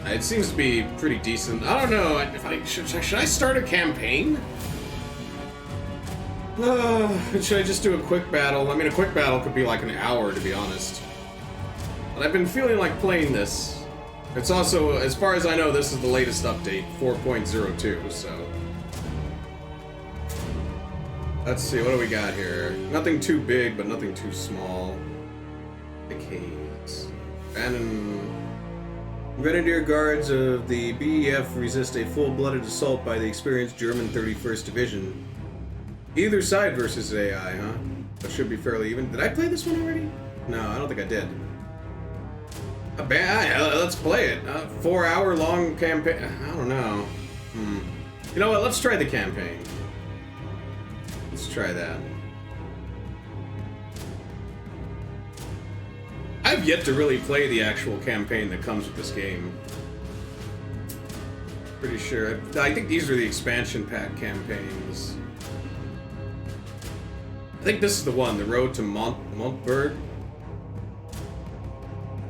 It seems to be pretty decent. I don't know if should I start a campaign? Should I just do a quick battle? I mean, a quick battle could be like an hour, to be honest. But I've been feeling like playing this. It's also, as far as I know, this is the latest update, 4.02, so... Let's see, what do we got here? Nothing too big, but nothing too small. The caves. Grenadier guards of the BEF resist a full-blooded assault by the experienced German 31st Division. Either side versus AI, huh? That should be fairly even. Did I play this one already? No, I don't think I did. Let's play it. 4-hour long campaign. I don't know. You know what? Let's try the campaign. Let's try that. I've yet to really play the actual campaign that comes with this game. Pretty sure. I think these are the expansion pack campaigns. I think this is the one, the Road to Montebourg.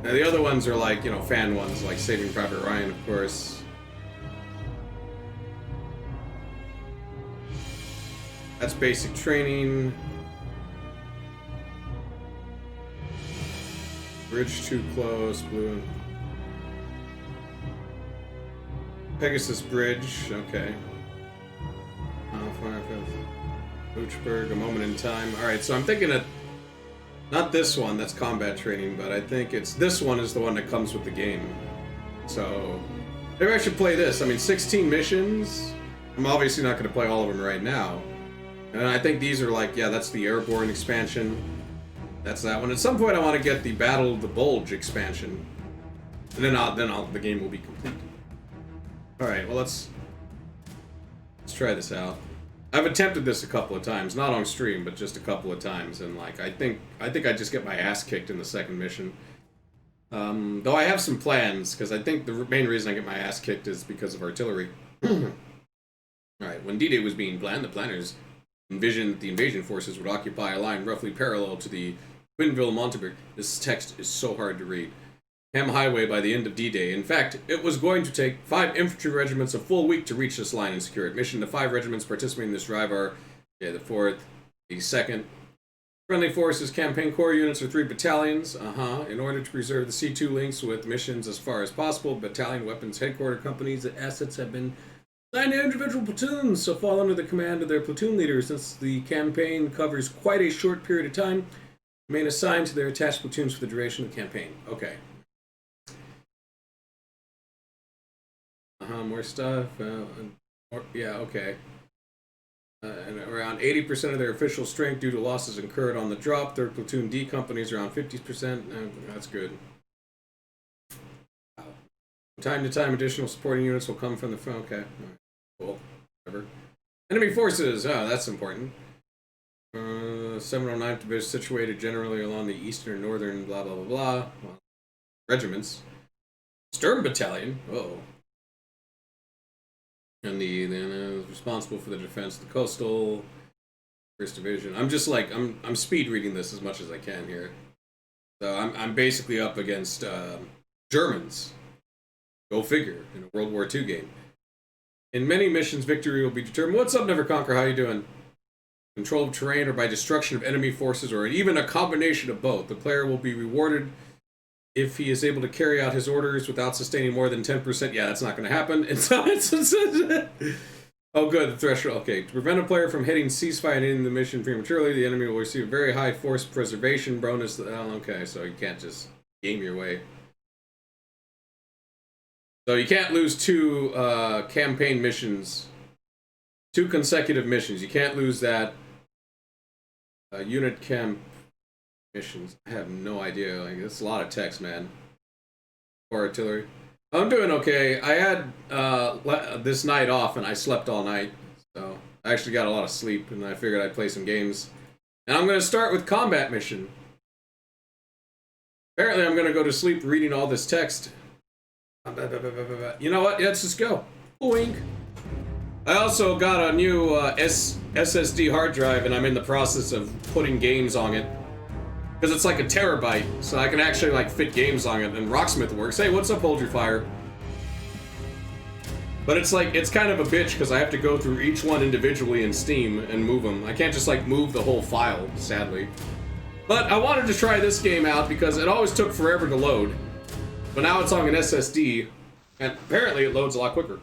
Now the other ones are like, you know, fan ones, like Saving Private Ryan, of course. That's basic training. Bridge too close, blue. Pegasus Bridge, okay. Luchburg, a moment in time. Alright, so I'm thinking of not this one, that's combat training, but I think it's this one is the one that comes with the game. So maybe I should play this. I mean, 16 missions. I'm obviously not going to play all of them right now. And I think these are like, yeah, that's the Airborne expansion. That's that one. At some point I want to get the Battle of the Bulge expansion. And then the game will be complete. Alright, well let's try this out. I've attempted this a couple of times, not on stream, but just a couple of times, and like I think I just get my ass kicked in the second mission. Though I have some plans, because I think the main reason I get my ass kicked is because of artillery. Alright, when D-Day was being planned, the planners envisioned that the invasion forces would occupy a line roughly parallel to the Quinville-Montebourg. This text is so hard to read. Ham Highway by the end of D-Day. In fact, it was going to take 5 infantry regiments a full week to reach this line and secure it. Mission: the 5 regiments participating in this drive are the 4th, the 2nd. Friendly Forces Campaign Corps units are 3 battalions. In order to preserve the C2 links with missions as far as possible, battalion weapons headquarter companies and assets have been assigned to individual platoons, so fall under the command of their platoon leaders. Since the campaign covers quite a short period of time, remain assigned to their attached platoons for the duration of the campaign. Okay. More stuff. Yeah, okay. And around 80% of their official strength due to losses incurred on the drop. 3rd Platoon D companies around 50%. That's good. From time to time, additional supporting units will come from the front. Okay. Cool. Whatever. Enemy forces. Oh, that's important. 709th Division situated generally along the eastern and northern blah blah blah blah. Regiments. Sturm Battalion. Whoa. And the responsible for the defense of the coastal 1st Division. I'm just like I'm speed reading this as much as I can here. So I'm basically up against Germans. Go figure, in a World War II game. In many missions, victory will be determined. What's up, Never Conquer? How you doing? Control of terrain or by destruction of enemy forces, or even a combination of both. The player will be rewarded if he is able to carry out his orders without sustaining more than 10%. Yeah, that's not going to happen. Oh, good. The threshold. Okay. To prevent a player from hitting ceasefire and ending the mission prematurely, the enemy will receive a very high force preservation bonus. Okay, so you can't just game your way. So you can't lose 2 campaign missions. 2 consecutive missions. You can't lose that. Unit camp missions. I have no idea. Like, that's a lot of text, man. Or artillery. I'm doing okay. I had this night off and I slept all night. So I actually got a lot of sleep and I figured I'd play some games. And I'm going to start with combat mission. Apparently I'm going to go to sleep reading all this text. You know what? Let's just go. Wink. I also got a new SSD hard drive and I'm in the process of putting games on it. Because it's like a terabyte, so I can actually like fit games on it, and Rocksmith works. Hey, what's up, Hold Your Fire? But it's like, it's kind of a bitch because I have to go through each one individually in Steam and move them. I can't just like move the whole file, sadly. But I wanted to try this game out because it always took forever to load. But now it's on an SSD, and apparently it loads a lot quicker.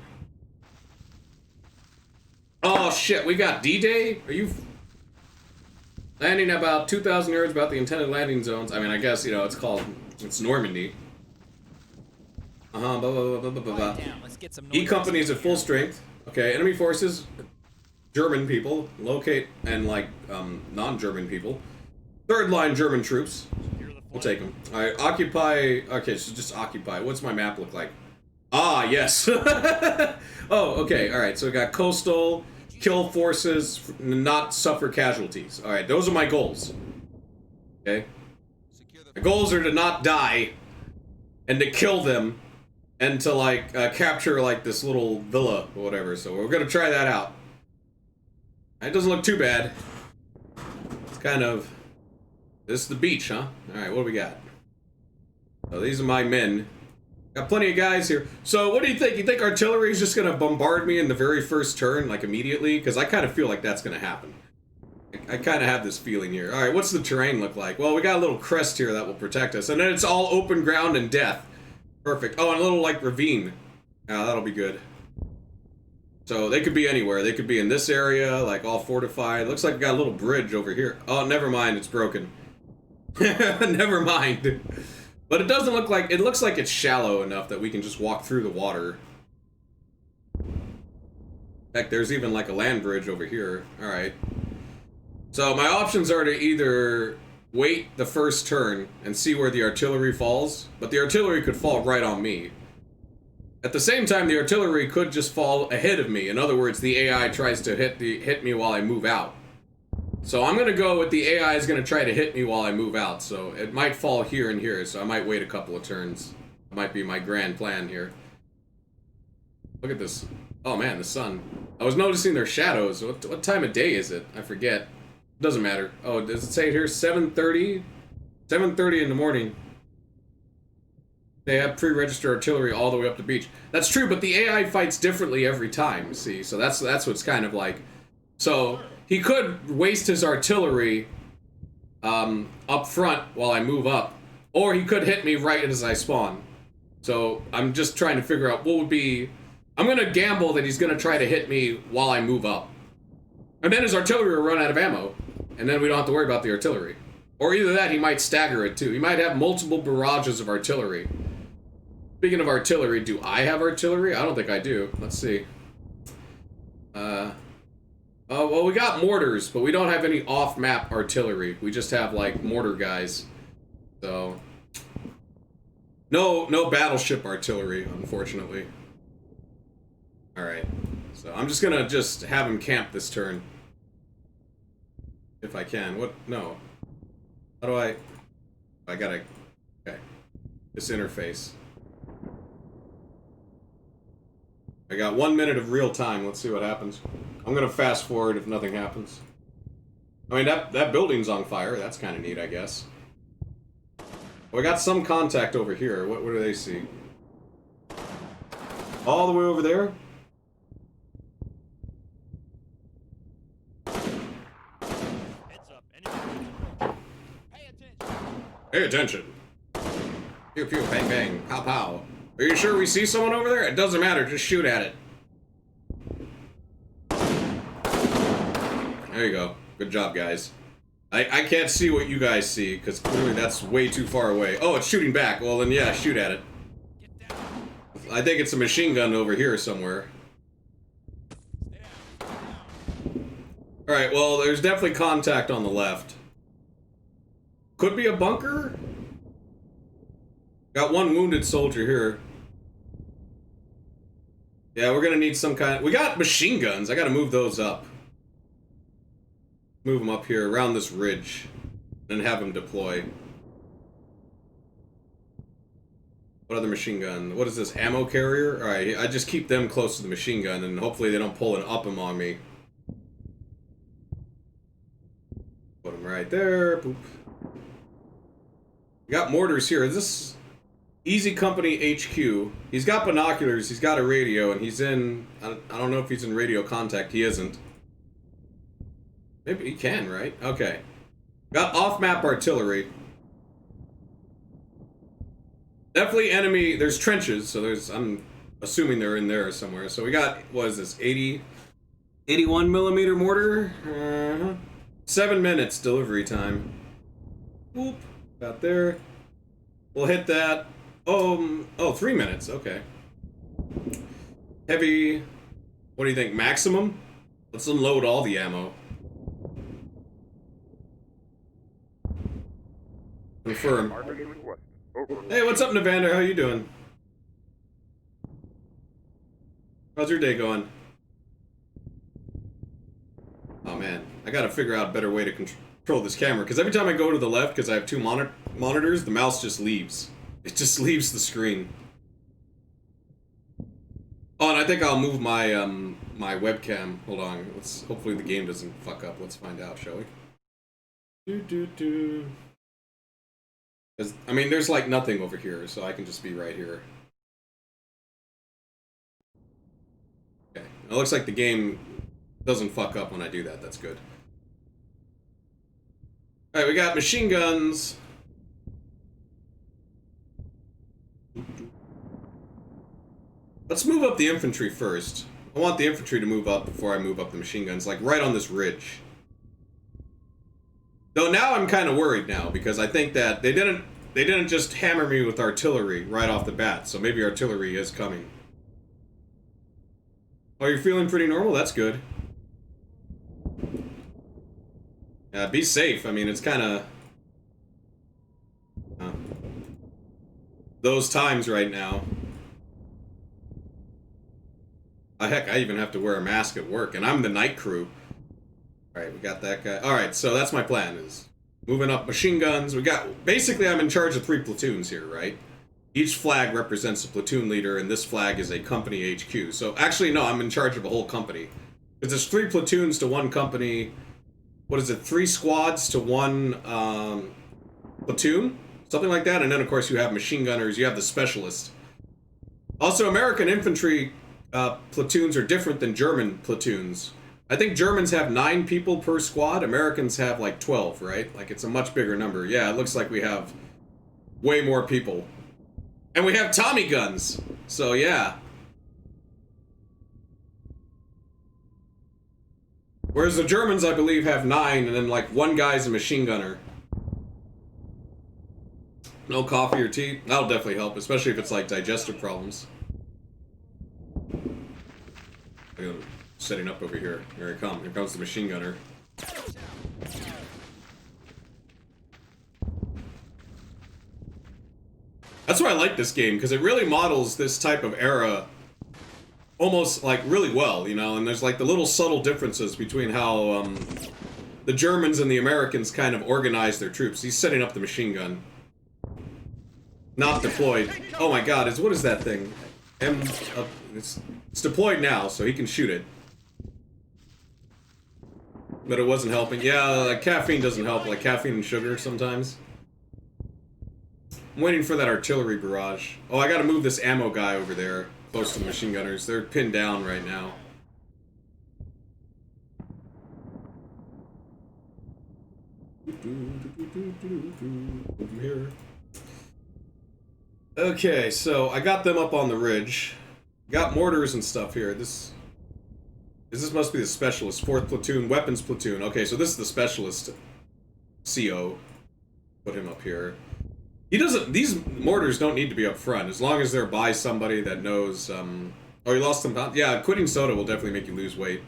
Oh shit, we got D-Day? Are you... Landing about 2,000 yards about the intended landing zones. I mean, I guess, you know, it's Normandy. Blah, blah, blah, blah, blah, blah. E company is at full strength. Okay, enemy forces, German people, locate, and like, non-German people. Third line German troops. We'll take them. Alright, occupy, okay, so just occupy. What's my map look like? Ah, yes. Oh, okay, alright, so we got coastal, kill forces, not suffer casualties. Alright, those are my goals. Okay? The goals are to not die, and to kill them, and to, like, capture, like, this little villa or whatever. So we're gonna try that out. It doesn't look too bad. It's kind of... This is the beach, huh? Alright, what do we got? So these are my men. Got plenty of guys here. So what do you think? You think artillery is just gonna bombard me in the very first turn, like, immediately? Because I kind of feel like that's gonna happen. I kind of have this feeling here. Alright, what's the terrain look like? Well, we got a little crest here that will protect us. And then it's all open ground and death. Perfect. Oh, and a little, like, ravine. Yeah, that'll be good. So, they could be anywhere. They could be in this area, like, all fortified. Looks like we got a little bridge over here. Oh, never mind. It's broken. Never mind. But it doesn't look like... It looks like it's shallow enough that we can just walk through the water. Heck, there's even, like, a land bridge over here. Alright. So, my options are to either... wait the first turn and see where the artillery falls, but the artillery could fall right on me. At the same time, the artillery could just fall ahead of me. In other words, the AI tries to hit me while I move out. So I'm gonna go with the AI is gonna try to hit me while I move out. So it might fall here and here. So I might wait a couple of turns. That might be my grand plan here. Look at this. Oh man, the sun. I was noticing their shadows. What time of day is it? I forget. Doesn't matter. Oh, does it say here 7:30? 7:30 in the morning. They have pre-registered artillery all the way up the beach. That's true, but the AI fights differently every time, see? So that's what's kind of like... So, he could waste his artillery up front while I move up, or he could hit me right as I spawn. So, I'm just trying to figure out what would be... I'm gonna gamble that he's gonna try to hit me while I move up. And then his artillery will run out of ammo. And then we don't have to worry about the artillery. Or either that, he might stagger it too. He might have multiple barrages of artillery. Speaking of artillery, do I have artillery? I don't think I do. Let's see. Well, we got mortars, but we don't have any off-map artillery. We just have, like, mortar guys. So... No battleship artillery, unfortunately. Alright. So I'm just gonna have him camp this turn. If I can. What? No. How do I gotta... Okay. This interface. I got 1 minute of real time. Let's see what happens. I'm gonna fast forward if nothing happens. I mean, that building's on fire. That's kind of neat, I guess. Well, we got some contact over here. What do they see? All the way over there? Pay attention. Pew pew, bang bang, pow pow. Are you sure we see someone over there? It doesn't matter, just shoot at it. There you go. Good job, guys. I can't see what you guys see, because clearly that's way too far away. Oh, it's shooting back. Well, then yeah, shoot at it. I think it's a machine gun over here somewhere. Alright, well, there's definitely contact on the left. Could be a bunker? Got one wounded soldier here. Yeah, we're gonna need some kind... We got machine guns. I gotta move those up. Move them up here, around this ridge. And have them deploy. What other machine gun? What is this, ammo carrier? Alright, I just keep them close to the machine gun, and hopefully they don't pull an up-em on me. Put them right there. Boop. We got mortars here. Is this... Easy Company HQ. He's got binoculars, he's got a radio, and he's in... I don't know if he's in radio contact. He isn't. Maybe he can, right? Okay. Got off-map artillery. Definitely enemy... There's trenches, so there's... I'm assuming they're in there somewhere. So we got... What is this? 81 millimeter mortar? 7 minutes delivery time. Whoop. About there. We'll hit that. Oh, 3 minutes. Okay. Heavy. What do you think? Maximum? Let's unload all the ammo. Confirm. Hey, what's up, Navander? How you doing? How's your day going? Oh man, I gotta figure out a better way to control this camera, because every time I go to the left, because I have two monitors, the mouse just leaves. It just leaves the screen. Oh, and I think I'll move my my webcam. Hold on. Let's hopefully the game doesn't fuck up. Let's find out, shall we? I mean, there's like nothing over here, so I can just be right here. Okay. It looks like the game doesn't fuck up when I do that. That's good. Alright, we got machine guns. Let's move up the infantry first. I want the infantry to move up before I move up the machine guns, like right on this ridge. Though now I'm kind of worried now, because I think that they didn't just hammer me with artillery right off the bat, so maybe artillery is coming. Oh, you're feeling pretty normal? That's good. Yeah, be safe. I mean, it's kind of... those times right now. Heck, I even have to wear a mask at work, and I'm the night crew. Alright, we got that guy. Alright, so that's my plan, is moving up machine guns. We got... Basically, I'm in charge of 3 platoons here, right? Each flag represents a platoon leader, and this flag is a company HQ. So, actually, no, I'm in charge of a whole company. Because there's 3 platoons to 1 company... What is it? 3 squads to 1 platoon? Something like that. And then, of course, you have machine gunners. You have the specialist. Also, American infantry platoons are different than German platoons. I think Germans have 9 people per squad. Americans have, like, 12, right? Like, it's a much bigger number. Yeah, it looks like we have way more people. And we have Tommy guns. So, yeah. Whereas the Germans, I believe, have 9, and then, like, 1 guy's a machine gunner. No coffee or tea? That'll definitely help, especially if it's, like, digestive problems. I'm setting up over here. Here I come. Here comes the machine gunner. That's why I like this game, because it really models this type of era almost, like, really well, you know, and there's, like, the little subtle differences between how, the Germans and the Americans kind of organize their troops. He's setting up the machine gun. Not deployed. Oh my god, what is that thing? It's deployed now, so he can shoot it. But it wasn't helping. Yeah, like, caffeine doesn't help, like caffeine and sugar sometimes. I'm waiting for that artillery barrage. Oh, I gotta move this ammo guy over there. Close to the machine gunners. They're pinned down right now. Over here. Okay, so I got them up on the ridge. Got mortars and stuff here. This must be the specialist. 4th platoon, weapons platoon. Okay, so this is the specialist. CO. Put him up here. He doesn't... These mortars don't need to be up front, as long as they're by somebody that knows, Oh, you lost some pounds? Yeah, quitting soda will definitely make you lose weight.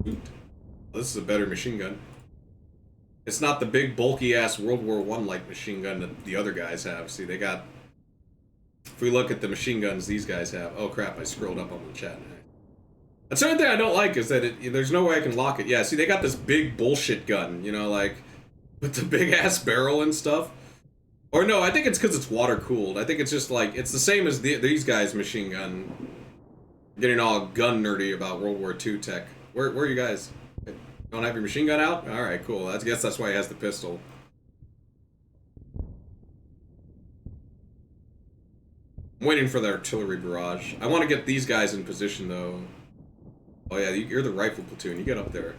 Well, this is a better machine gun. It's not the big, bulky-ass World War I-like machine gun that the other guys have. See, they got... If we look at the machine guns these guys have... Oh, crap, I scrolled up on the chat. That's the only thing I don't like, is that there's no way I can lock it. Yeah, see, they got this big bullshit gun, you know, like... With the big-ass barrel and stuff. Or no, I think it's because it's water-cooled. I think it's just like, it's the same as these guys' machine gun. Getting all gun nerdy about World War II tech. Where are you guys? Don't have your machine gun out? Alright, cool. I guess that's why he has the pistol. I'm waiting for the artillery barrage. I want to get these guys in position, though. Oh yeah, you're the rifle platoon. You get up there.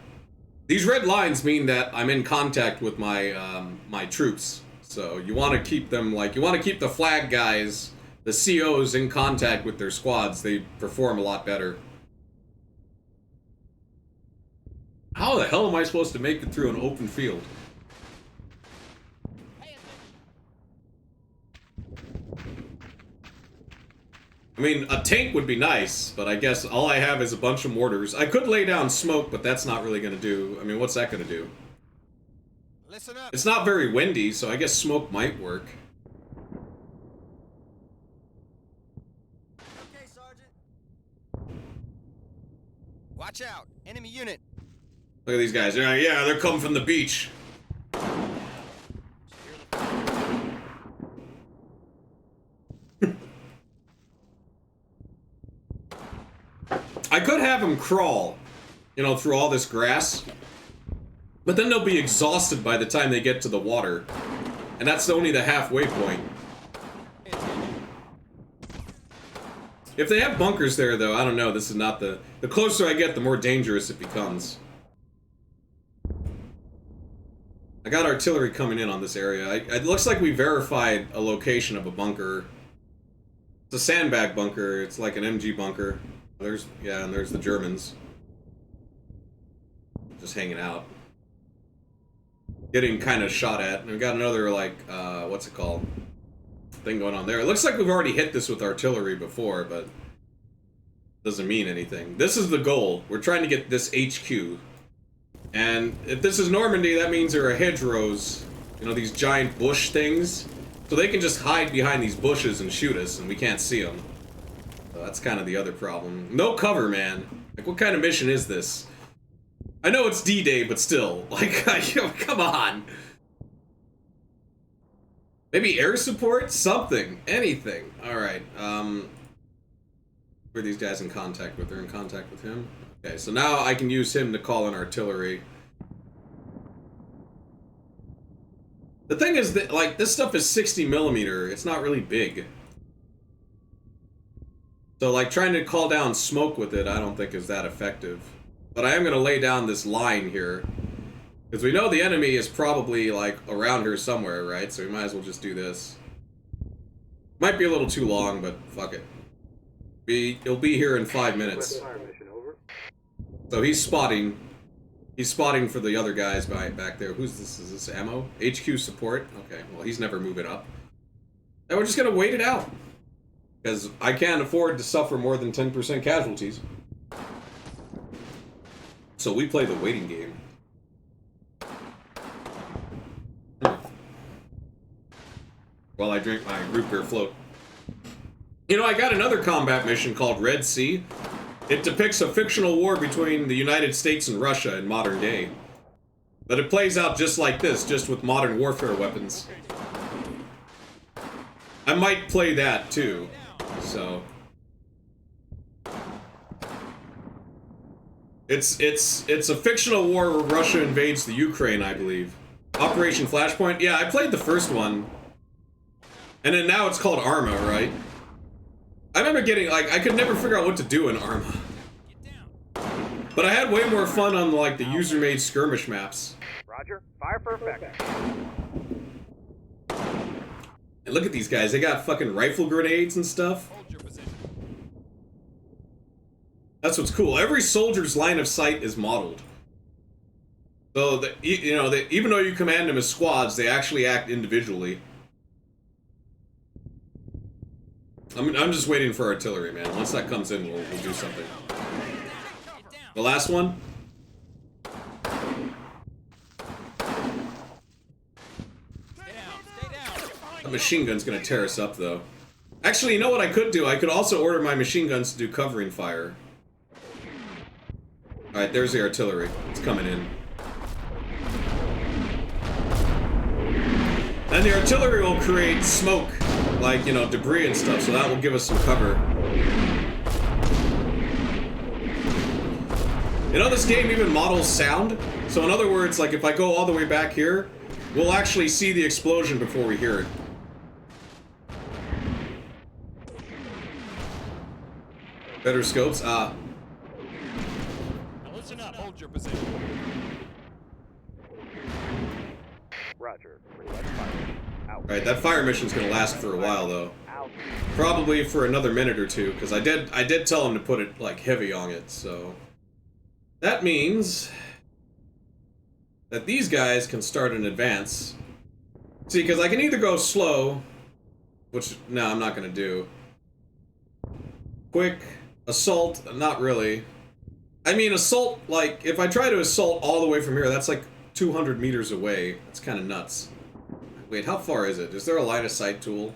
These red lines mean that I'm in contact with my my troops. So you want to keep them, like, you want to keep the flag guys, the COs, in contact with their squads. They perform a lot better. How the hell am I supposed to make it through an open field? I mean, a tank would be nice, but I guess all I have is a bunch of mortars. I could lay down smoke, but that's not really going to do. I mean, what's that going to do? Listen up. It's not very windy, so I guess smoke might work. Okay, Sergeant. Watch out. Enemy unit. Look at these guys. Yeah, they're coming from the beach. I could have them crawl, you know, through all this grass. But then they'll be exhausted by the time they get to the water. And that's only the halfway point. If they have bunkers there, though, I don't know. This is not the... The closer I get, the more dangerous it becomes. I got artillery coming in on this area. It looks like we verified a location of a bunker. It's a sandbag bunker. It's like an MG bunker. Yeah, and there's the Germans. Just hanging out. Getting kind of shot at. And we've got another, like, what's it called? Thing going on there. It looks like we've already hit this with artillery before, but doesn't mean anything. This is the goal. We're trying to get this HQ. And if this is Normandy, that means there are hedgerows, you know, these giant bush things. So they can just hide behind these bushes and shoot us, and we can't see them. So that's kind of the other problem. No cover, man. Like, what kind of mission is this? I know it's D-Day, but still. Like, you know, come on. Maybe air support? Something. Anything. Alright, who are these guys in contact with? They're in contact with him? Okay, so now I can use him to call in artillery. The thing is that, like, this stuff is 60 millimeter. It's not really big. So, like, trying to call down smoke with it, I don't think is that effective. But I am going to lay down this line here. Because we know the enemy is probably, like, around here somewhere, right? So we might as well just do this. Might be a little too long, but fuck it. He'll be here in 5 minutes. So he's spotting. He's spotting for the other guys back there. Who's this? Is this ammo? HQ support? Okay, well, he's never moving up. And we're just going to wait it out. Because I can't afford to suffer more than 10% casualties. So we play the waiting game. While I drink my root beer float. You know, I got another combat mission called Red Sea. It depicts a fictional war between the United States and Russia in modern day. But it plays out just like this, just with modern warfare weapons. I might play that too, so... It's a fictional war where Russia invades the Ukraine, I believe. Operation Flashpoint? Yeah, I played the first one. And then now it's called Arma, right? I remember getting, like, I could never figure out what to do in Arma. But I had way more fun on, like, the user-made skirmish maps. Roger. Fire for effect. And look at these guys, they got fucking rifle grenades and stuff. That's what's cool. Every soldier's line of sight is modeled. So, you know, even though you command them as squads, they actually act individually. I'm just waiting for artillery, man. Once that comes in, we'll do something. The last one? The machine gun's gonna tear us up, though. Actually, you know what I could do? I could also order my machine guns to do covering fire. Alright, there's the artillery. It's coming in. And the artillery will create smoke, like, you know, debris and stuff, so that will give us some cover. You know, this game even models sound. So in other words, like, if I go all the way back here, we'll actually see the explosion before we hear it. Better scopes? Ah. Now listen up. Hold your position. Roger. Request fire. Out. Alright, that fire mission's gonna last for a while, though. Out. Probably for another minute or two, because I did tell him to put it, like, heavy on it, so... That means... that these guys can start in advance. See, because I can either go slow, which, no, I'm not gonna do. Quick, assault, not really. I mean, assault, like, if I try to assault all the way from here, that's like 200 meters away. That's kind of nuts. Wait, how far is it? Is there a line of sight tool?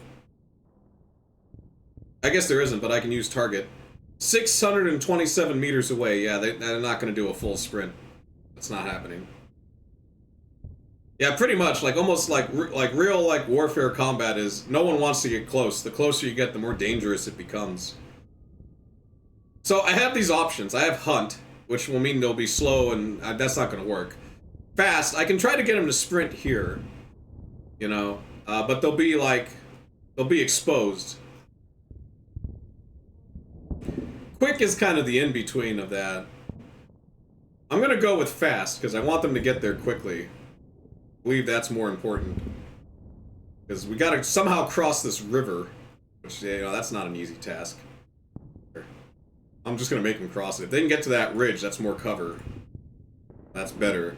I guess there isn't, but I can use target. 627 meters away. Yeah, they're not going to do a full sprint. That's not happening. Yeah, pretty much. Like, almost like real, like, warfare combat is, no one wants to get close. The closer you get, the more dangerous it becomes. So, I have these options. I have Hunt, which will mean they'll be slow, and that's not going to work. Fast, I can try to get them to sprint here. You know? But they'll be, like, they'll be exposed. Quick is kind of the in-between of that. I'm gonna go with fast, because I want them to get there quickly. I believe that's more important. Because we gotta somehow cross this river. Which, you know, that's not an easy task. I'm just gonna make them cross it. If they can get to that ridge, that's more cover. That's better.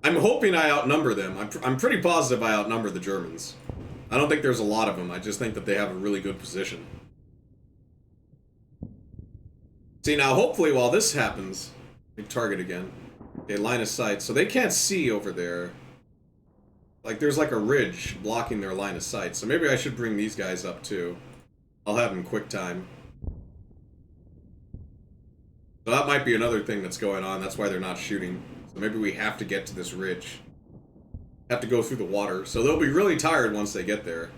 I'm hoping I outnumber them. I'm pretty positive I outnumber the Germans. I don't think there's a lot of them. I just think that they have a really good position. See, now, hopefully, while this happens... we target again. Okay, line of sight. So they can't see over there. Like, there's like a ridge blocking their line of sight. So maybe I should bring these guys up, too. I'll have them quick time. So that might be another thing that's going on. That's why they're not shooting. So maybe we have to get to this ridge. Have to go through the water. So they'll be really tired once they get there.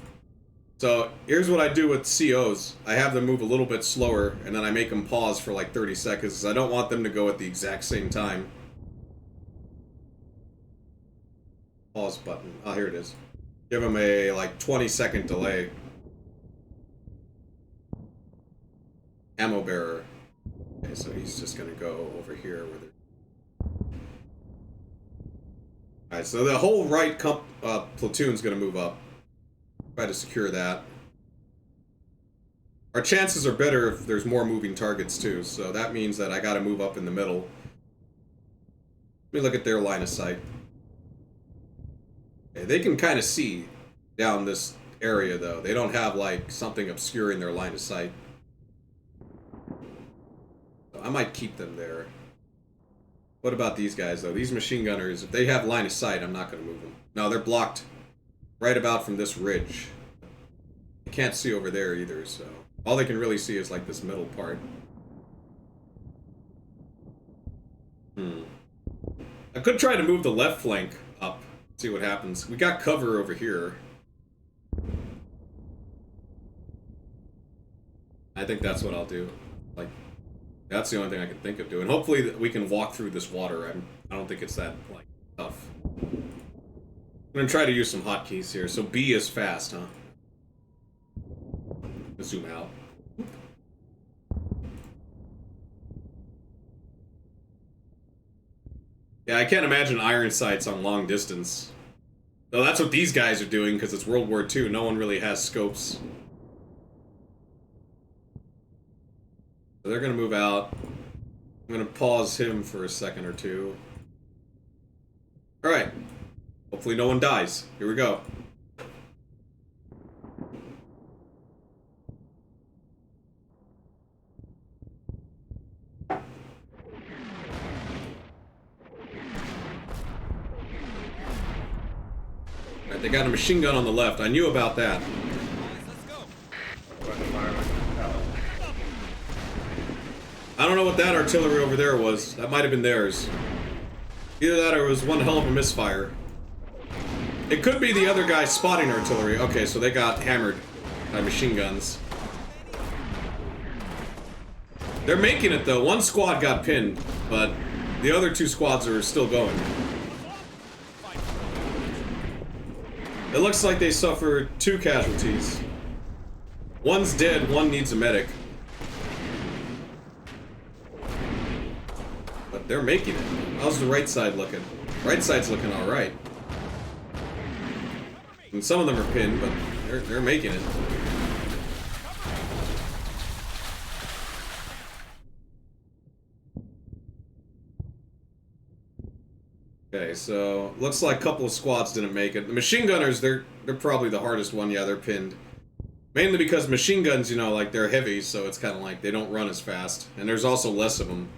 So, here's what I do with COs. I have them move a little bit slower, and then I make them pause for like 30 seconds, because I don't want them to go at the exact same time. Pause button. Oh, here it is. Give them a, like, 20-second delay. Ammo bearer. Okay, so he's just gonna go over here where they're... Alright, so the whole right platoon's gonna move up. Try to secure that. Our chances are better if there's more moving targets too, so that means that I gotta move up in the middle. Let me look at their line of sight. Okay, they can kind of see down this area though. They don't have like something obscuring their line of sight. So I might keep them there. What about these guys though? These machine gunners, if they have line of sight, I'm not gonna move them. No, they're blocked. Right about from this ridge. You can't see over there either, so... all they can really see is, like, this middle part. I could try to move the left flank up. See what happens. We got cover over here. I think that's what I'll do. Like, that's the only thing I can think of doing. Hopefully we can walk through this water. I don't think it's that, like, tough. I'm gonna try to use some hotkeys here. So B is fast, huh? Zoom out. Yeah, I can't imagine iron sights on long distance. Though that's what these guys are doing, because it's World War II. No one really has scopes. So they're gonna move out. I'm gonna pause him for a second or two. Alright. Hopefully no one dies. Here we go. Alright, they got a machine gun on the left. I knew about that. I don't know what that artillery over there was. That might have been theirs. Either that or it was one hell of a misfire. It could be the other guy spotting artillery. Okay, so they got hammered by machine guns. They're making it, though. One squad got pinned, but the other two squads are still going. It looks like they suffered 2 casualties. One's dead, one needs a medic. they're making it. How's the right side looking? Right side's looking all right. And some of them are pinned, but they're making it. Okay, so looks like a couple of squads didn't make it. The machine gunners, they're probably the hardest one. Yeah, they're pinned. Mainly because machine guns, you know, like they're heavy, so it's kind of like they don't run as fast. And there's also less of them.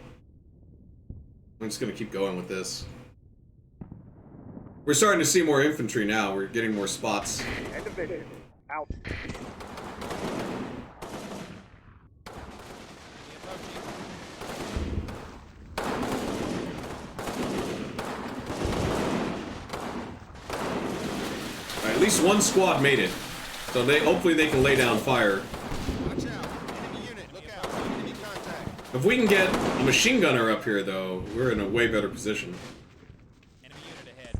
I'm just gonna keep going with this. We're starting to see more infantry now. We're getting more spots. End of vision. Out. Alright, at least one squad made it. So hopefully they can lay down fire. Watch out. Enemy unit. Look out. Enemy contact. If we can get a machine gunner up here, though, we're in a way better position. Enemy unit ahead.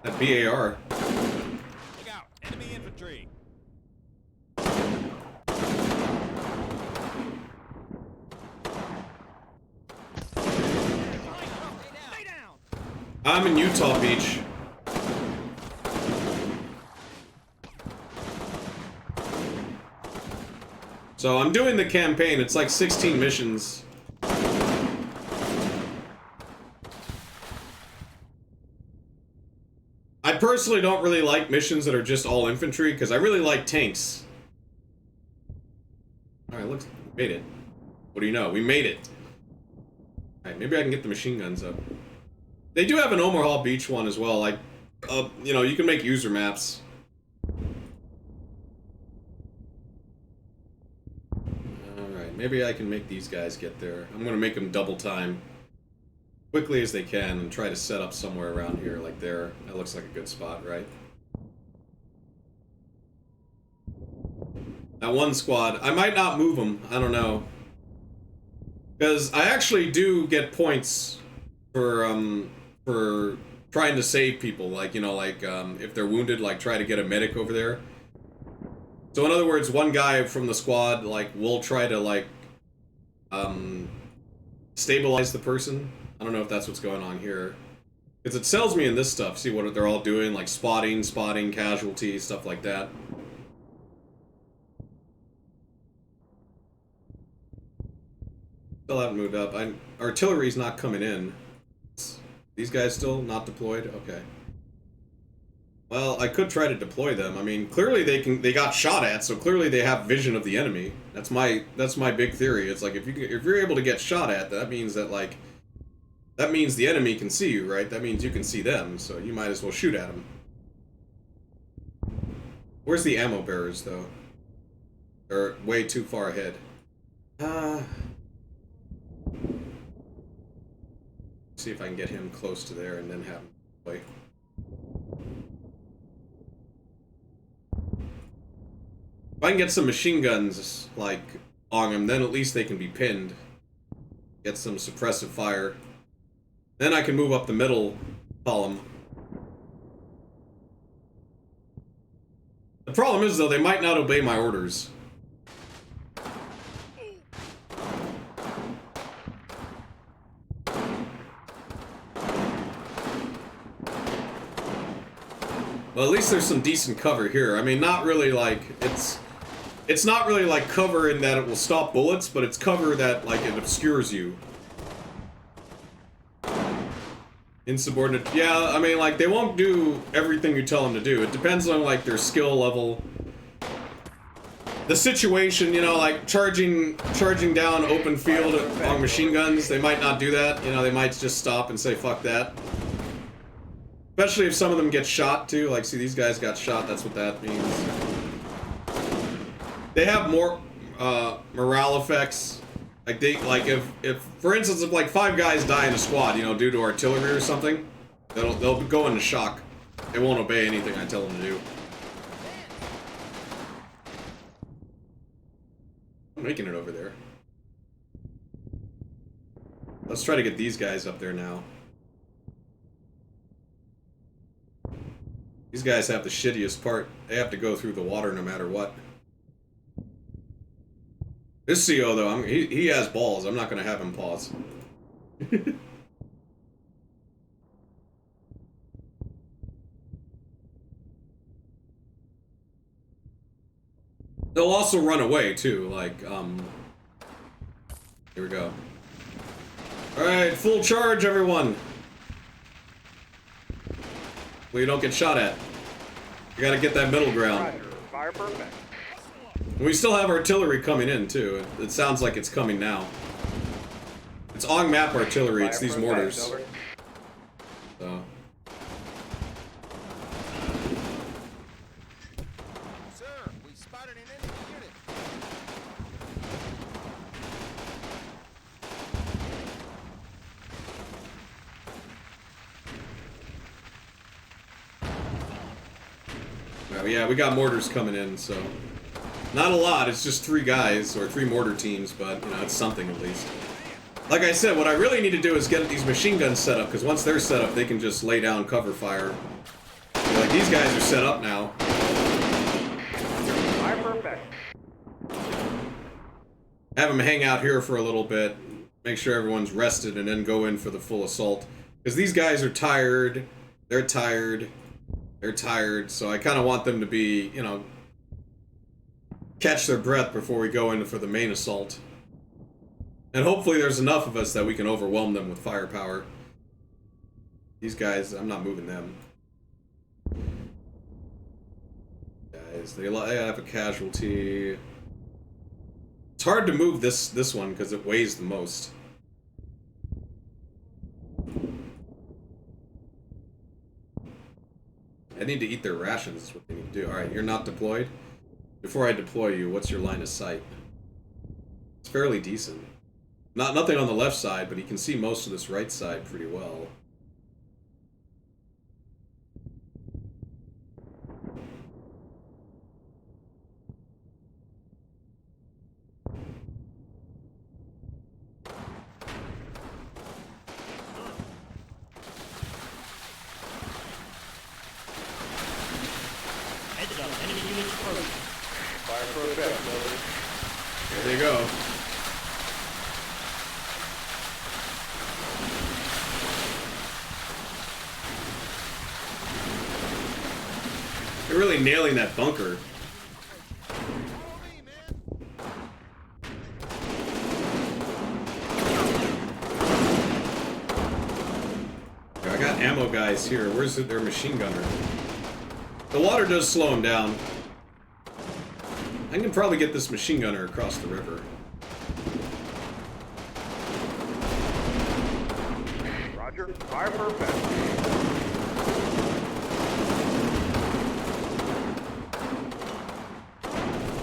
That BAR. Look out. Enemy infantry. Stay down. I'm in Utah Beach. So I'm doing the campaign. It's like 16 missions. I personally don't really like missions that are just all infantry, because I really like tanks. Alright, look, we made it. What do you know? We made it. Alright, maybe I can get the machine guns up. They do have an Omaha Beach one as well. Like, you know, you can make user maps. Alright, maybe I can make these guys get there. I'm gonna make them double time. Quickly as they can and try to set up somewhere around here, like there. That looks like a good spot, right? That one squad, I might not move them, I don't know. Because I actually do get points for trying to save people, like, you know, like, if they're wounded, like, try to get a medic over there. So in other words, one guy from the squad, like, will try to, like, stabilize the person. I don't know if that's what's going on here. Because it tells me in this stuff, see what they're all doing, like spotting, casualty, stuff like that. Still haven't moved up. Artillery's not coming in. These guys still not deployed? Okay. Well, I could try to deploy them. I mean, clearly they got shot at, so clearly they have vision of the enemy. That's my big theory. It's like if you're able to get shot at, that means that, like, that means the enemy can see you, right? That means you can see them, so you might as well shoot at them. Where's the ammo bearers, though? They're way too far ahead. See if I can get him close to there and then have him play. If I can get some machine guns, like, on him, then at least they can be pinned. Get some suppressive fire. Then I can move up the middle column. The problem is, though, they might not obey my orders. Well, at least there's some decent cover here. I mean, not really like, it's not really like cover in that it will stop bullets, but it's cover that, like, it obscures you. Insubordinate. Yeah, I mean, like, they won't do everything you tell them to do. It depends on, like, their skill level. The situation, you know, like, charging down open field on machine guns, they might not do that. You know, they might just stop and say, fuck that. Especially if some of them get shot, too. Like, see, these guys got shot, that's what that means. They have more, morale effects. Like, if, for instance, if, like, 5 guys die in a squad, you know, due to artillery or something, they'll go into shock. They won't obey anything I tell them to do. I'm making it over there. Let's try to get these guys up there now. These guys have the shittiest part. They have to go through the water no matter what. This CO though, he has balls. I'm not gonna have him pause. They'll also run away too, like, here we go. Alright, full charge, everyone! Well, you don't get shot at. You gotta get that middle ground. Roger. Fire perfect. And we still have artillery coming in, too. It sounds like it's coming now. It's on-map artillery, it's these mortars. So... Sir, we spotted an enemy unit. Well, yeah, we got mortars coming in, so... Not a lot, it's just 3 guys, or 3 mortar teams, but, you know, it's something at least. Like I said, what I really need to do is get these machine guns set up, because once they're set up, they can just lay down cover fire. Like, these guys are set up now. Fire perfect. Have them hang out here for a little bit, make sure everyone's rested, and then go in for the full assault. Because these guys are tired, they're tired, they're tired, so I kind of want them to be, you know, catch their breath before we go in for the main assault. And hopefully there's enough of us that we can overwhelm them with firepower. These guys, I'm not moving them. Guys, they have a casualty. It's hard to move this one because it weighs the most. I need to eat their rations is what they need to do. Alright, you're not deployed? Before I deploy you, what's your line of sight? It's fairly decent. Nothing on the left side, but he can see most of this right side pretty well. Heads up, enemy units approaching. Fire perfect. There they go. They're really nailing that bunker. I got ammo guys here. Where's their machine gunner? The water does slow him down. I can probably get this machine gunner across the river. Roger. Fire perfect.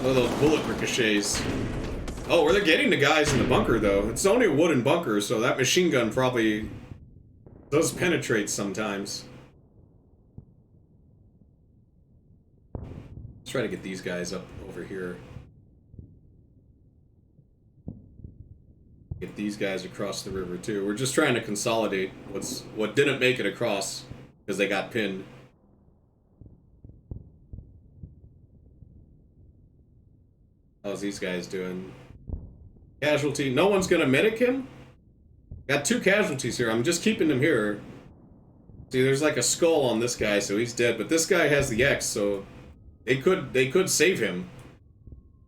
Oh, those bullet ricochets. Oh, where they're getting the guys in the bunker, though. It's only a wooden bunker, so that machine gun probably does penetrate sometimes. Let's try to get these guys up over here. Get these guys across the river, too. We're just trying to consolidate what didn't make it across because they got pinned. How's these guys doing? Casualty. No one's gonna medic him? Got 2 casualties here. I'm just keeping them here. See, there's like a skull on this guy, so he's dead. But this guy has the X, so they could save him.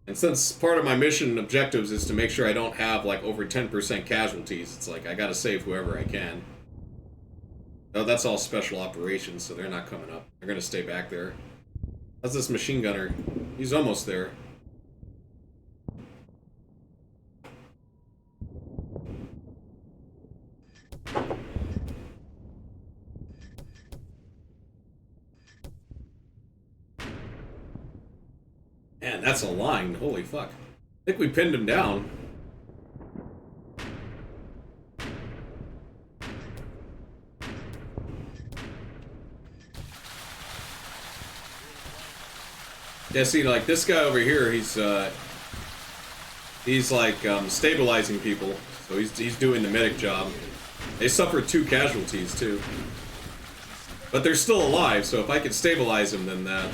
And since part of my mission objectives is to make sure I don't have like over 10% casualties, it's like I gotta save whoever I can. Oh, that's all special operations, so they're not coming up. They're gonna stay back there. How's this machine gunner? He's almost there. Man, that's a line. Holy fuck. I think we pinned him down. Yeah, see, like, this guy over here, he's like, stabilizing people. So he's doing the medic job. They suffered 2 casualties, too. But they're still alive, so if I can stabilize them, then that...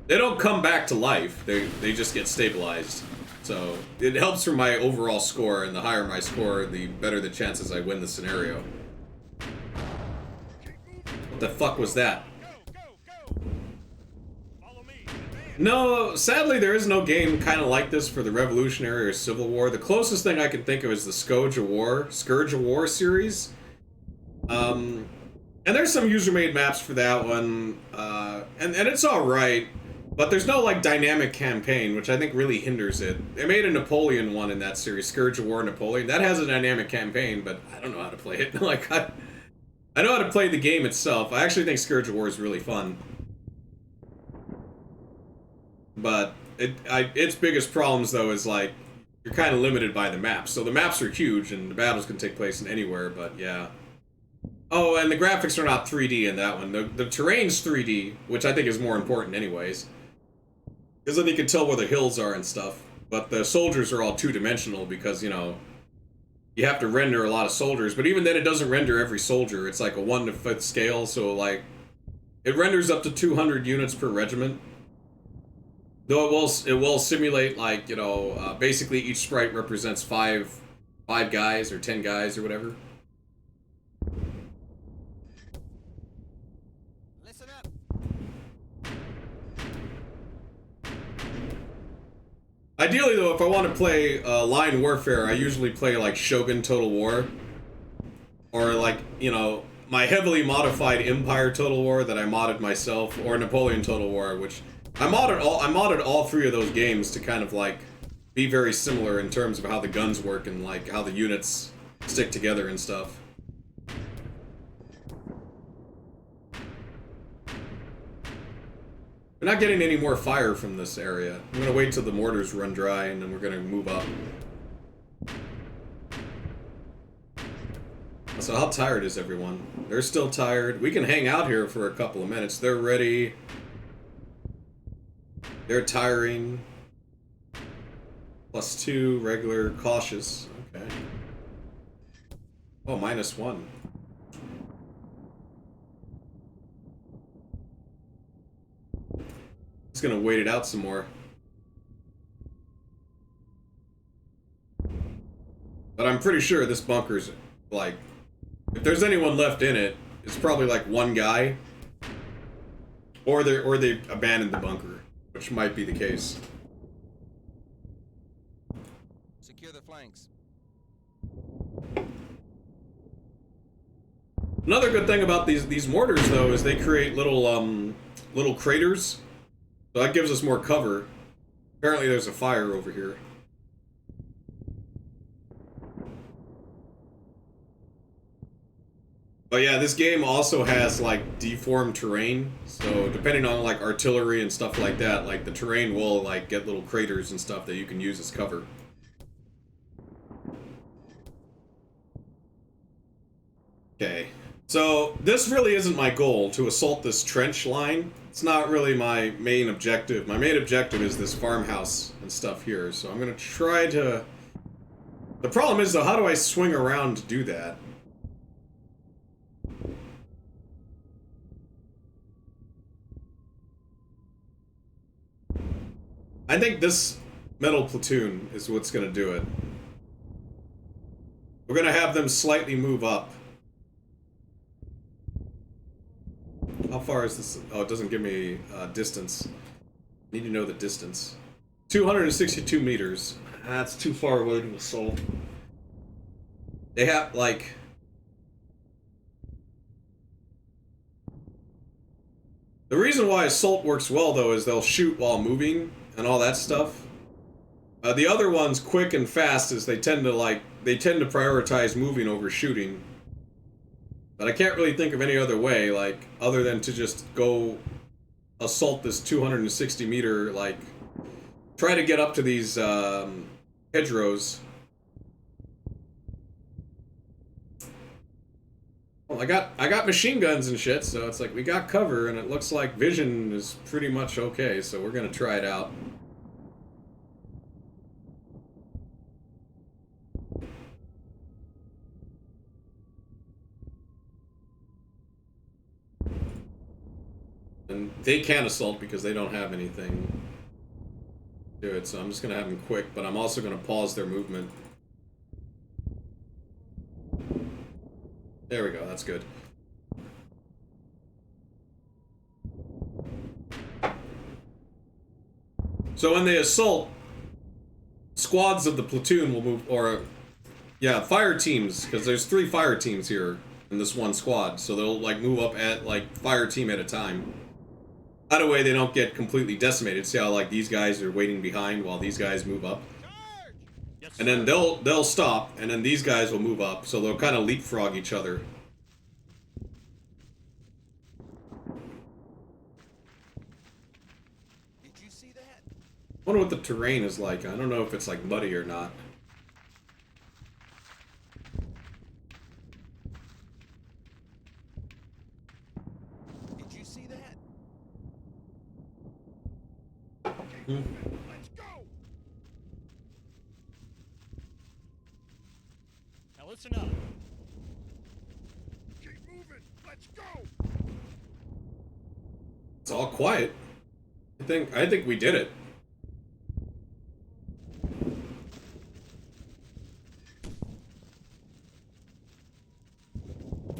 They don't come back to life. They just get stabilized. So it helps for my overall score, and the higher my score, the better the chances I win the scenario. What the fuck was that? No, sadly there is no game kind of like this for the Revolutionary or Civil War. The closest thing I can think of is the Scourge of War series. And there's some user-made maps for that one, and it's alright, but there's no, like, dynamic campaign, which I think really hinders it. They made a Napoleon one in that series, Scourge of War Napoleon. That has a dynamic campaign, but I don't know how to play it. Like, I know how to play the game itself. I actually think Scourge of War is really fun. But its biggest problems, though, is, like, you're kind of limited by the maps. So the maps are huge, and the battles can take place in anywhere, but yeah. Oh, and the graphics are not 3D in that one. The terrain's 3D, which I think is more important anyways. Because then you can tell where the hills are and stuff. But the soldiers are all two-dimensional because, you know, you have to render a lot of soldiers. But even then, it doesn't render every soldier. It's like a 1/5 scale, so, like, it renders up to 200 units per regiment. Though it will simulate, like, you know, basically each sprite represents five guys or 10 guys or whatever. Listen up. Ideally, though, if I want to play line warfare, I usually play, like, Shogun Total War. Or, like, you know, my heavily modified Empire Total War that I modded myself, or Napoleon Total War, which I modded all three of those games to kind of, like, be very similar in terms of how the guns work and, like, how the units stick together and stuff. We're not getting any more fire from this area. I'm gonna wait till the mortars run dry, and then we're gonna move up. So how tired is everyone? They're still tired. We can hang out here for a couple of minutes. They're ready. They're tiring. +2, regular, cautious. Okay. Oh, -1. Just gonna wait it out some more. But I'm pretty sure this bunker's, like, if there's anyone left in it, it's probably like one guy. Or they abandoned the bunker, which might be the case. Secure the flanks. Another good thing about these mortars, though, is they create little craters. So that gives us more cover. Apparently there's a fire over here. But yeah, this game also has, like, deformed terrain. So depending on, like, artillery and stuff like that, like, the terrain will, like, get little craters and stuff that you can use as cover. Okay. So this really isn't my goal, to assault this trench line. It's not really my main objective. My main objective is this farmhouse and stuff here. So I'm gonna try to... The problem is, though, how do I swing around to do that? I think this metal platoon is what's gonna do it. We're gonna have them slightly move up. How far is this? Oh, it doesn't give me distance. Need to know the distance. 262 meters. That's too far away to assault. They have, like... The reason why assault works well, though, is they'll shoot while moving and all that stuff. The other ones, quick and fast, is they tend to prioritize moving over shooting. But I can't really think of any other way, like, other than to just go assault this 260 meter, like, try to get up to these hedgerows. Well, I got machine guns and shit, so it's like we got cover, and it looks like vision is pretty much okay, so we're gonna try it out. And they can't assault because they don't have anything to do it, so I'm just gonna have them quick, but I'm also gonna pause their movement. There we go, that's good. So when they assault, squads of the platoon will move, or, yeah, fire teams, because there's 3 fire teams here in this one squad, so they'll, like, move up at, like, fire team at a time. That way they don't get completely decimated. See how, like, these guys are waiting behind while these guys move up? Yes, And then they'll stop, and then these guys will move up, so they'll kind of leapfrog each other. Did you see that? I wonder what the terrain is like. I don't know if it's, like, muddy or not. Did you see that? Let's go. Now listen up. Keep moving. Let's go. It's all quiet. I think we did it.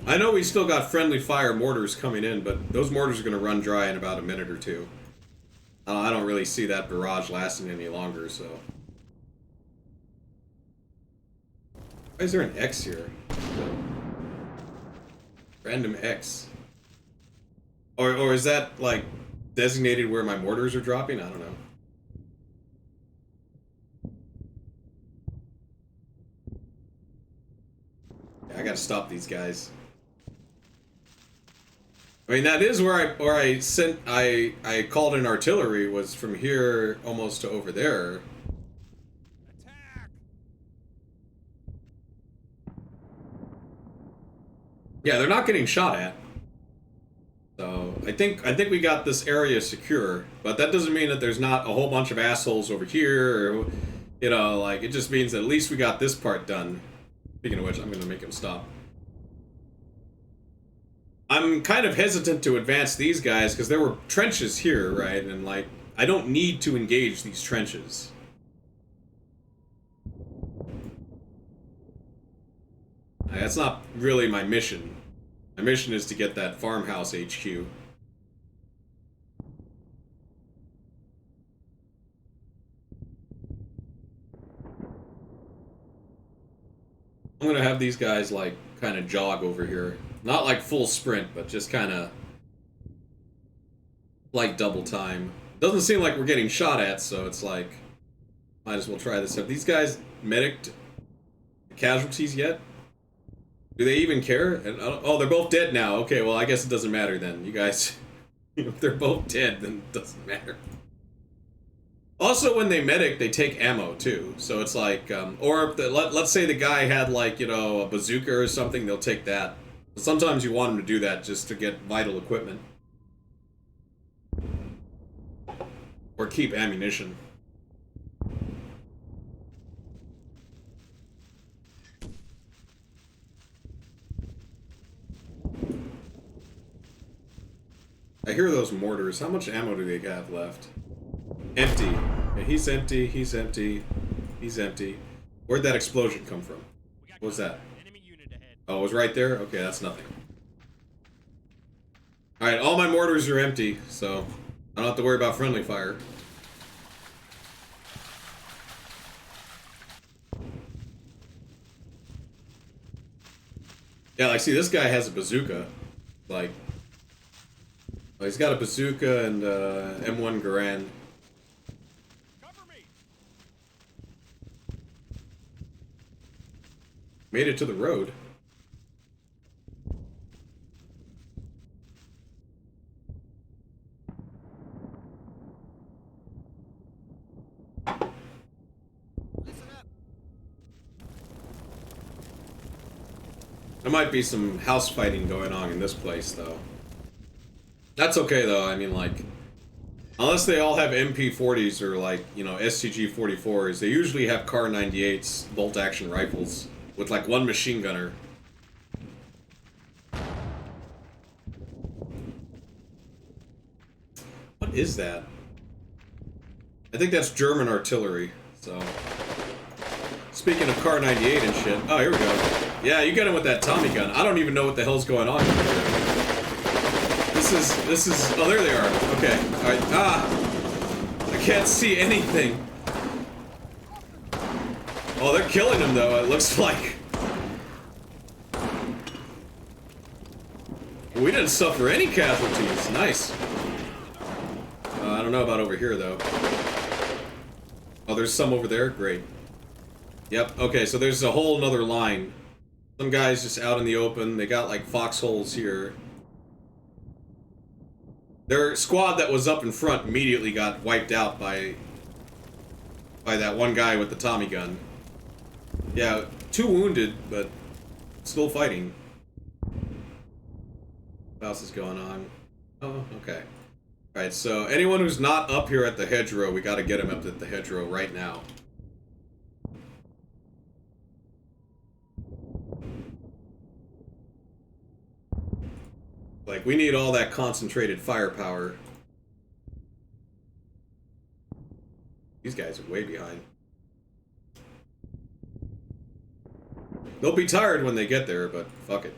I know we still got friendly fire mortars coming in, but those mortars are going to run dry in about a minute or two. I don't really see that barrage lasting any longer, so... Why is there an X here? Random X. Or is that, like, designated where my mortars are dropping? I don't know. Yeah, I gotta stop these guys. I mean, that is where I called in artillery, was from here almost to over there. Attack. Yeah, they're not getting shot at. So I think we got this area secure, but that doesn't mean that there's not a whole bunch of assholes over here, or, you know, like, it just means that at least we got this part done. Speaking of which, I'm gonna make him stop. I'm kind of hesitant to advance these guys because there were trenches here, right? And, like, I don't need to engage these trenches. That's not really my mission. My mission is to get that farmhouse HQ. I'm gonna have these guys, like, kind of jog over here. Not like full sprint, but just kind of like double time. Doesn't seem like we're getting shot at, so it's like, might as well try this. Have these guys medicked casualties yet? Do they even care? And, oh, they're both dead now. Okay, well, I guess it doesn't matter then. You guys, if they're both dead, then it doesn't matter. Also, when they medic, they take ammo, too. So it's like, or if let's say the guy had, like, you know, a bazooka or something, they'll take that. Sometimes you want them to do that just to get vital equipment. Or keep ammunition. I hear those mortars. How much ammo do they have left? Empty. Yeah, he's empty, he's empty, he's empty. Where'd that explosion come from? What was that? Enemy unit ahead. Oh, it was right there? Okay, that's nothing. Alright, all my mortars are empty, so I don't have to worry about friendly fire. Yeah, like, see, this guy has a bazooka. Like, well, he's got a bazooka and M1 Garand. Cover me. Made it to the road. Listen up. There might be some house fighting going on in this place, though. That's okay, though. I mean, like, unless they all have MP40s or, like, you know, STG-44s, they usually have Kar 98s, bolt-action rifles, with, like, one machine gunner. What is that? I think that's German artillery, so... Speaking of Car 98 and shit. Oh, here we go. Yeah, you get him with that Tommy gun. I don't even know what the hell's going on here. This is... Oh, there they are. Okay. Alright. Ah! I can't see anything. Oh, they're killing him, though, it looks like. We didn't suffer any casualties. Nice. I don't know about over here, though. Oh, there's some over there? Great. Yep, okay, so there's a whole nother line. Some guys just out in the open. They got, like, foxholes here. Their squad that was up in front immediately got wiped out by that one guy with the Tommy gun. Yeah, 2 wounded, but still fighting. What else is going on? Oh, okay. Alright, so anyone who's not up here at the hedgerow, we gotta get him up at the hedgerow right now. Like, we need all that concentrated firepower. These guys are way behind. They'll be tired when they get there, but fuck it.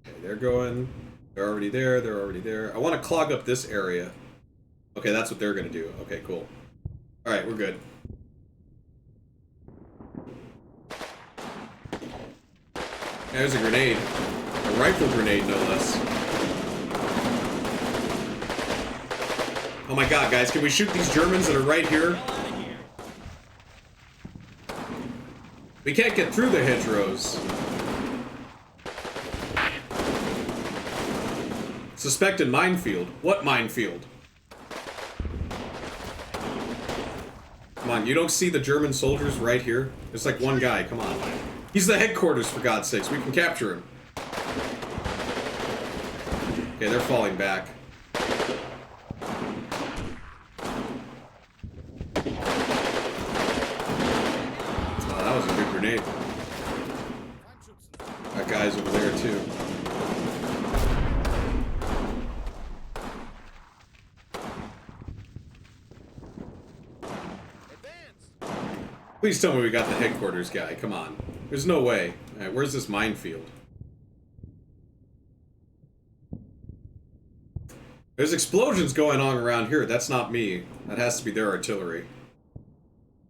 Okay, they're going. They're already there. They're already there. I want to clog up this area. Okay, that's what they're going to do. Okay, cool. Alright, we're good. There's a grenade. A rifle grenade, no less. Oh my god, guys, can we shoot these Germans that are right here? We can't get through the hedgerows. Suspected minefield. What minefield? Come on, you don't see the German soldiers right here? There's like one guy, come on. He's the headquarters, for God's sakes. We can capture him. Okay, they're falling back. Oh, that was a good grenade. That guy's over there, too. Please tell me we got the headquarters guy. Come on. There's no way. Alright, where's this minefield? There's explosions going on around here. That's not me. That has to be their artillery.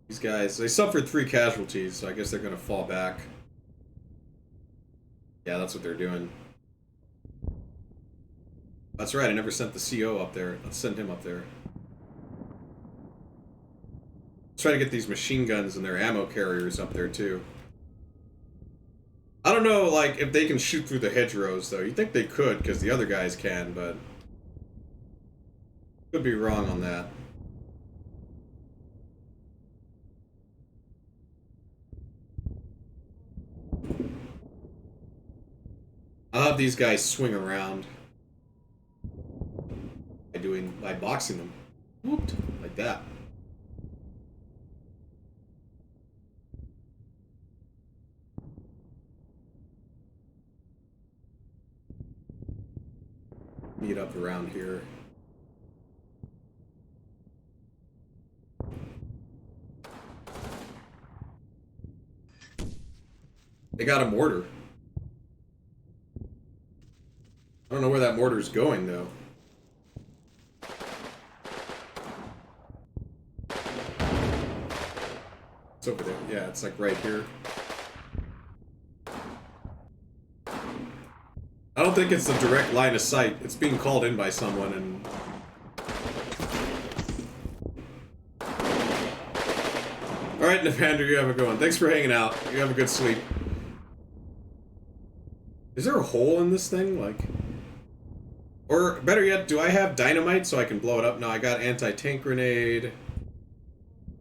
These guys, they suffered 3 casualties, so I guess they're gonna fall back. Yeah, that's what they're doing. That's right, I never sent the CO up there. Let's send him up there. Let's try to get these machine guns and their ammo carriers up there, too. I don't know, like, if they can shoot through the hedgerows, though. You'd think they could, because the other guys can, but... Could be wrong on that. I'll have these guys swing around. By boxing them. Whooped. Like that. Meet up around here. They got a mortar. I don't know where that mortar's going, though. It's over there. Yeah, it's like right here. I don't think it's the direct line of sight. It's being called in by someone, and... Alright, Navander, you have a good one. Thanks for hanging out. You have a good sleep. Is there a hole in this thing? Like... Or, better yet, do I have dynamite so I can blow it up? No, I got anti-tank grenade.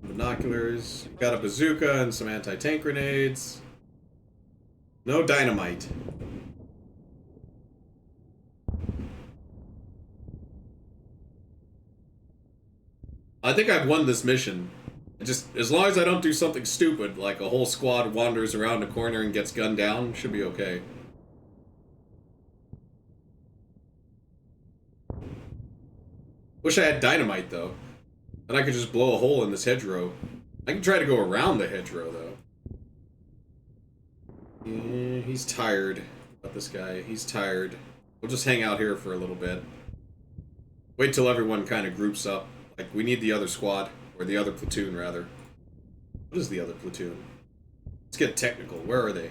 Binoculars. Got a bazooka and some anti-tank grenades. No dynamite. I think I've won this mission. Just, as long as I don't do something stupid, like a whole squad wanders around a corner and gets gunned down, should be okay. Wish I had dynamite, though. Then I could just blow a hole in this hedgerow. I can try to go around the hedgerow, though. Yeah, he's tired. About this guy. He's tired. We'll just hang out here for a little bit. Wait till everyone kind of groups up. Like, we need the other squad. Or the other platoon, rather. What is the other platoon? Let's get technical. Where are they?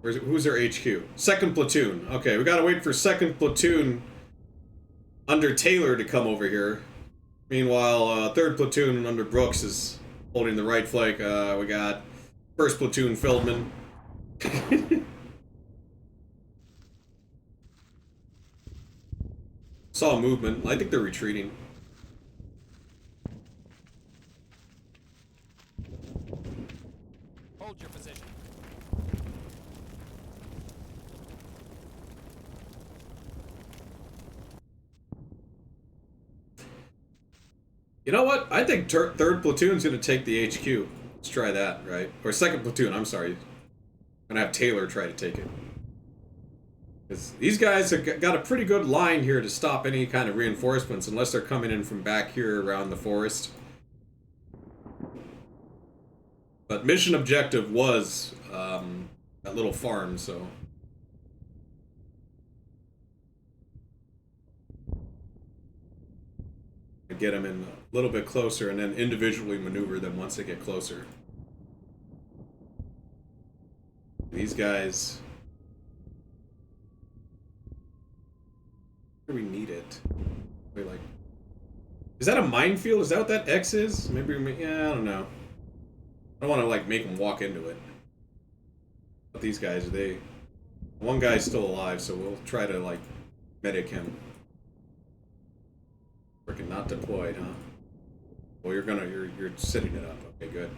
Who's their HQ? Second platoon. Okay, we gotta wait for second platoon under Taylor to come over here. Meanwhile, third platoon under Brooks is holding the right flank. We got first platoon Feldman. Saw a movement. I think they're retreating. Hold your position. You know what? I think third platoon's gonna take the HQ. Let's try that, right? Or second platoon, I'm sorry. I'm gonna have Taylor try to take it. Because these guys have got a pretty good line here to stop any kind of reinforcements, unless they're coming in from back here around the forest. But mission objective was that little farm, so... get them in a little bit closer and then individually maneuver them once they get closer. These guys... Where do we need it? Wait, like... Is that a minefield? Is that what that X is? Maybe, yeah, I don't know. I don't want to, like, make them walk into it. But these guys, they... One guy's still alive, so we'll try to, like, medic him. Freaking not deployed, huh? Well, you're setting it up. Okay, good.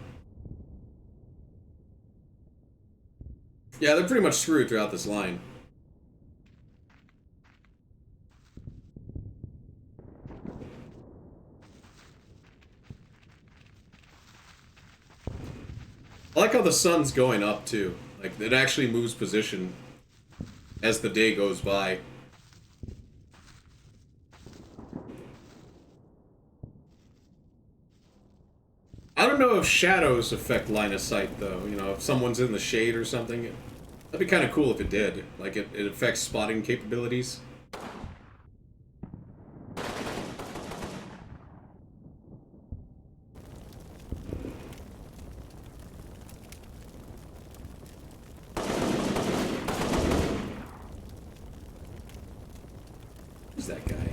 Yeah, they're pretty much screwed throughout this line. I like how the sun's going up, too. Like, it actually moves position as the day goes by. I don't know if shadows affect line of sight, though. You know, if someone's in the shade or something. That'd be kind of cool if it did. Like, it affects spotting capabilities. Who's that guy?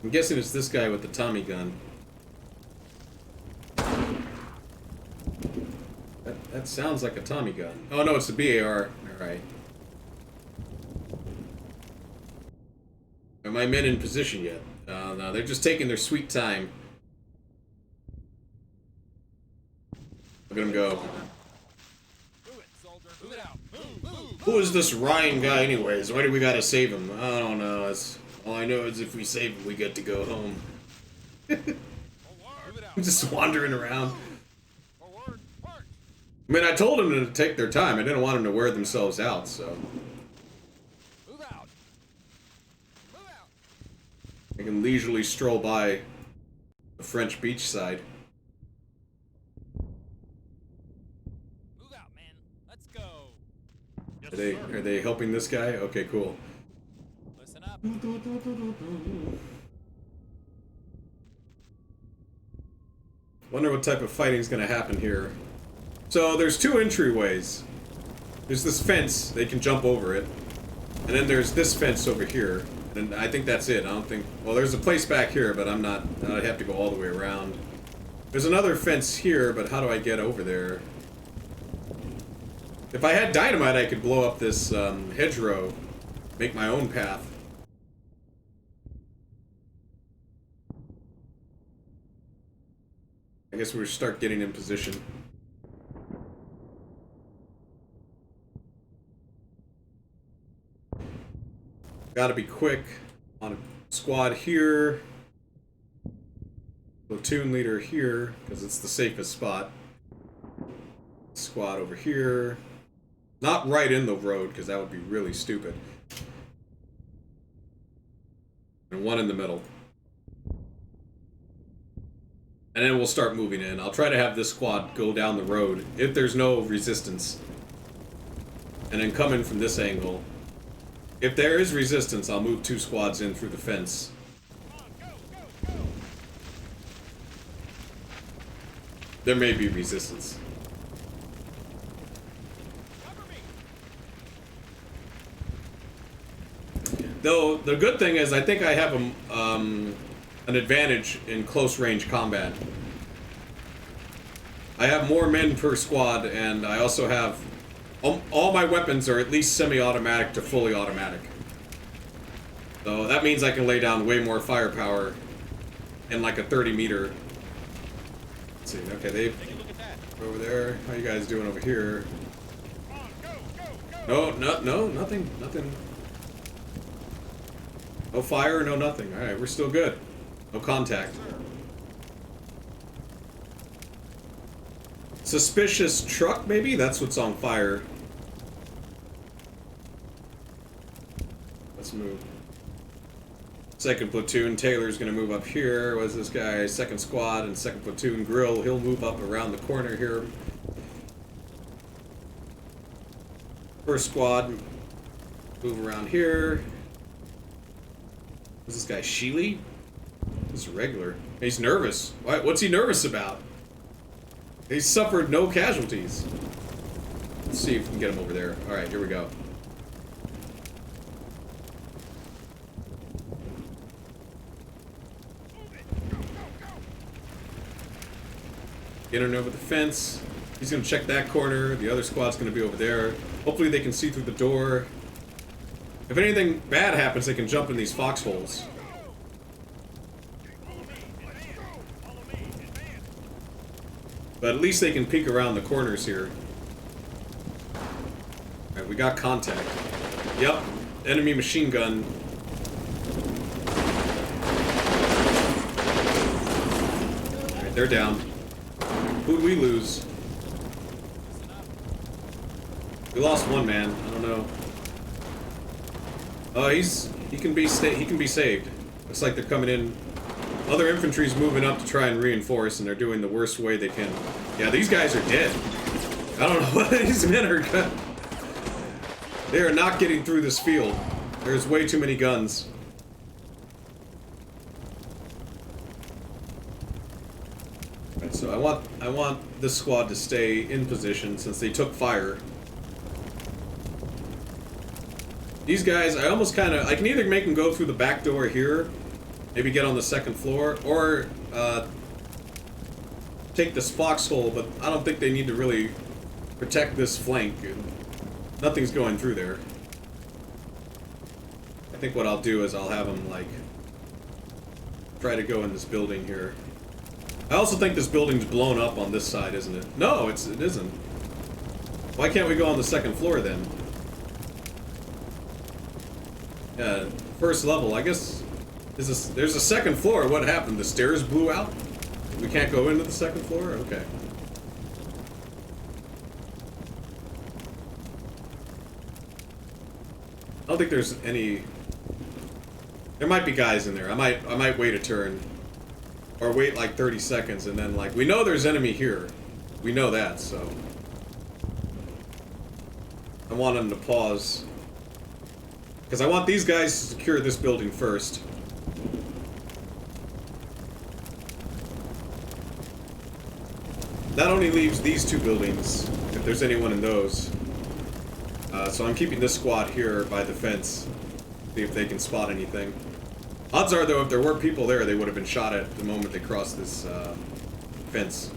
I'm guessing it's this guy with the Tommy gun. That sounds like a Tommy gun. Oh no, it's a BAR. Alright. Are my men in position yet? No, they're just taking their sweet time. Look at them go. Move it, soldier. Move it out. Move. Who is this Ryan guy anyways? Why do we gotta save him? I don't know. It's, all I know is if we save him, we get to go home. Move it out. I'm just wandering around. Forward. March. I mean, I told them to take their time. I didn't want them to wear themselves out, so... Move out. Move out. I can leisurely stroll by the French beach side. Move out, man. Let's go. Are they helping this guy? Okay, cool. Listen up. Wonder what type of fighting is going to happen here. So there's two entryways. There's this fence, they can jump over it. And then there's this fence over here. And I think that's it. I don't think... Well, there's a place back here, but I'm not... I'd have to go all the way around. There's another fence here, but how do I get over there? If I had dynamite, I could blow up this hedgerow. Make my own path. I guess we'll start getting in position. Gotta be quick on a squad here. Platoon leader here, because it's the safest spot. Squad over here. Not right in the road, because that would be really stupid. and one in the middle. And then we'll start moving in. I'll try to have this squad go down the road if there's no resistance. And then come in from this angle. If there is resistance, I'll move 2 squads in through the fence. There may be resistance. Though, the good thing is I think I have an advantage in close range combat. I have more men per squad, and I also have... all my weapons are at least semi-automatic to fully automatic. So that means I can lay down way more firepower in like a 30-meter... Let's see, okay, they... Over there. How you guys doing over here? No, nothing. No fire, no nothing. Alright, we're still good. No contact. Suspicious truck, maybe? That's what's on fire. Let's move. Second platoon, Taylor's gonna move up here. What's this guy? Second squad and second platoon, Grill. He'll move up around the corner here. First squad, move around here. Who's this guy? Sheely? This is regular. He's nervous. What's he nervous about? He suffered no casualties. Let's see if we can get him over there. Alright, here we go. Get him over the fence. He's gonna check that corner. The other squad's gonna be over there. Hopefully they can see through the door. If anything bad happens, they can jump in these foxholes. But at least they can peek around the corners here. Alright, we got contact. Yep, enemy machine gun. Alright, they're down. Who'd we lose? We lost one man. I don't know. Oh, he can be saved. Looks like they're coming in. Other infantry's moving up to try and reinforce, and they're doing the worst way they can. Yeah, these guys are dead. I don't know what these men are. They are not getting through this field. There's way too many guns. Right, so I want this squad to stay in position since they took fire. These guys, I can either make them go through the back door here, maybe get on the second floor, or take this foxhole, but I don't think they need to really protect this flank. Nothing's going through there. I think what I'll do is I'll have them, like, try to go in this building here. I also think this building's blown up on this side, isn't it? No, it isn't. Why can't we go on the second floor then? Yeah, first level, I guess. There's a second floor. What happened? The stairs blew out? We can't go into the second floor? Okay. I don't think there's any... There might be guys in there. I might wait a turn. Or wait like 30 seconds and then, like, we know there's enemy here. We know that, so... I want them to pause. Because I want these guys to secure this building first. That only leaves these 2 buildings, if there's anyone in those. So I'm keeping this squad here by the fence. See if they can spot anything. Odds are, though, if there were people there, they would have been shot at the moment they crossed this fence.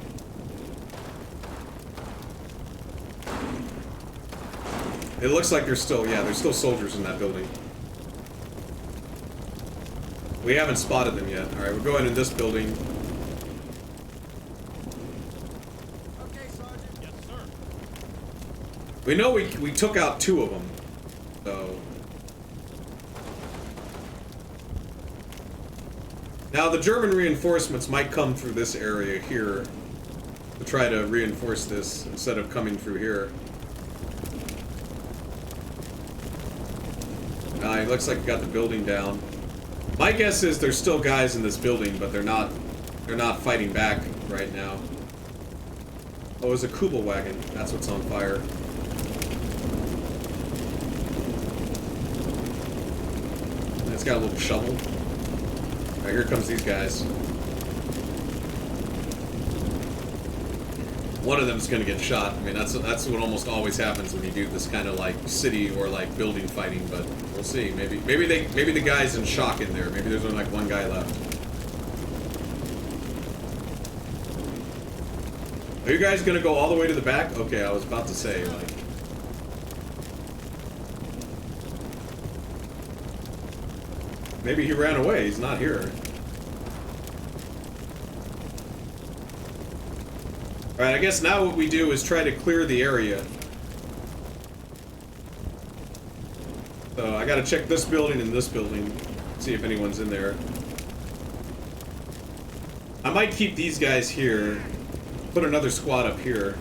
It looks like there's still soldiers in that building. We haven't spotted them yet. Alright, we're going in this building. Okay, Sergeant. Yes, sir. We know we took out 2 of them. So... Now, the German reinforcements might come through this area here to try to reinforce this instead of coming through here. It looks like we got the building down. My guess is there's still guys in this building, but they're not fighting back right now. Oh, it's a Kubel wagon. That's what's on fire. It's got a little shovel. Alright, here comes these guys. One of them's gonna get shot. I mean, that's what almost always happens when you do this kind of like city or like building fighting. But we'll see. Maybe the guy's in shock in there. Maybe there's only like one guy left. Are you guys gonna go all the way to the back? Okay, I was about to say like. Maybe he ran away. He's not here. Alright, I guess now what we do is try to clear the area. So I gotta check this building and this building, see if anyone's in there. I might keep these guys here, put another squad up here.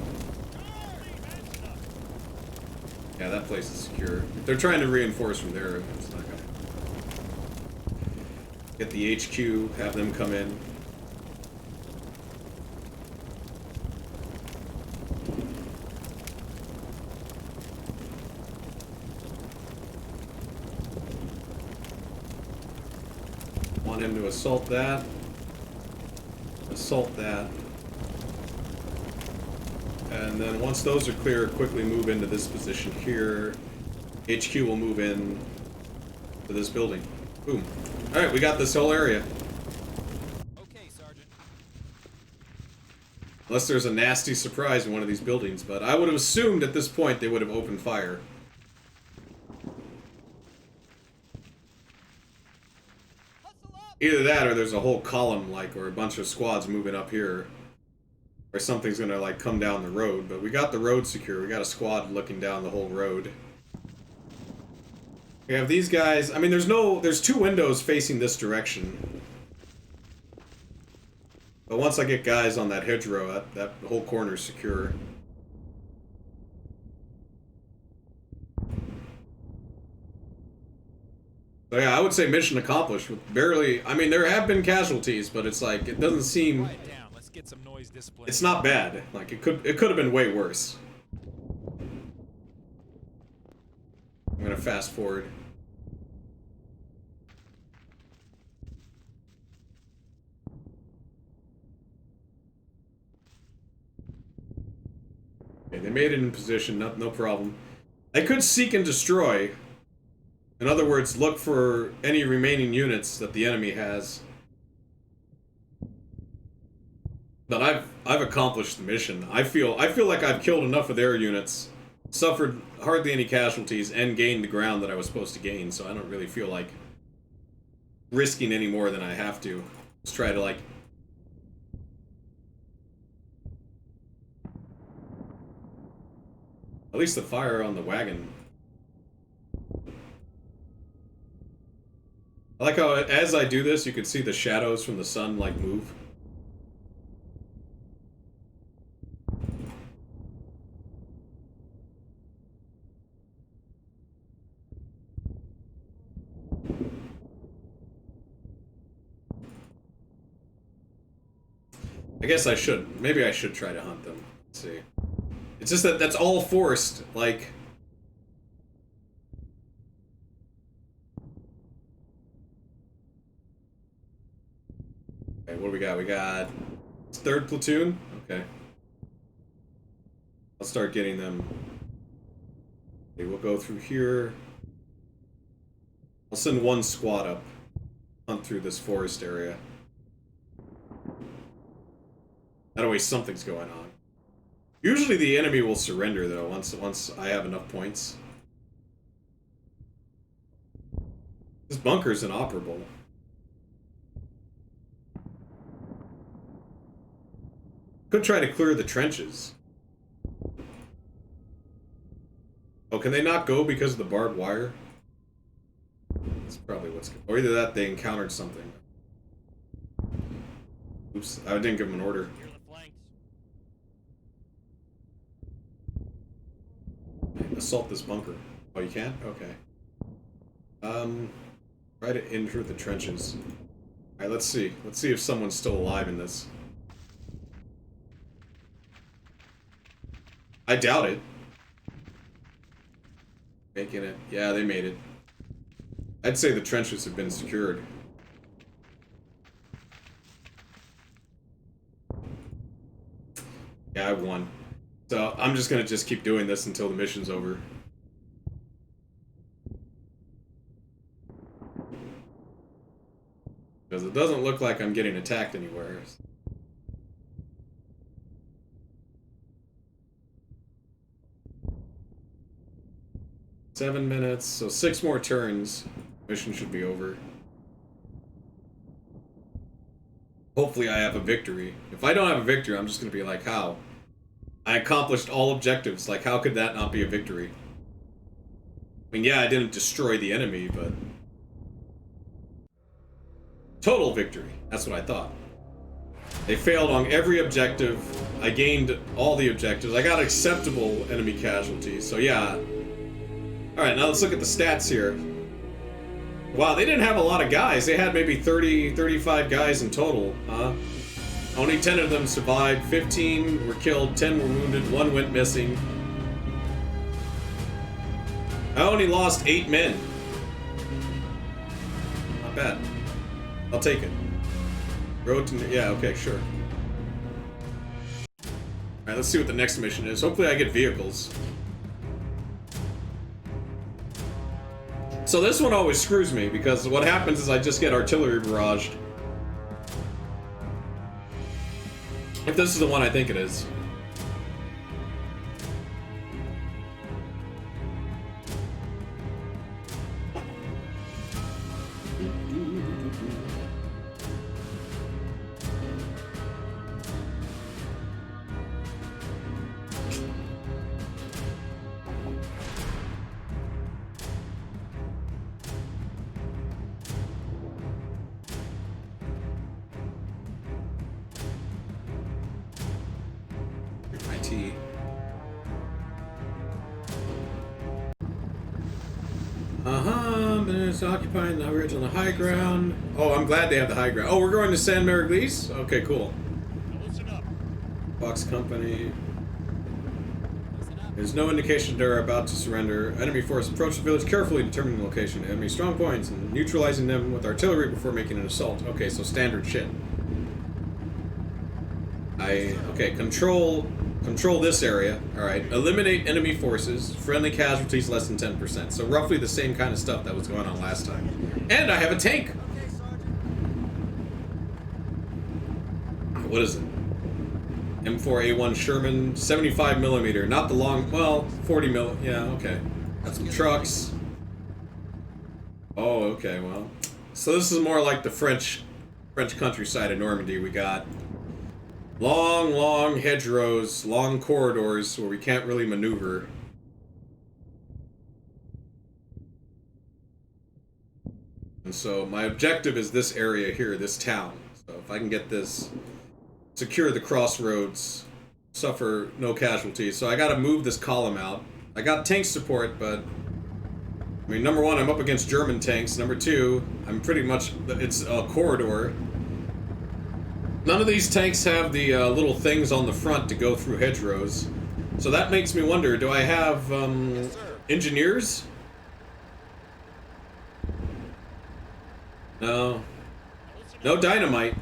Yeah, that place is secure. If they're trying to reinforce from there, it's not gonna. Get the HQ, have them come in. Want him to assault that. Assault that. And then once those are clear, quickly move into this position here. HQ will move in to this building. Boom. Alright, we got this whole area. Okay, Sergeant. Unless there's a nasty surprise in one of these buildings, but I would have assumed at this point they would have opened fire. Either that or there's a whole column, like, or a bunch of squads moving up here. Or something's gonna, like, come down the road. But we got the road secure. We got a squad looking down the whole road. We have these guys. I mean, there's two windows facing this direction. But once I get guys on that hedgerow, that whole corner's secure. So yeah, I would say mission accomplished with barely. I mean, there have been casualties, but it's like it doesn't seem. Quiet down. Let's get some noise discipline. It's not bad. Like it could have been way worse. I'm gonna fast forward. Okay, they made it in position, no problem. I could seek and destroy. In other words, look for any remaining units that the enemy has. But I've accomplished the mission. I feel like I've killed enough of their units, suffered hardly any casualties, and gained the ground that I was supposed to gain, so I don't really feel like risking any more than I have to. Just try to, like... At least the fire on the wagon. I like how, as I do this, you can see the shadows from the sun, like, move. I guess I should. Maybe I should try to hunt them. Let's see. It's just that that's all forced, like... Okay, what do we got? We got... 3rd platoon? Okay. I'll start getting them. Okay, we'll go through here. I'll send one squad up. Hunt through this forest area. That way something's going on. Usually the enemy will surrender, though, once I have enough points. This bunker's inoperable. Could try to clear the trenches. Oh, can they not go because of the barbed wire? That's probably what's... Or either that, they encountered something. Oops, I didn't give them an order. Assault this bunker. Oh, you can't? Okay. Where Try to enter the trenches. Alright, let's see. Let's see if someone's still alive in this. I doubt it. Making it. Yeah, they made it. I'd say the trenches have been secured. Yeah, I won. So I'm just gonna keep doing this until the mission's over. Because it doesn't look like I'm getting attacked anywhere. 7 minutes, so 6 more turns. Mission should be over. Hopefully I have a victory. If I don't have a victory, I'm just gonna be like, how? I accomplished all objectives, like how could that not be a victory? I mean, yeah, I didn't destroy the enemy, but... Total victory, that's what I thought. They failed on every objective. I gained all the objectives. I got acceptable enemy casualties, so yeah. Alright, now let's look at the stats here. Wow, they didn't have a lot of guys. They had maybe 30, 35 guys in total, huh? Only 10 of them survived, 15 were killed, 10 were wounded, 1 went missing. I only lost 8 men. Not bad. I'll take it. Road to... yeah, okay, sure. Alright, let's see what the next mission is. Hopefully I get vehicles. So this one always screws me, because what happens is I just get artillery barraged. If this is the one I think it is. Occupying the ridge on the high ground. Oh, I'm glad they have the high ground. Oh, we're going to San Mariglis? Okay, cool. Listen up. Fox Company. There's no indication they're about to surrender. Enemy force approach the village carefully, determining the location of enemy strong points and neutralizing them with artillery before making an assault. Okay, so standard shit. Okay, control this area. Alright, eliminate enemy forces, friendly casualties less than 10%. So roughly the same kind of stuff that was going on last time. And I have a tank! What is it? M4A1 Sherman, 75mm, not the long, well, 40mm, yeah, okay. Got some trucks. Oh, okay, well. So this is more like the French countryside of Normandy. We got long hedgerows, long corridors where we can't really maneuver. And so my objective is this area here, this town. So if I can get this, secure the crossroads, suffer no casualties. So I gotta move this column out. I got tank support, but I mean, number one, I'm up against German tanks. Number two, I'm pretty much, it's a corridor. None of these tanks have the little things on the front to go through hedgerows. So that makes me wonder, do I have engineers? No. No dynamite.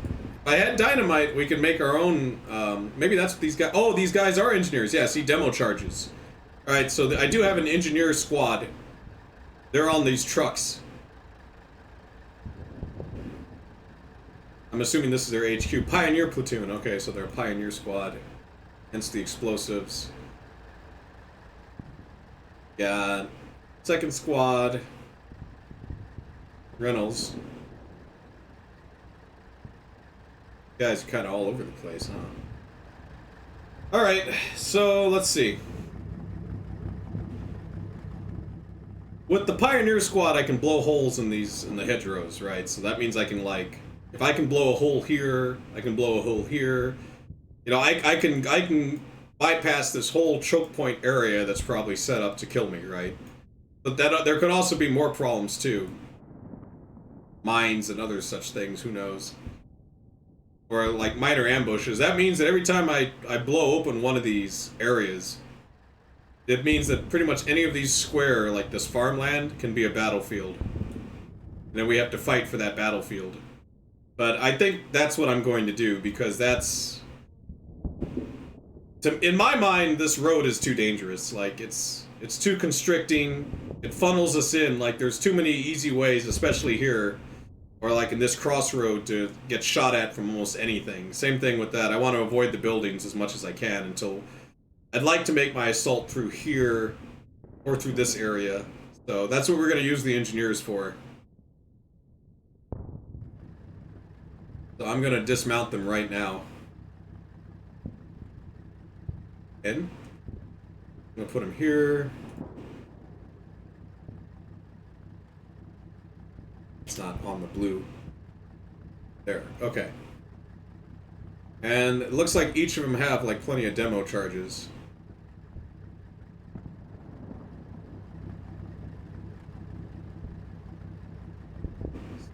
If I had dynamite, we could make our own, maybe that's what these guys... Oh, these guys are engineers. Yeah, see, demo charges. Alright, so I do have an engineer squad. They're on these trucks. I'm assuming this is their HQ. Pioneer platoon. Okay, so they're a pioneer squad. Hence the explosives. Got second squad. Reynolds. Guys are kind of all over the place, huh? Alright, so let's see. With the pioneer squad, I can blow holes in the hedgerows, right? So that means I can, like... If I can blow a hole here, I can blow a hole here. You know, I can bypass this whole choke point area that's probably set up to kill me, right? But that there could also be more problems too. mines and other such things, who knows. Or like minor ambushes. That means that every time I blow open one of these areas, it means that pretty much any of these square, like this farmland, can be a battlefield. And then we have to fight for that battlefield. But I think that's what I'm going to do, because that's... in my mind, this road is too dangerous. Like, it's too constricting. It funnels us in. Like, there's too many easy ways, especially here, or like in this crossroad, to get shot at from almost anything. Same thing with that. I want to avoid the buildings as much as I can until... I'd like to make my assault through here, or through this area. So that's what we're going to use the engineers for. So I'm going to dismount them right now. In. I'm going to put them here. It's not on the blue. There, okay. And it looks like each of them have like plenty of demo charges.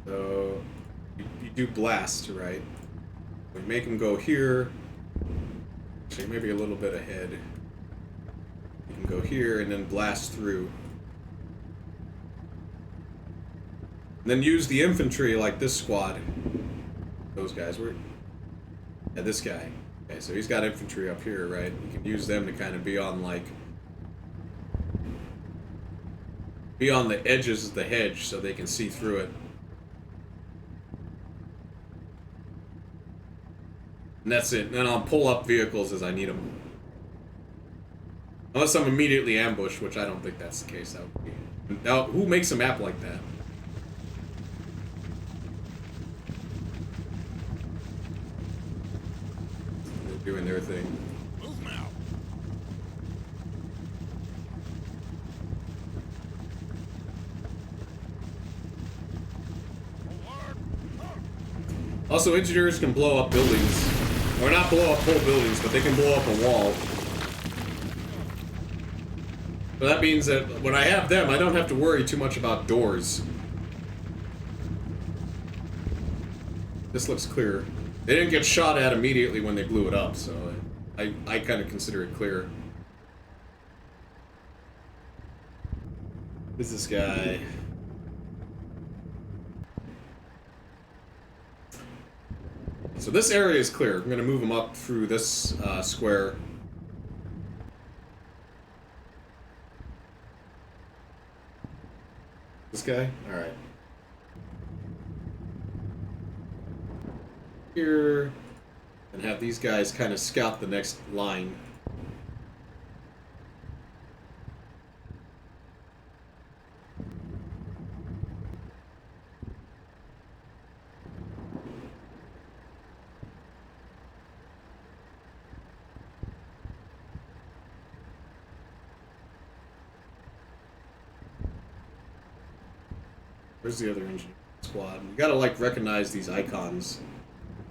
So you do blast, right? We make them go here. Actually, maybe a little bit ahead. You can go here and then blast through. And then use the infantry like this squad. Those guys were... Yeah, this guy. Okay, so he's got infantry up here, right? You can use them to kind of be on, like... be on the edges of the hedge so they can see through it. And that's it. And then I'll pull up vehicles as I need them. Unless I'm immediately ambushed, which I don't think that's the case. That would be... Now, who makes a map like that? They're doing their thing. Move now. Also, engineers can blow up buildings. Or not blow up whole buildings, but they can blow up a wall. So that means that when I have them, I don't have to worry too much about doors. This looks clear. They didn't get shot at immediately when they blew it up, so I kind of consider it clear. Who's this guy? So this area is clear. I'm going to move them up through this square. This guy? Alright. Here. And have these guys kind of scout the next line. Where's the other engineer squad? You gotta, like, recognize these icons.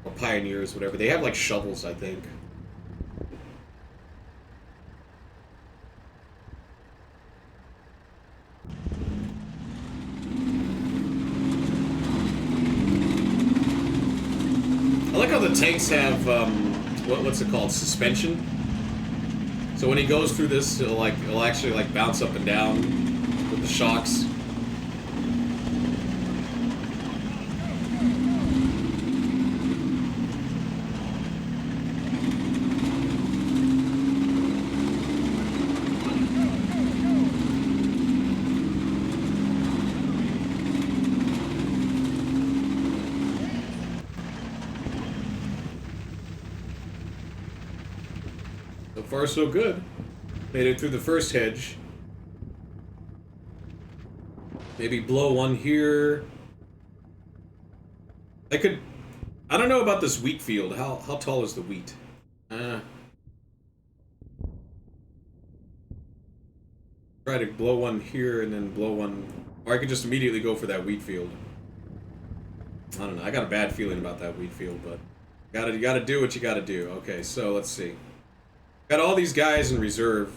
Or pioneers, whatever. They have, like, shovels, I think. I like how the tanks have, what's it called? Suspension? So when he goes through this, it'll actually, like, bounce up and down with the shocks. So far, so good. Made it through the first hedge. Maybe blow one here. I don't know about this wheat field. How tall is the wheat? Try to blow one here and then blow one... Or I could just immediately go for that wheat field. I don't know. I got a bad feeling about that wheat field, but... You gotta do what you gotta do. Okay, so let's see. Got all these guys in reserve.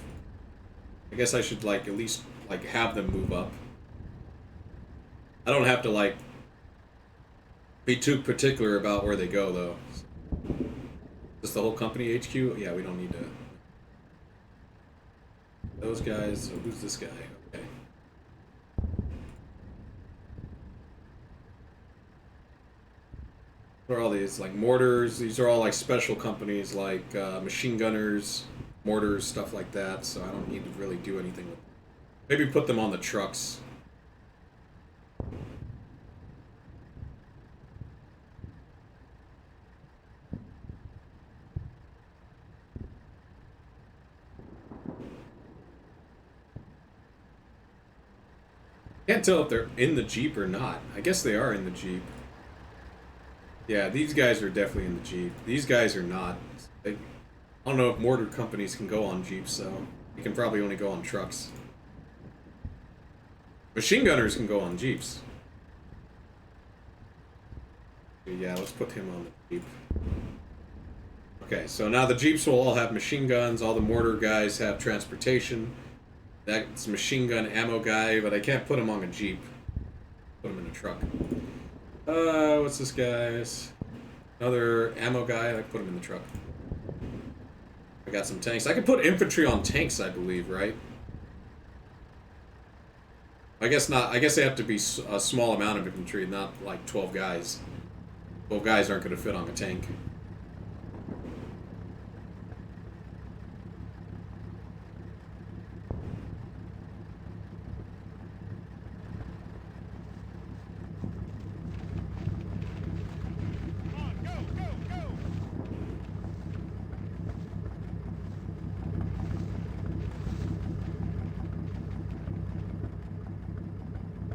I guess I should, like, at least, like, have them move up. I don't have to, like, Be too particular about where they go, though. Is the whole company HQ? Yeah, we don't need to. Those guys. So who's this guy? Okay. What are all these? Like mortars. These are all like special companies, like machine gunners, mortars, stuff like that. So I don't need to really do anything with them. Maybe put them on the trucks. Can't tell if they're in the Jeep or not. I guess they are in the Jeep. Yeah, these guys are definitely in the Jeep. These guys are not. I don't know if mortar companies can go on Jeeps, so you can probably only go on trucks. Machine gunners can go on Jeeps. Yeah, let's put him on the Jeep. Okay, so now the Jeeps will all have machine guns. All the mortar guys have transportation. That's machine gun ammo guy, but I can't put him on a Jeep. Put him in a truck. What's this guy's? Another ammo guy. I put him in the truck. I got some tanks. I can put infantry on tanks, I believe, right? I guess not. I guess they have to be a small amount of infantry, not like 12 guys. 12 guys aren't going to fit on a tank.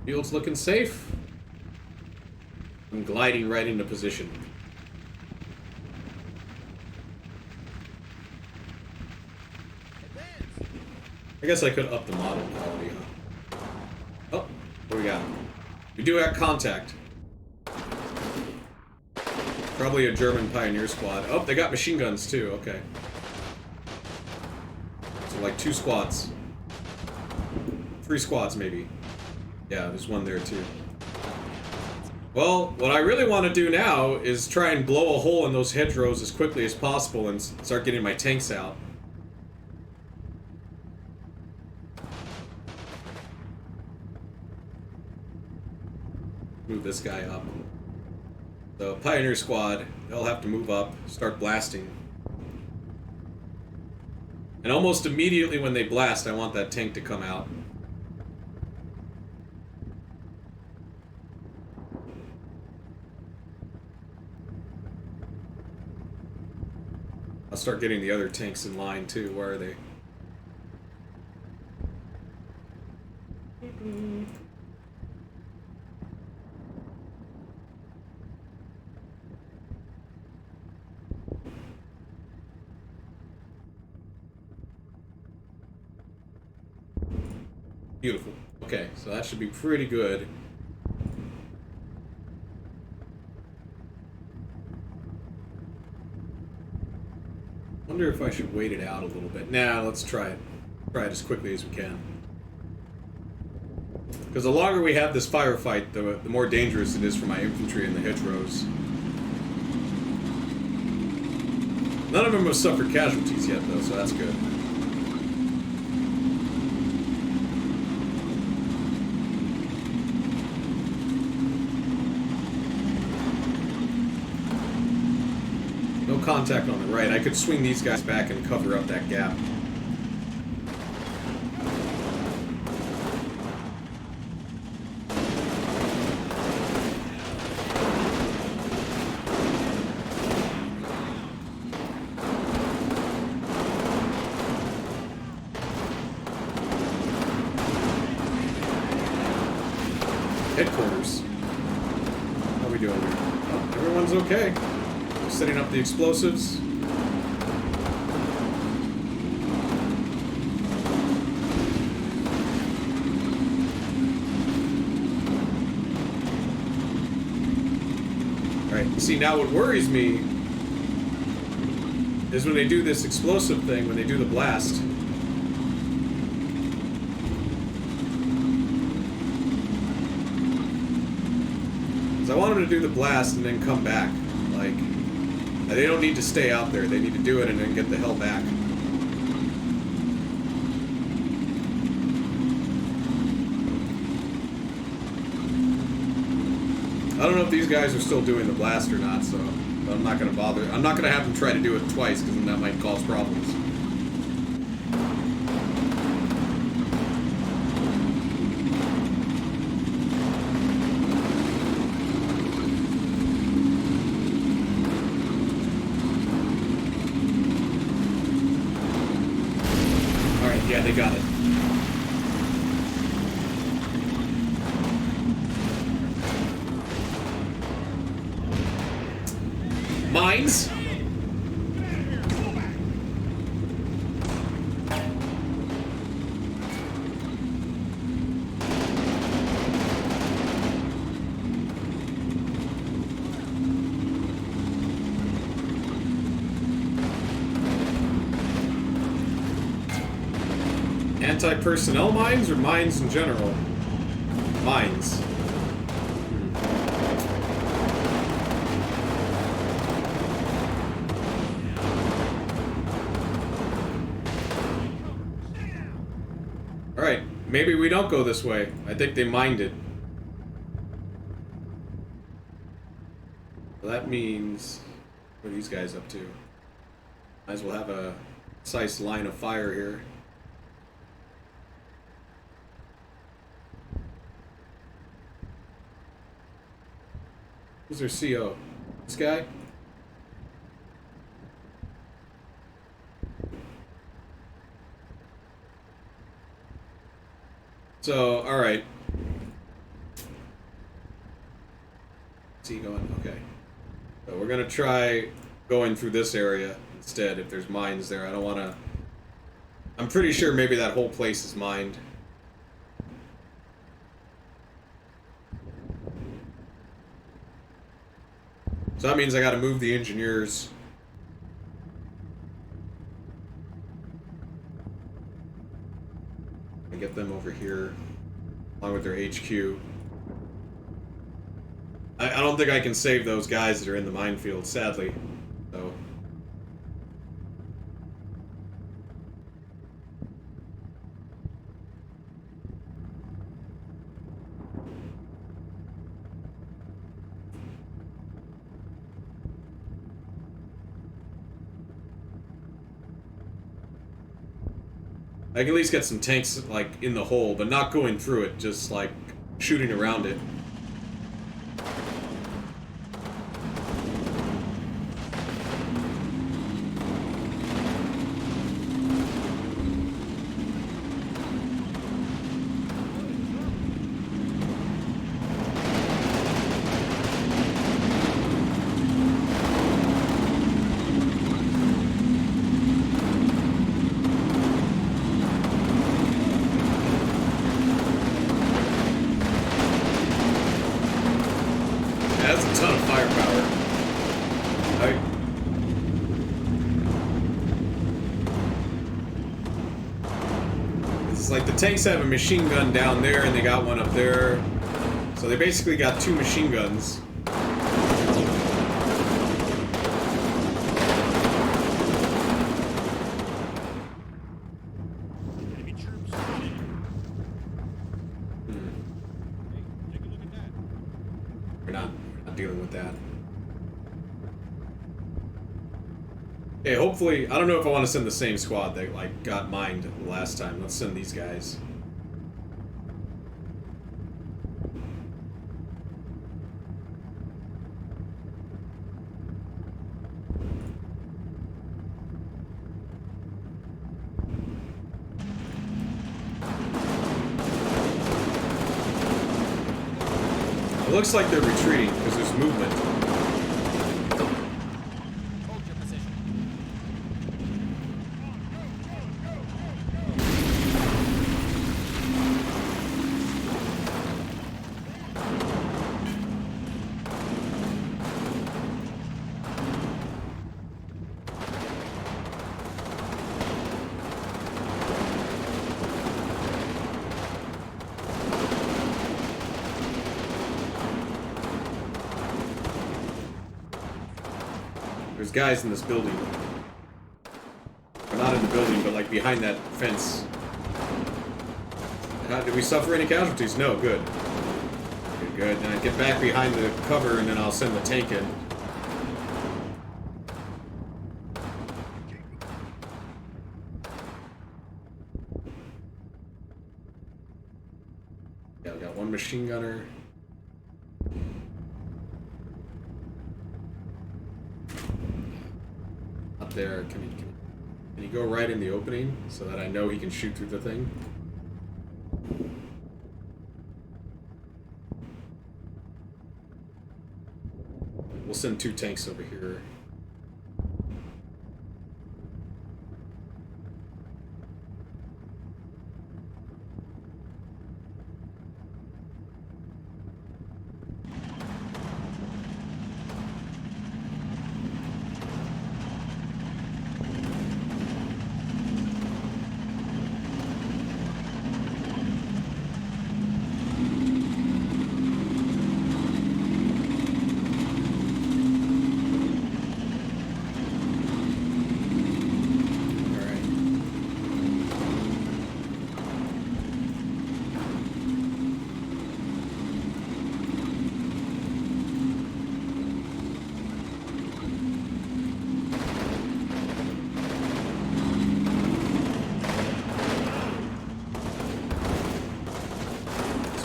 Field's looking safe. I'm gliding right into position. I guess I could up the model quality, huh? Oh, what do we got? We do have contact. Probably a German pioneer squad. Oh, they got machine guns too, okay. So like 2 squads. 3 squads maybe. Yeah, there's one there too. Well, what I really want to do now is try and blow a hole in those hedgerows as quickly as possible and start getting my tanks out. Move this guy up. The Pioneer Squad, they'll have to move up, start blasting. And almost immediately when they blast, I want that tank to come out. I'll start getting the other tanks in line too. Where are they? Beautiful. Okay, so that should be pretty good. Wonder if I should wait it out a little bit. Nah, let's try it. Try it as quickly as we can. Because the longer we have this firefight, the more dangerous it is for my infantry in the hedgerows. None of them have suffered casualties yet, though, so that's good. No contact on the right. I could swing these guys back and cover up that gap. Headquarters. How are we doing here? Oh, everyone's okay. Setting up the explosives. Alright, see, now what worries me is when they do this explosive thing, when they do the blast. Because I want them to do the blast and then come back. Like, they don't need to stay out there. They need to do it and then get the hell back. I don't know if these guys are still doing the blast or not, so I'm not going to bother. I'm not going to have them try to do it twice, because then that might cause problems. Alright, yeah, they got it. Mines? Anti-personnel mines or mines in general? Mines. Alright, maybe we don't go this way. I think they mined it. Well, that means... What are these guys up to? Might as well have a precise line of fire here. Who's their CO? This guy? So, alright. Is he going? Okay. So we're gonna try going through this area instead if there's mines there. I don't wanna... I'm pretty sure maybe that whole place is mined. So that means I gotta move the engineers. And get them over here, along with their HQ. I don't think I can save those guys that are in the minefield, sadly. So. I can at least get some tanks, like, in the hole, but not going through it, just, like, shooting around it. Tanks have a machine gun down there and they got one up there, so they basically got two machine guns. Enemy troops spotted. Hey, take a look at that. We're not dealing with that. Hey, hopefully, I don't know if I want to send the same squad that, like, got mined last time. Let's send these guys. It looks like they're retreating because there's movement. Hold your position. There's guys in this building. Or not in the building, but like behind that fence. Did we suffer any casualties? No, good. Good, good. Now get back behind the cover and then I'll send the tank in. Yeah, we got one machine gunner. Up there, can he go right in the opening so that I know he can shoot through the thing? We'll send 2 tanks over here.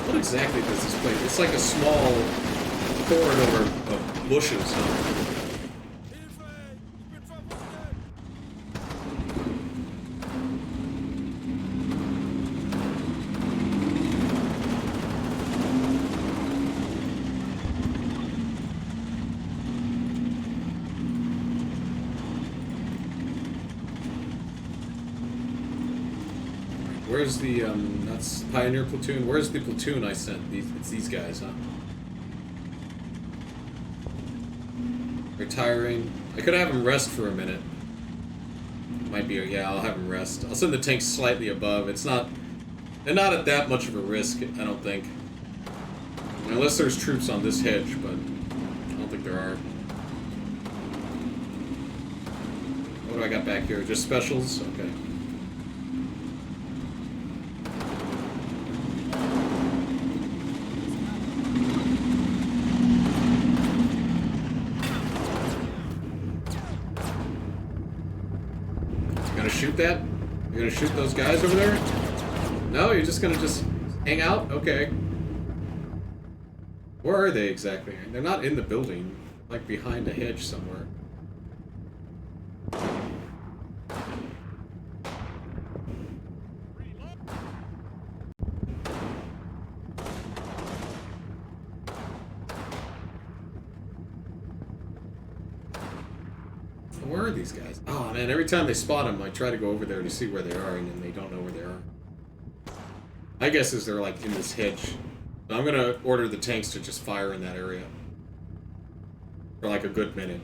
What exactly does this place? It's like a small corridor of bushes, huh? Where's the, that's Pioneer Platoon. Where's the platoon I sent? It's these guys, huh? Retiring. I could have him rest for a minute. Might be, yeah, I'll have him rest. I'll send the tanks slightly above. It's not, they're not at that much of a risk, I don't think. Unless there's troops on this hedge, but I don't think there are. What do I got back here? Just specials? Okay. Shoot that? You're gonna shoot those guys over there? No, you're just gonna hang out? Okay. Where are they exactly? They're not in the building. Like behind a hedge somewhere. Where are these guys? Oh man, every time they spot them, I try to go over there to see where they are, and then they don't know where they are. My guess is they're like in this hedge. So I'm gonna order the tanks to just fire in that area. For like a good minute.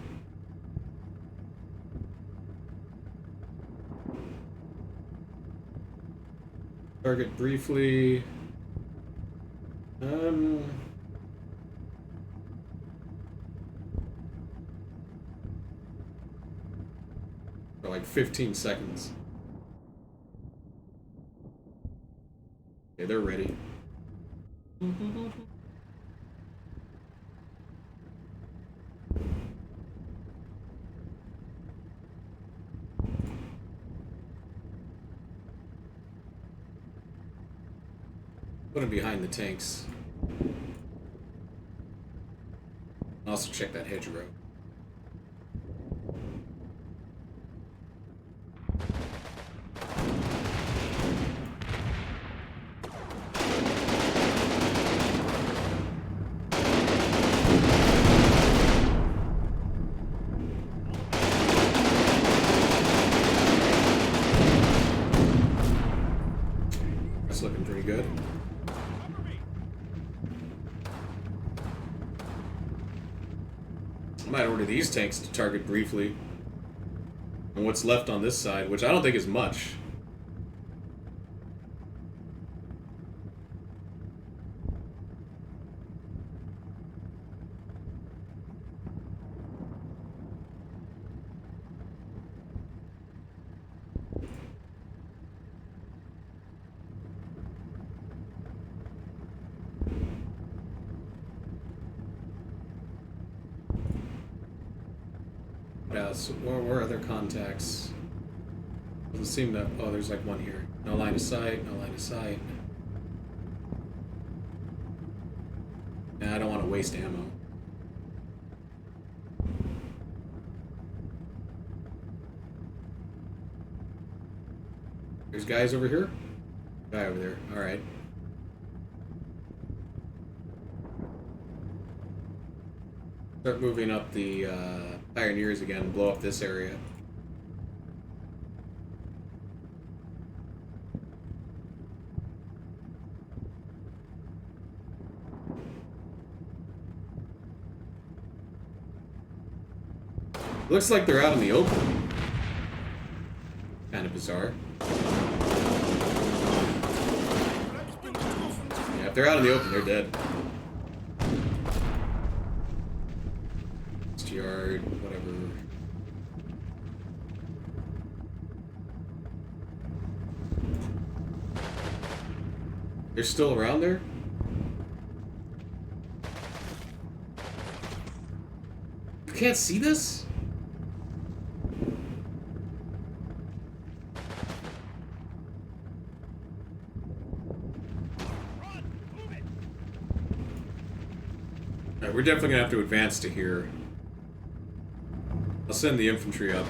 Target briefly. For like 15 seconds. Okay, they're ready. Put them behind the tanks. Also check that hedgerow. That's looking pretty good. I might order these tanks to target briefly. And what's left on this side, which I don't think is much. Yeah, so where are other contacts? Doesn't seem to... Oh, there's like one here. No line of sight, no line of sight. And I don't want to waste ammo. There's guys over here? Guy over there. Alright. Start moving up the Pioneers again, blow up this area. Looks like they're out in the open. Kind of bizarre. Yeah, if they're out in the open, they're dead. Yard, whatever. They're still around there? You can't see this? Alright, we're definitely gonna have to advance to here. I'll send the infantry up.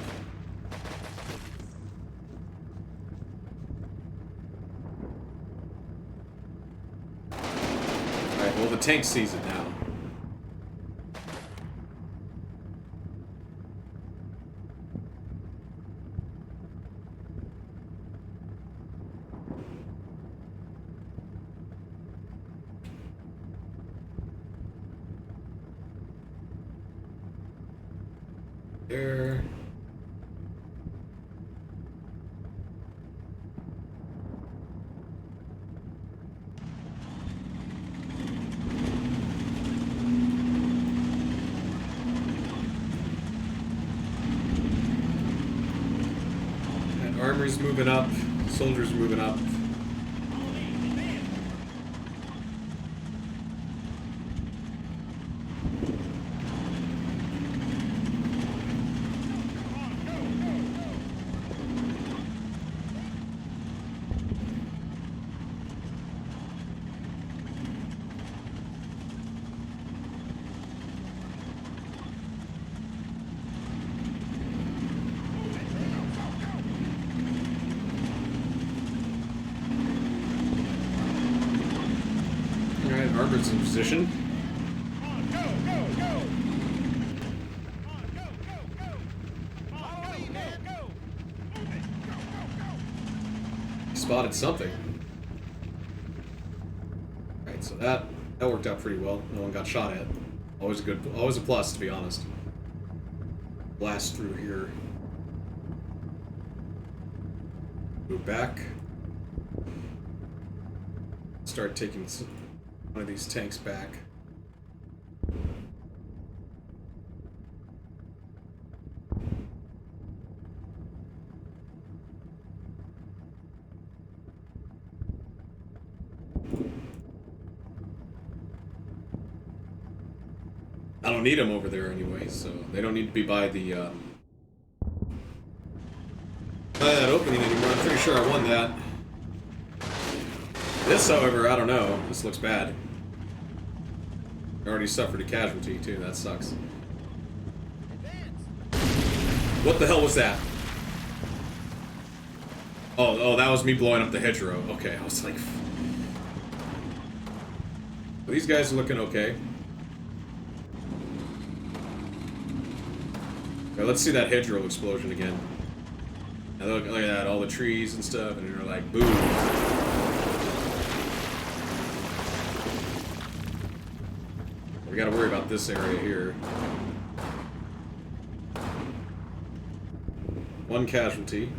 Alright, well the tank sees it now. There. And armor's moving up, soldiers moving up. Armored's in position. Spotted something. Alright, so that worked out pretty well. No one got shot at. Always a plus, to be honest. Blast through here. Move back. Start taking one of these tanks back. I don't need them over there anyway, so they don't need to be by the by that opening anymore. I'm pretty sure I won that. This, however, I don't know. This looks bad. I already suffered a casualty, too. That sucks. What the hell was that? Oh, that was me blowing up the hedgerow. Okay, I was like... Well, these guys are looking okay. Okay, let's see that hedgerow explosion again. And look at that, all the trees and stuff, and they're like, boom. We gotta worry about this area here. One casualty.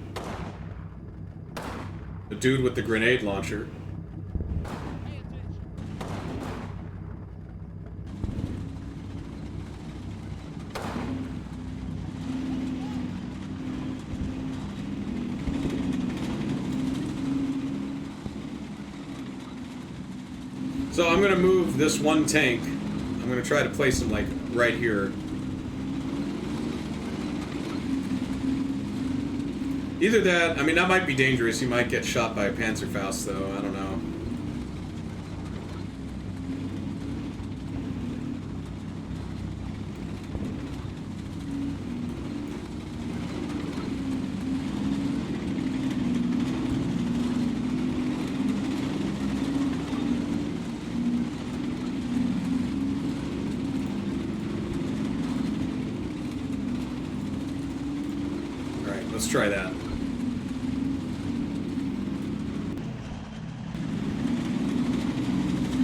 The dude with the grenade launcher. So I'm gonna move this one tank. I'm gonna try to place him like right here. Either that, I mean, that might be dangerous. He might get shot by a Panzerfaust, though. I don't know. All right, let's try that.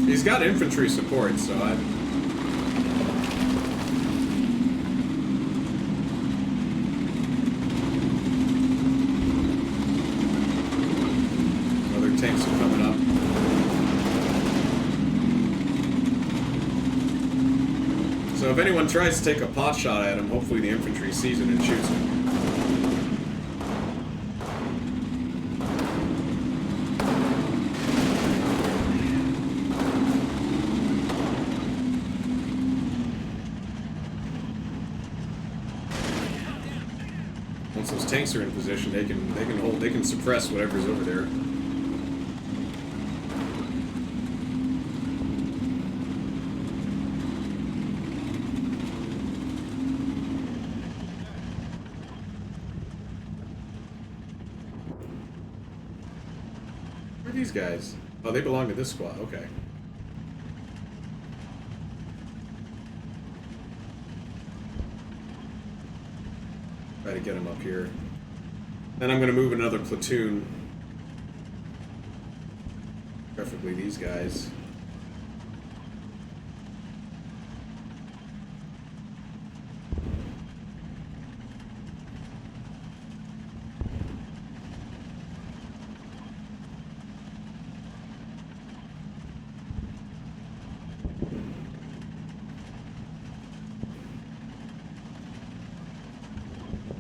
He's got infantry support, so I... Other tanks are coming up. So if anyone tries to take a pot shot at him, hopefully the infantry sees it and shoots him. Once those tanks are in position, they can suppress whatever's over there. Where are these guys? Oh, they belong to this squad. Okay. Try to get him up here. Then I'm gonna move another platoon. Preferably these guys.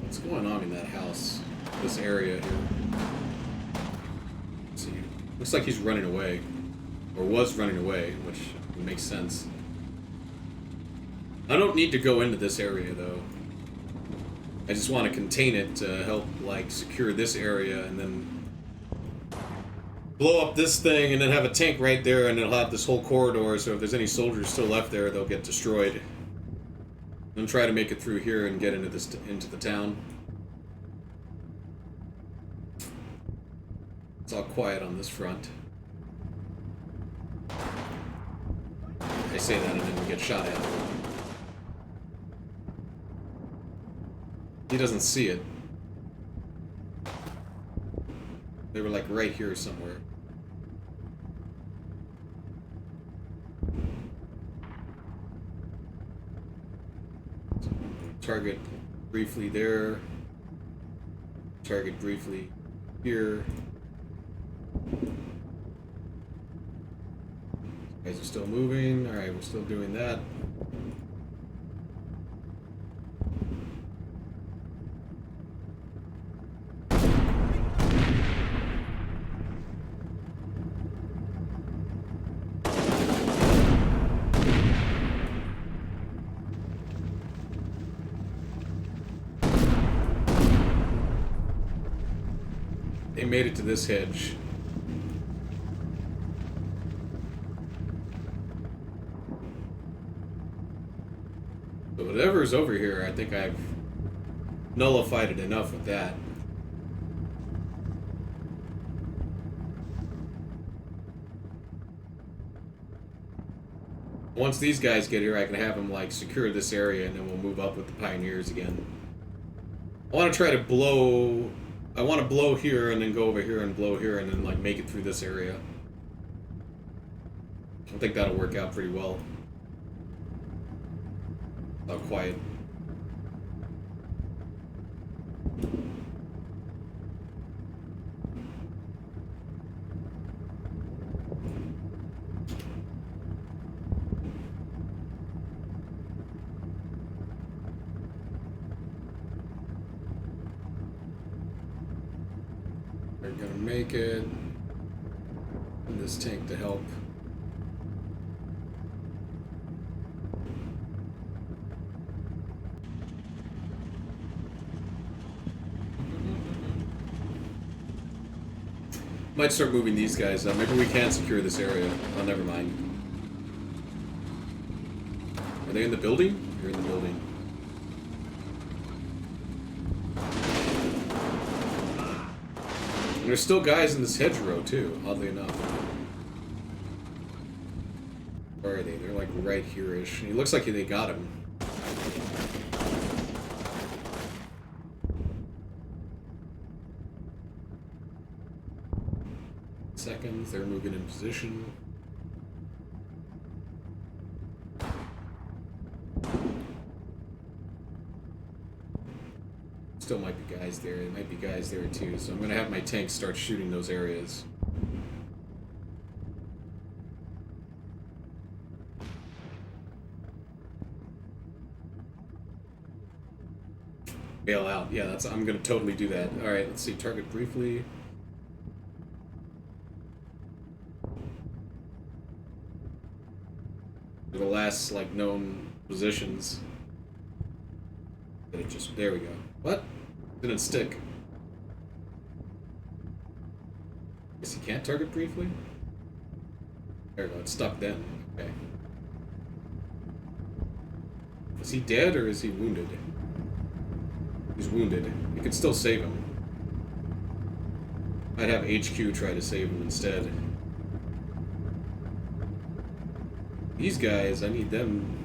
What's going on in that house? This area here. Let's see. Looks like he's running away. Or was running away, which makes sense. I don't need to go into this area, though. I just want to contain it to help, like, secure this area and then blow up this thing and then have a tank right there and it'll have this whole corridor, so if there's any soldiers still left there, they'll get destroyed. And try to make it through here and get into the town. It's all quiet on this front. I say that and then we get shot at. He doesn't see it. They were like right here somewhere. Target briefly there. Target briefly here. Guys are still moving. Alright, we're still doing that. They made it to this hedge. So whatever's over here, I think I've nullified it enough with that. Once these guys get here, I can have them like secure this area and then we'll move up with the pioneers again. I want to try to blow... I want to blow here and then go over here and blow here and then like make it through this area. I think that'll work out pretty well. Oh, quiet. They're gonna make it. And this tank to help. Might start moving these guys up. Maybe we can secure this area. Oh, never mind. Are they in the building? They're in the building. And there's still guys in this hedgerow, too, oddly enough. Where are they? They're like right here-ish. He looks like they got him. Seconds, they're moving in position. Still might be guys there. There might be guys there too, so I'm gonna have my tanks start shooting those areas. Bail out. Yeah, that's. I'm gonna totally do that. All right, let's see. Target briefly. The last like known positions. Did it just? There we go. What? Didn't stick. Guess you can't target briefly. There we go. It's stuck then. Okay. Is he dead or is he wounded? He's wounded. You could still save him. I'd have HQ try to save him instead. These guys, I need them.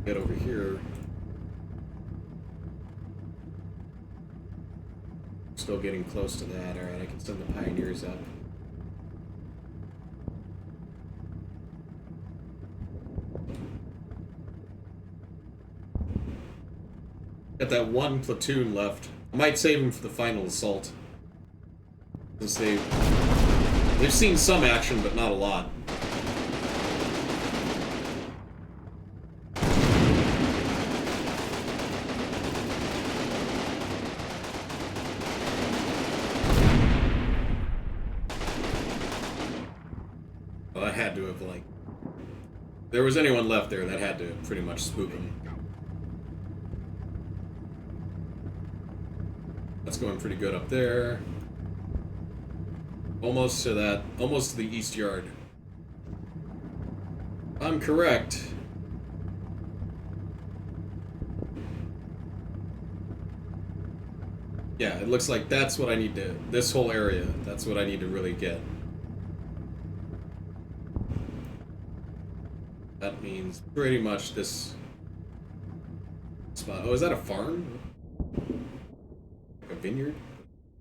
Get over here. Still getting close to that. Alright, I can send the pioneers up. Got that one platoon left. I might save them for the final assault. Since they've seen some action, but not a lot. Well, that had to have, like... If there was anyone left there, that had to pretty much spook them. That's going pretty good up there. Almost to that, almost to the east yard. I'm correct. Yeah, it looks like that's what I need to, this whole area, that's what I need to really get. That means pretty much this spot. Oh, is that a farm? Like a vineyard?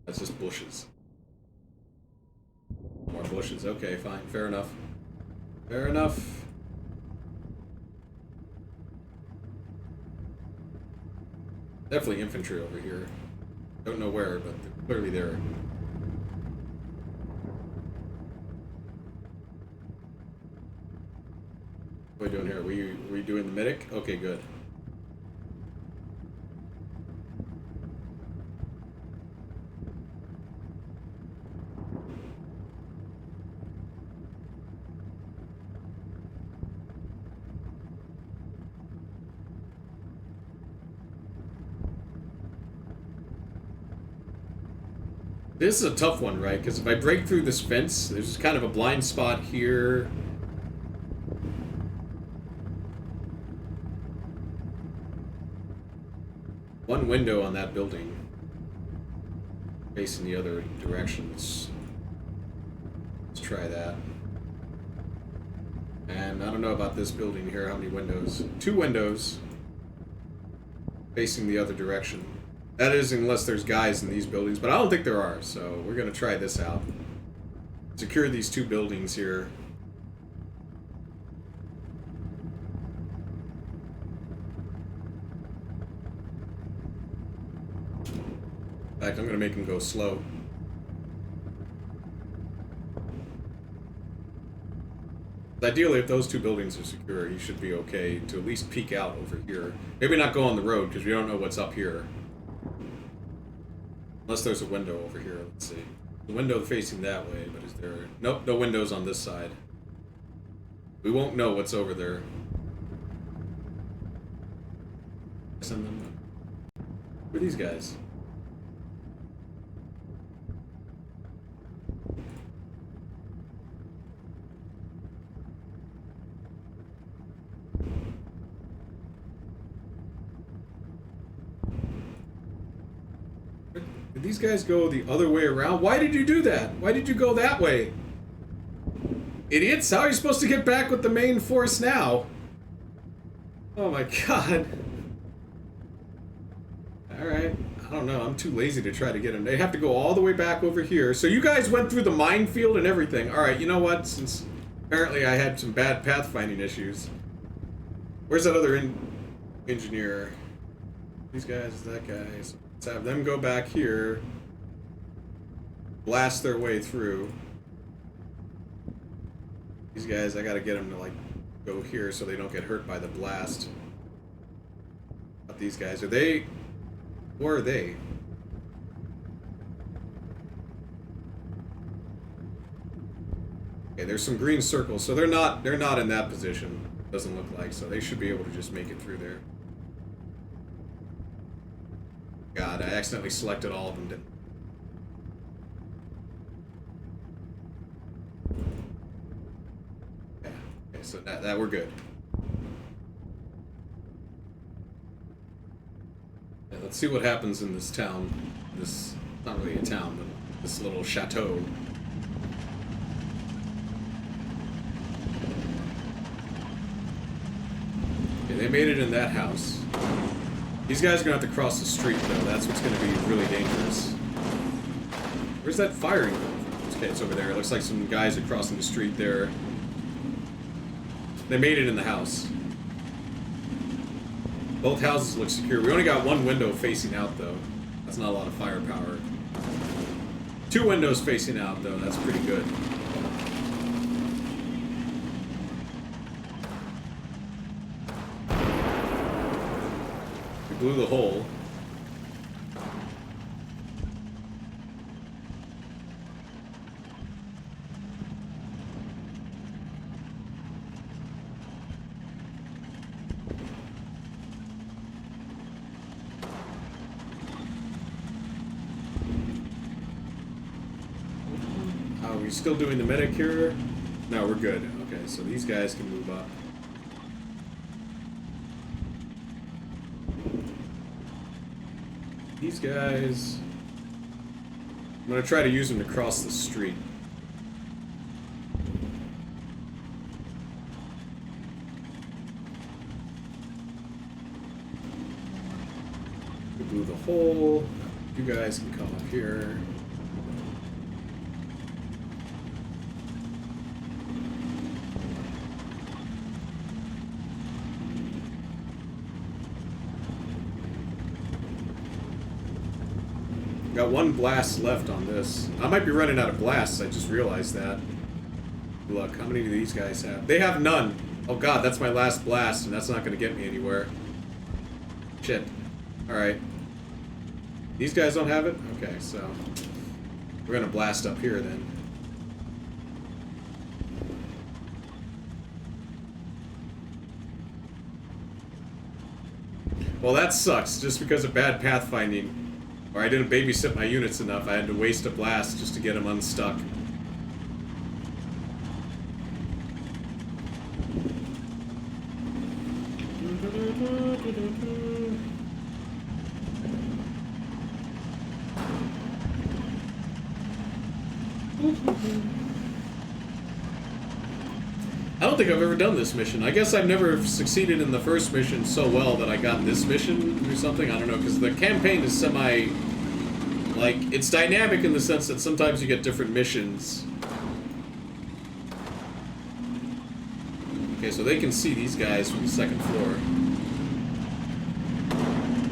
That's just bushes. More bushes. Okay, fine. Fair enough. Fair enough. Definitely infantry over here. Don't know where, but they're clearly there. What are we doing here? Are we doing the medic? Okay, good. This is a tough one, right? Because if I break through this fence, there's kind of a blind spot here. One window on that building. Facing the other directions. Let's try that. And I don't know about this building here, how many windows? 2 windows. Facing the other direction. That is, unless there's guys in these buildings, but I don't think there are, so we're gonna try this out. Secure these 2 buildings here. In fact, I'm gonna make him go slow. Ideally, if those 2 buildings are secure, he should be okay to at least peek out over here. Maybe not go on the road, because we don't know what's up here. Unless there's a window over here, let's see. The window facing that way, but is there... Nope, no windows on this side. We won't know what's over there. Send them... Who are these guys? Did these guys go the other way around? Why did you do that? Why did you go that way? Idiots, how are you supposed to get back with the main force now? Oh my god. Alright, I don't know, I'm too lazy to try to get them. They have to go all the way back over here. So you guys went through the minefield and everything. Alright, you know what? Since apparently I had some bad pathfinding issues. Where's that other engineer? These guys, that guy. So let's have them go back here. Blast their way through. These guys, I gotta get them to, like, go here so they don't get hurt by the blast. But these guys, are they... Where are they? Okay, there's some green circles, so they're not in that position. Doesn't look like, so they should be able to just make it through there. God, I accidentally selected all of them, didn't I? Yeah, okay, so that we're good. Yeah, let's see what happens in this town. This, not really a town, but this little chateau. Okay, they made it in that house. These guys are gonna have to cross the street, though. That's what's gonna be really dangerous. Where's that firing going from? Okay, it's over there. It looks like some guys are crossing the street there. They made it in the house. Both houses look secure. We only got one window facing out, though. That's not a lot of firepower. 2 windows facing out, though. That's pretty good. We blew the hole. Are we still doing the medic here? No, we're good. Okay, so these guys can move up. These guys... I'm gonna try to use them to cross the street. We blew the hole. You guys can come up here. Got 1 blast left on this. I might be running out of blasts, I just realized that. Look, how many do these guys have? They have none! Oh god, that's my last blast, and that's not gonna get me anywhere. Shit. Alright. These guys don't have it? Okay, so... we're gonna blast up here, then. Well, that sucks, just because of bad pathfinding. Or I didn't babysit my units enough. I had to waste a blast just to get them unstuck. I don't think I've ever done this mission. I guess I've never succeeded in the first mission so well that I got this mission or something. I don't know, because the campaign is semi... like, it's dynamic in the sense that sometimes you get different missions. Okay, so they can see these guys from the 2nd floor.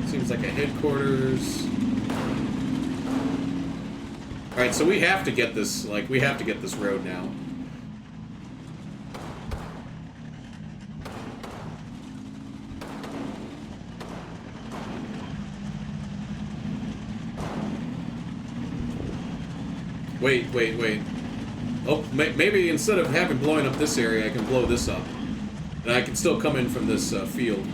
Seems like a headquarters. Alright, so we have to get this, like, we have to get this road now. Wait. Oh, maybe instead of having blowing up this area, I can blow this up. And I can still come in from this field.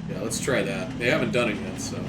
Yeah, let's try that. They haven't done it yet, so...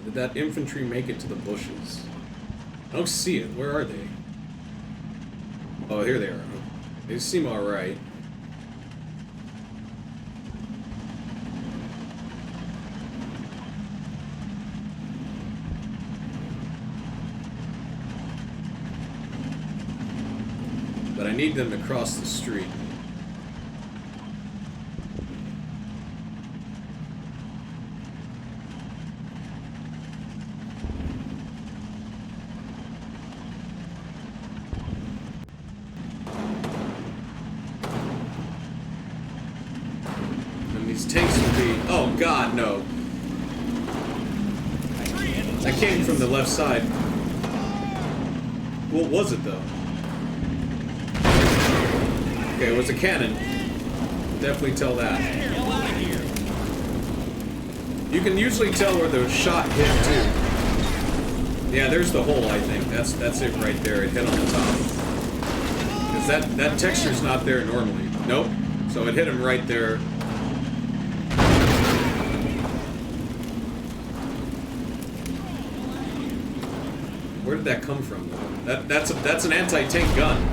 Did that infantry make it to the bushes? I don't see it. Where are they? Oh, here they are. They seem alright. But I need them to cross the street. And these tanks will be... Oh, God, no. That came from the left side. What was it, though? Okay, it was a cannon. Definitely tell that. You can usually tell where the shot hit too. Yeah, there's the hole. I think that's it right there. It hit on the top. Because that texture's not there normally. Nope. So it hit him right there. Where did that come from, though? That's an anti-tank gun.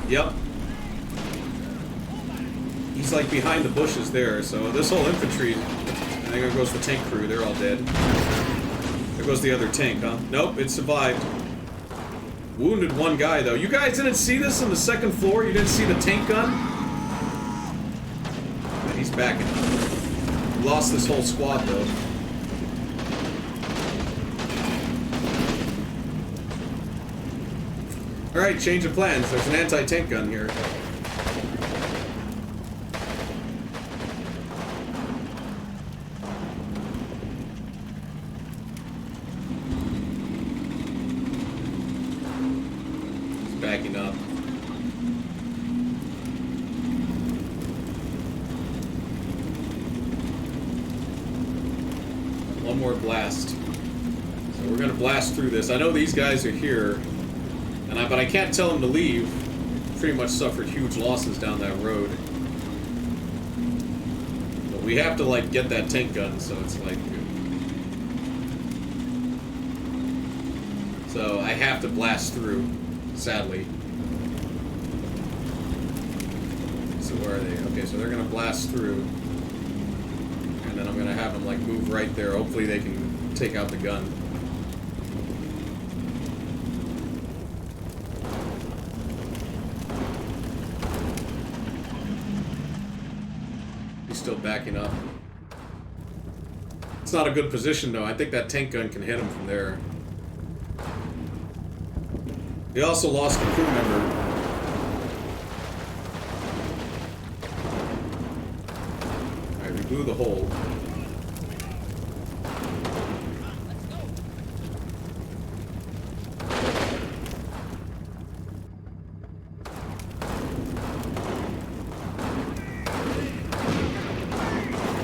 Yep. He's like behind the bushes there, so this whole infantry, I think there goes the tank crew, they're all dead. There goes the other tank, huh? Nope, it survived. Wounded one guy, though. You guys didn't see this on the second floor? You didn't see the tank gun? Yeah, he's backing up. Lost this whole squad, though. Alright, change of plans. There's an anti-tank gun here. Backing up. One more blast. So we're gonna blast through this. I know these guys are here, but I can't tell them to leave. Pretty much suffered huge losses down that road. But we have to like get that tank gun, so it's like. So I have to blast through. Sadly. So where are they? Okay, so they're gonna blast through. And then I'm gonna have them like move right there. Hopefully they can take out the gun. He's still backing up. It's not a good position though. I think that tank gun can hit him from there. They also lost a crew member. Alright, we blew the hole.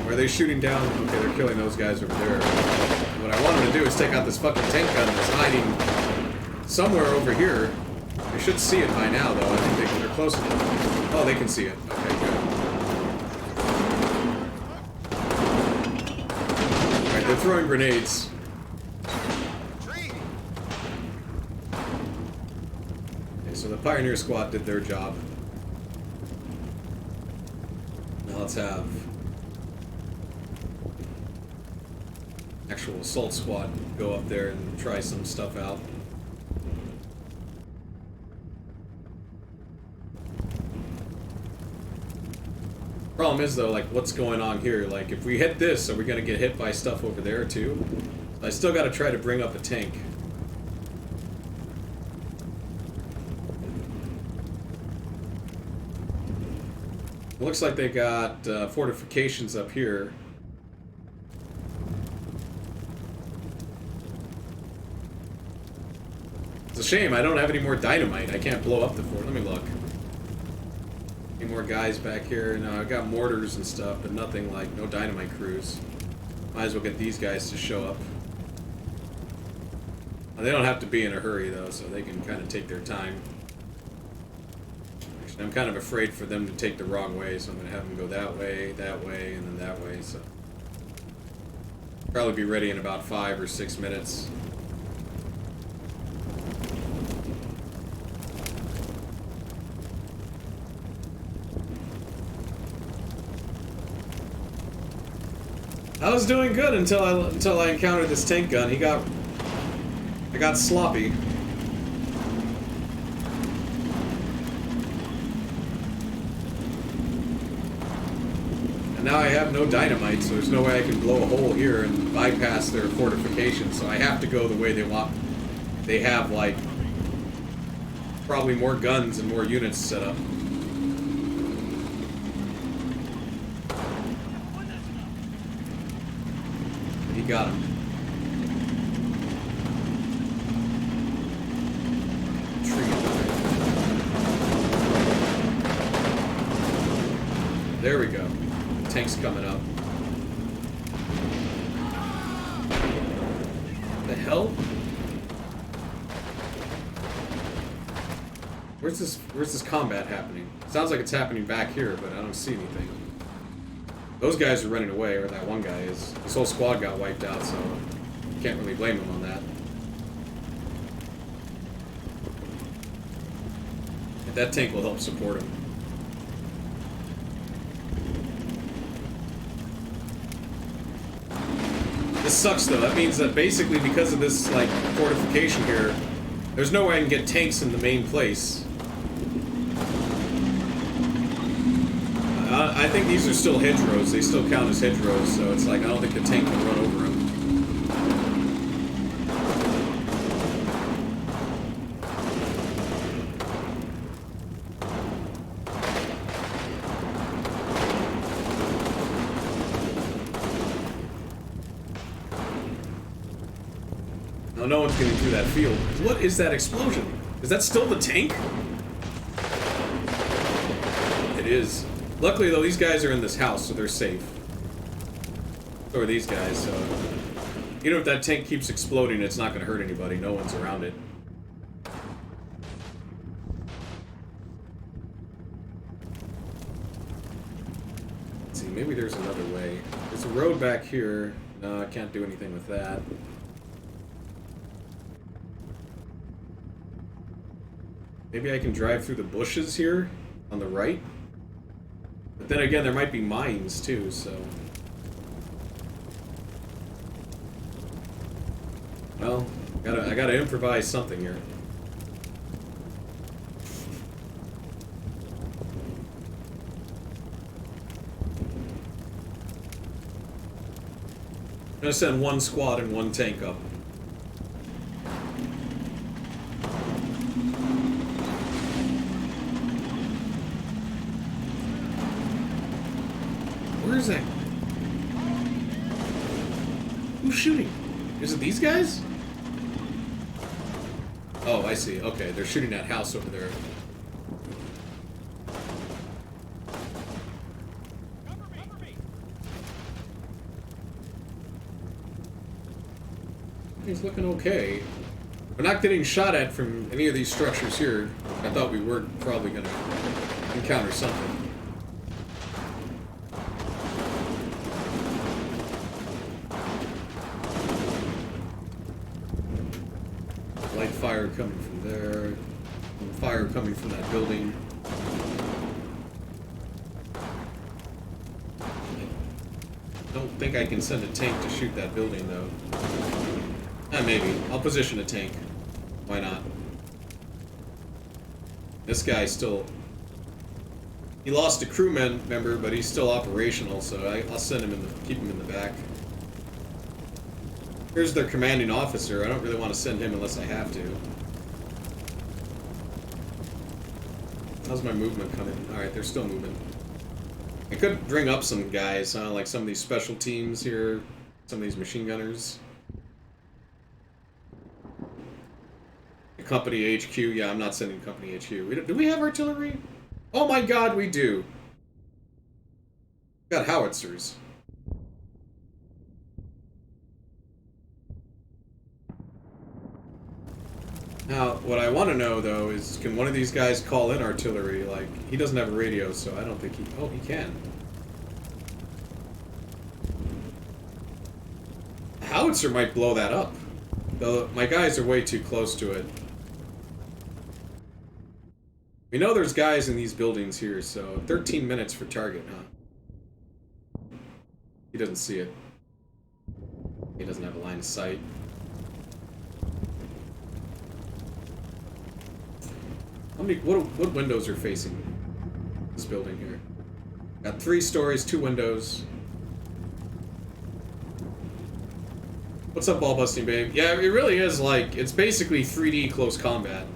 Where are they shooting down? Okay, they're killing those guys over there. What I wanted to do is take out this fucking tank gun that's hiding somewhere over here. They should see it by now, though. I think they're close enough. Oh, they can see it. Okay, good. Alright, they're throwing grenades. Okay, so the Pioneer Squad did their job. Now let's have actual assault squad go up there and try some stuff out. Problem is though, like, what's going on here? Like, if we hit this, are we gonna get hit by stuff over there too? I still gotta try to bring up a tank. It looks like they got fortifications up here. It's a shame I don't have any more dynamite. I can't blow up the fort. Let me look. Any more guys back here? No, I've got mortars and stuff, but nothing like, no dynamite crews. Might as well get these guys to show up. They don't have to be in a hurry though, so they can kind of take their time. Actually, I'm kind of afraid for them to take the wrong way, so I'm going to have them go that way, and then that way, so. Probably be ready in about 5 or 6 minutes. I was doing good until I encountered this tank gun. I got sloppy. And now I have no dynamite, so there's no way I can blow a hole here and bypass their fortification. So I have to go the way they want. They have like probably more guns and more units set up. He got him. There we go. Tank's coming up. The hell? Where's this combat happening? Sounds like it's happening back here, but I don't see anything. Those guys are running away, or that one guy is. This whole squad got wiped out, so can't really blame him on that. And that tank will help support him. This sucks though. That means that basically because of this like fortification here, there's no way I can get tanks in the main place. I think these are still hedgerows. They still count as hedgerows, so it's like I don't think the tank can run over them. Now, no one's getting through that field. What is that explosion? Is that still the tank? It is. Luckily, though, these guys are in this house, so they're safe. So are these guys, so... Even if that tank keeps exploding, it's not going to hurt anybody. No one's around it. Let's see, maybe there's another way. There's a road back here. No, I can't do anything with that. Maybe I can drive through the bushes here on the right. But then again, there might be mines too, so... Well, I gotta improvise something here. I'm gonna send one squad and one tank up. Where is that? Who's shooting? Is it these guys? Oh, I see. Okay, they're shooting that house over there. He's looking okay. We're not getting shot at from any of these structures here. I thought we were probably going to encounter something. Light fire coming from there. Fire coming from that building. I don't think I can send a tank to shoot that building, though. Maybe. I'll position a tank. Why not? This guy's still... He lost a crew member, but he's still operational, so I'll send him in the... keep him in the back. Here's their commanding officer. I don't really want to send him unless I have to. How's my movement coming? Alright, they're still moving. I could bring up some guys, like some of these special teams here. Some of these machine gunners. Company HQ. Yeah, I'm not sending Company HQ. Do we have artillery? Oh my god, we do. We got howitzers. Now, what I want to know, though, is can one of these guys call in artillery? Like, he doesn't have a radio, so I don't think he... Oh, he can. howitzer might blow that up. Though my guys are way too close to it. We know there's guys in these buildings here, so 13 minutes for target, huh? He doesn't see it. He doesn't have a line of sight. How many? What windows are facing this building here? Got 3 stories, 2 windows. What's up, ball busting babe? Yeah, it really is like it's basically 3D close combat.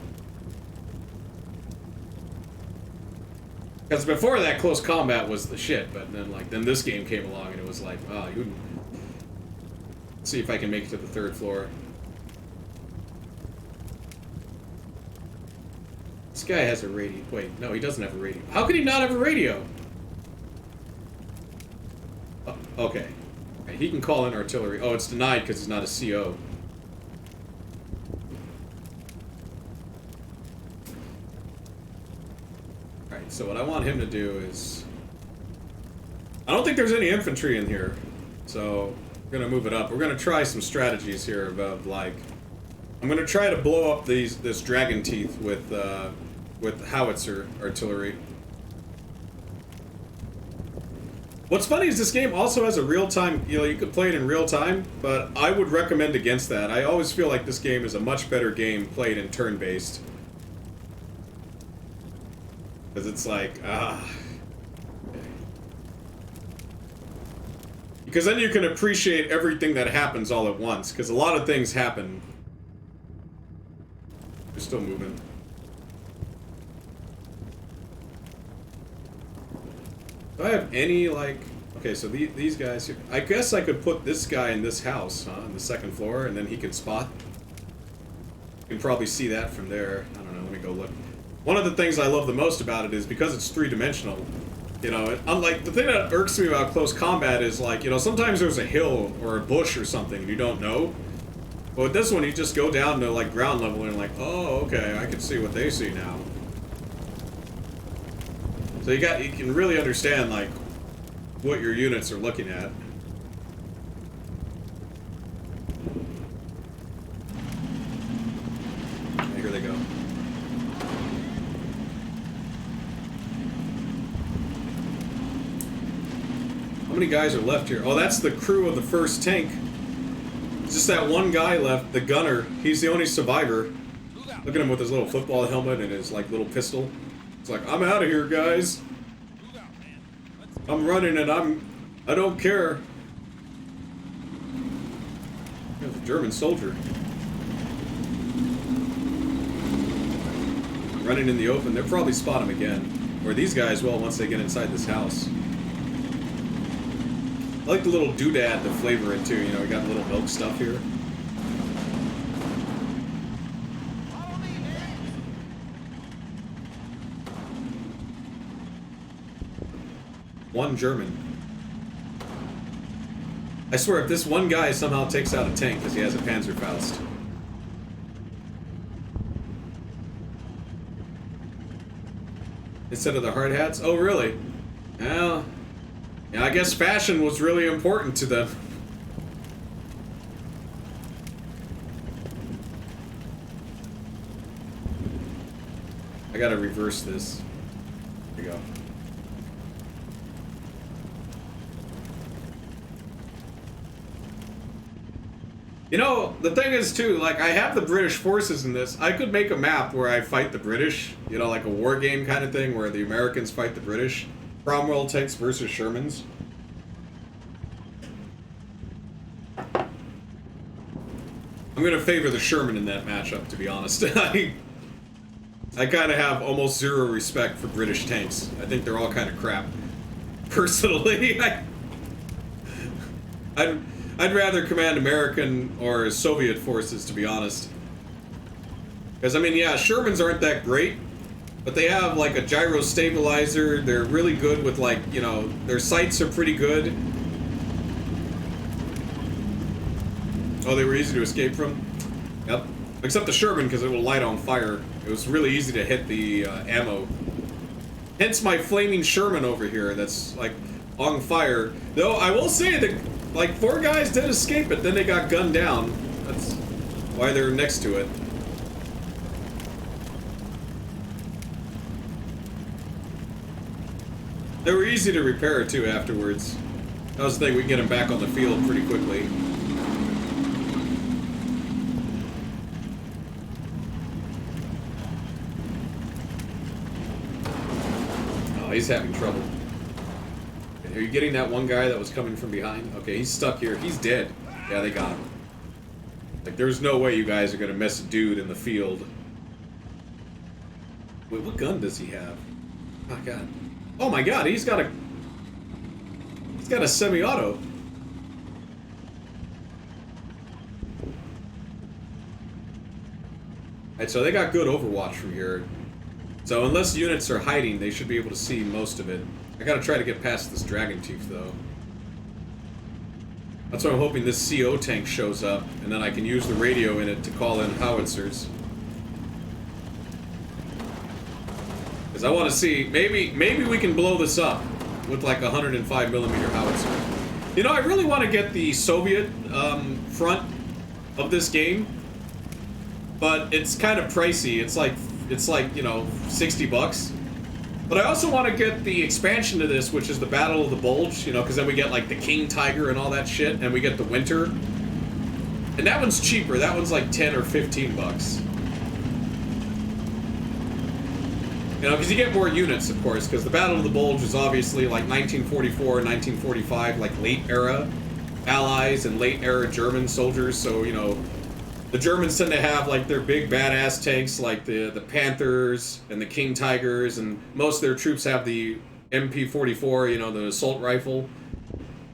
Because before that, close combat was the shit, but then this game came along and it was like, oh, you. Let's see if I can make it to the 3rd floor. This guy has a radio. Wait, no, he doesn't have a radio. How could he not have a radio? Oh, okay. He can call in artillery. Oh, it's denied because he's not a CO. Alright, so what I want him to do is... I don't think there's any infantry in here, so we're gonna move it up. We're gonna try some strategies here about, like... I'm gonna try to blow up this dragon teeth with howitzer artillery. What's funny is this game also has a real-time, you could play it in real time, but I would recommend against that. I always feel like this game is a much better game played in turn-based. Because it's like, Because then you can appreciate everything that happens all at once, because a lot of things happen. They're still moving. Do I have any, like... Okay, so these guys here... I guess I could put this guy in this house, huh? On the 2nd floor, and then he could spot. You can probably see that from there. I don't know, let me go look. One of the things I love the most about it is because it's 3-dimensional. You know, unlike... The thing that irks me about close combat is, like, you know, sometimes there's a hill or a bush or something and you don't know. But with this one, you just go down to, like, ground level and like, oh, okay, I can see what they see now. So you can really understand, like, what your units are looking at. Okay, here they go. How many guys are left here? Oh, that's the crew of the 1st tank. It's just that one guy left, the gunner. He's the only survivor. Look at him with his little football helmet and his, like, little pistol. It's like, I'm out of here, guys. I'm running and I don't care. There's a German soldier. Running in the open. They'll probably spot him again. Or these guys will once they get inside this house. I like the little doodad to flavor it too. You know, we got little milk stuff here. One German. I swear, if this one guy somehow takes out a tank because he has a Panzerfaust. Instead of the hard hats? Oh, really? Well, yeah, I guess fashion was really important to them. I gotta reverse this. There you go. You know, the thing is, too, like, I have the British forces in this. I could make a map where I fight the British, you know, like a war game kind of thing, where the Americans fight the British. Cromwell tanks versus Shermans. I'm gonna favor the Sherman in that matchup, to be honest. I kind of have almost zero respect for British tanks. I think they're all kind of crap. Personally, I'd rather command American or Soviet forces, to be honest. Because, I mean, yeah, Shermans aren't that great, but they have, like, a gyro stabilizer. They're really good with, like, you know, their sights are pretty good. Oh, they were easy to escape from? Yep. Except the Sherman, because it will light on fire. It was really easy to hit the ammo. Hence my flaming Sherman over here that's, like, on fire. Though, I will say that... like 4 guys did escape it, then they got gunned down. That's why they're next to it. They were easy to repair too afterwards. That was the thing, we can get them back on the field pretty quickly. Oh, he's having trouble. Are you getting that one guy that was coming from behind? Okay, he's stuck here. He's dead. Yeah, they got him. Like, there's no way you guys are gonna miss a dude in the field. Wait, what gun does he have? Oh, God. Oh, my God, he's got a semi-auto. Alright, so they got good overwatch from here. So unless units are hiding, they should be able to see most of it. I gotta try to get past this Dragon Chief, though. That's why I'm hoping this CO tank shows up, and then I can use the radio in it to call in howitzers. Because I want to see, maybe we can blow this up with like a 105mm howitzer. You know, I really want to get the Soviet front of this game, but it's kind of pricey. It's like, you know, $60. But I also want to get the expansion to this, which is the Battle of the Bulge, you know, because then we get like the King Tiger and all that shit, and we get the Winter. And that one's cheaper. That one's like 10 or 15 bucks. You know, because you get more units, of course, because the Battle of the Bulge is obviously like 1944, 1945, like late era Allies and late era German soldiers, so, you know, the Germans tend to have like their big badass tanks like the Panthers and the King Tigers, and most of their troops have the MP-44, you know, the assault rifle.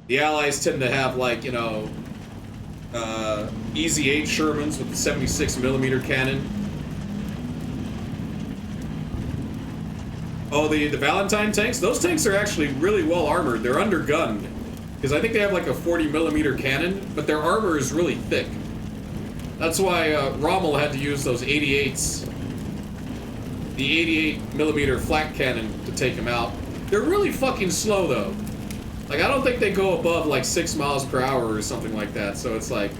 The Allies tend to have like, you know, Easy 8 Shermans with the 76mm cannon. Oh, the Valentine tanks? Those tanks are actually really well armored. They're undergunned. Because I think they have like a 40mm cannon, but their armor is really thick. That's why Rommel had to use those 88s. The 88mm flak cannon to take him out. They're really fucking slow, though. Like, I don't think they go above like 6 miles per hour or something like that, so it's like...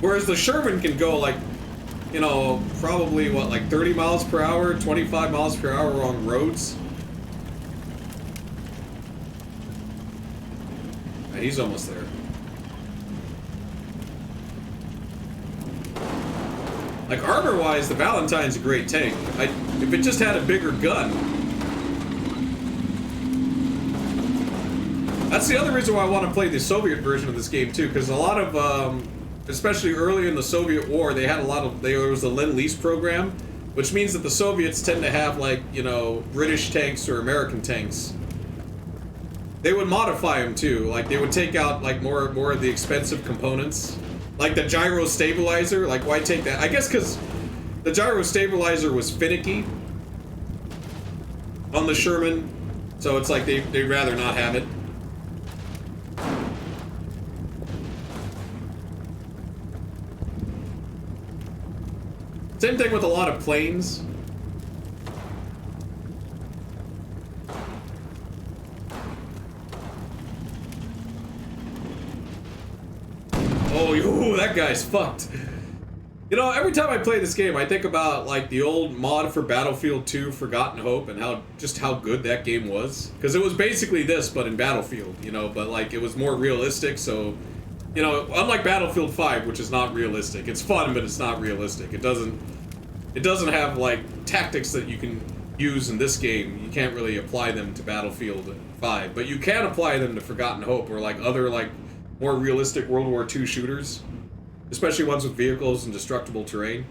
Whereas the Sherman can go like, you know, probably, what, like 30 miles per hour, 25 miles per hour on roads? Right, he's almost there. Like, armor-wise, the Valentine's a great tank. If it just had a bigger gun. That's the other reason why I want to play the Soviet version of this game, too, because a lot of, especially early in the Soviet War, they had a lot of, there was a Lend-Lease program, which means that the Soviets tend to have, like, you know, British tanks or American tanks. They would modify them, too. Like, they would take out, like, more of the expensive components. Like the gyro stabilizer, like why take that? I guess because the gyro stabilizer was finicky on the Sherman, so it's like they'd rather not have it. Same thing with a lot of planes. Oh, yo, that guy's fucked. You know, every time I play this game, I think about, like, the old mod for Battlefield 2, Forgotten Hope, and how good that game was. Because it was basically this, but in Battlefield, you know, but, like, it was more realistic, so... You know, unlike Battlefield 5, which is not realistic. It's fun, but it's not realistic. It doesn't have, like, tactics that you can use in this game. You can't really apply them to Battlefield 5. But you can apply them to Forgotten Hope, or, like, other, like, more realistic World War II shooters, especially ones with vehicles and destructible terrain.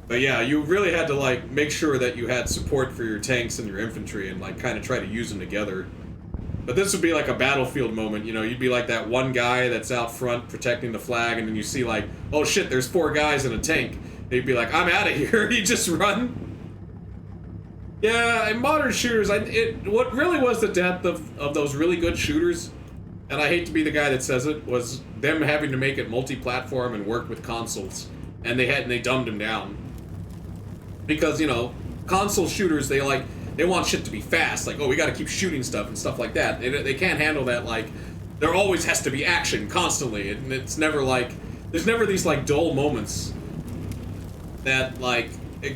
But yeah, you really had to like make sure that you had support for your tanks and your infantry and like kind of try to use them together. But this would be like a Battlefield moment, you know, you'd be like that one guy that's out front protecting the flag, and then you see like, oh shit, there's 4 guys in a tank. And you'd be like, I'm out of here, you just run. Yeah, in modern shooters, what really was the death of those really good shooters, and I hate to be the guy that says it, was them having to make it multi-platform and work with consoles. And they dumbed them down. Because, you know, console shooters, they they want shit to be fast. Like, oh, we got to keep shooting stuff and stuff like that. They can't handle that. Like, there always has to be action constantly, and it's never like there's never these like dull moments that like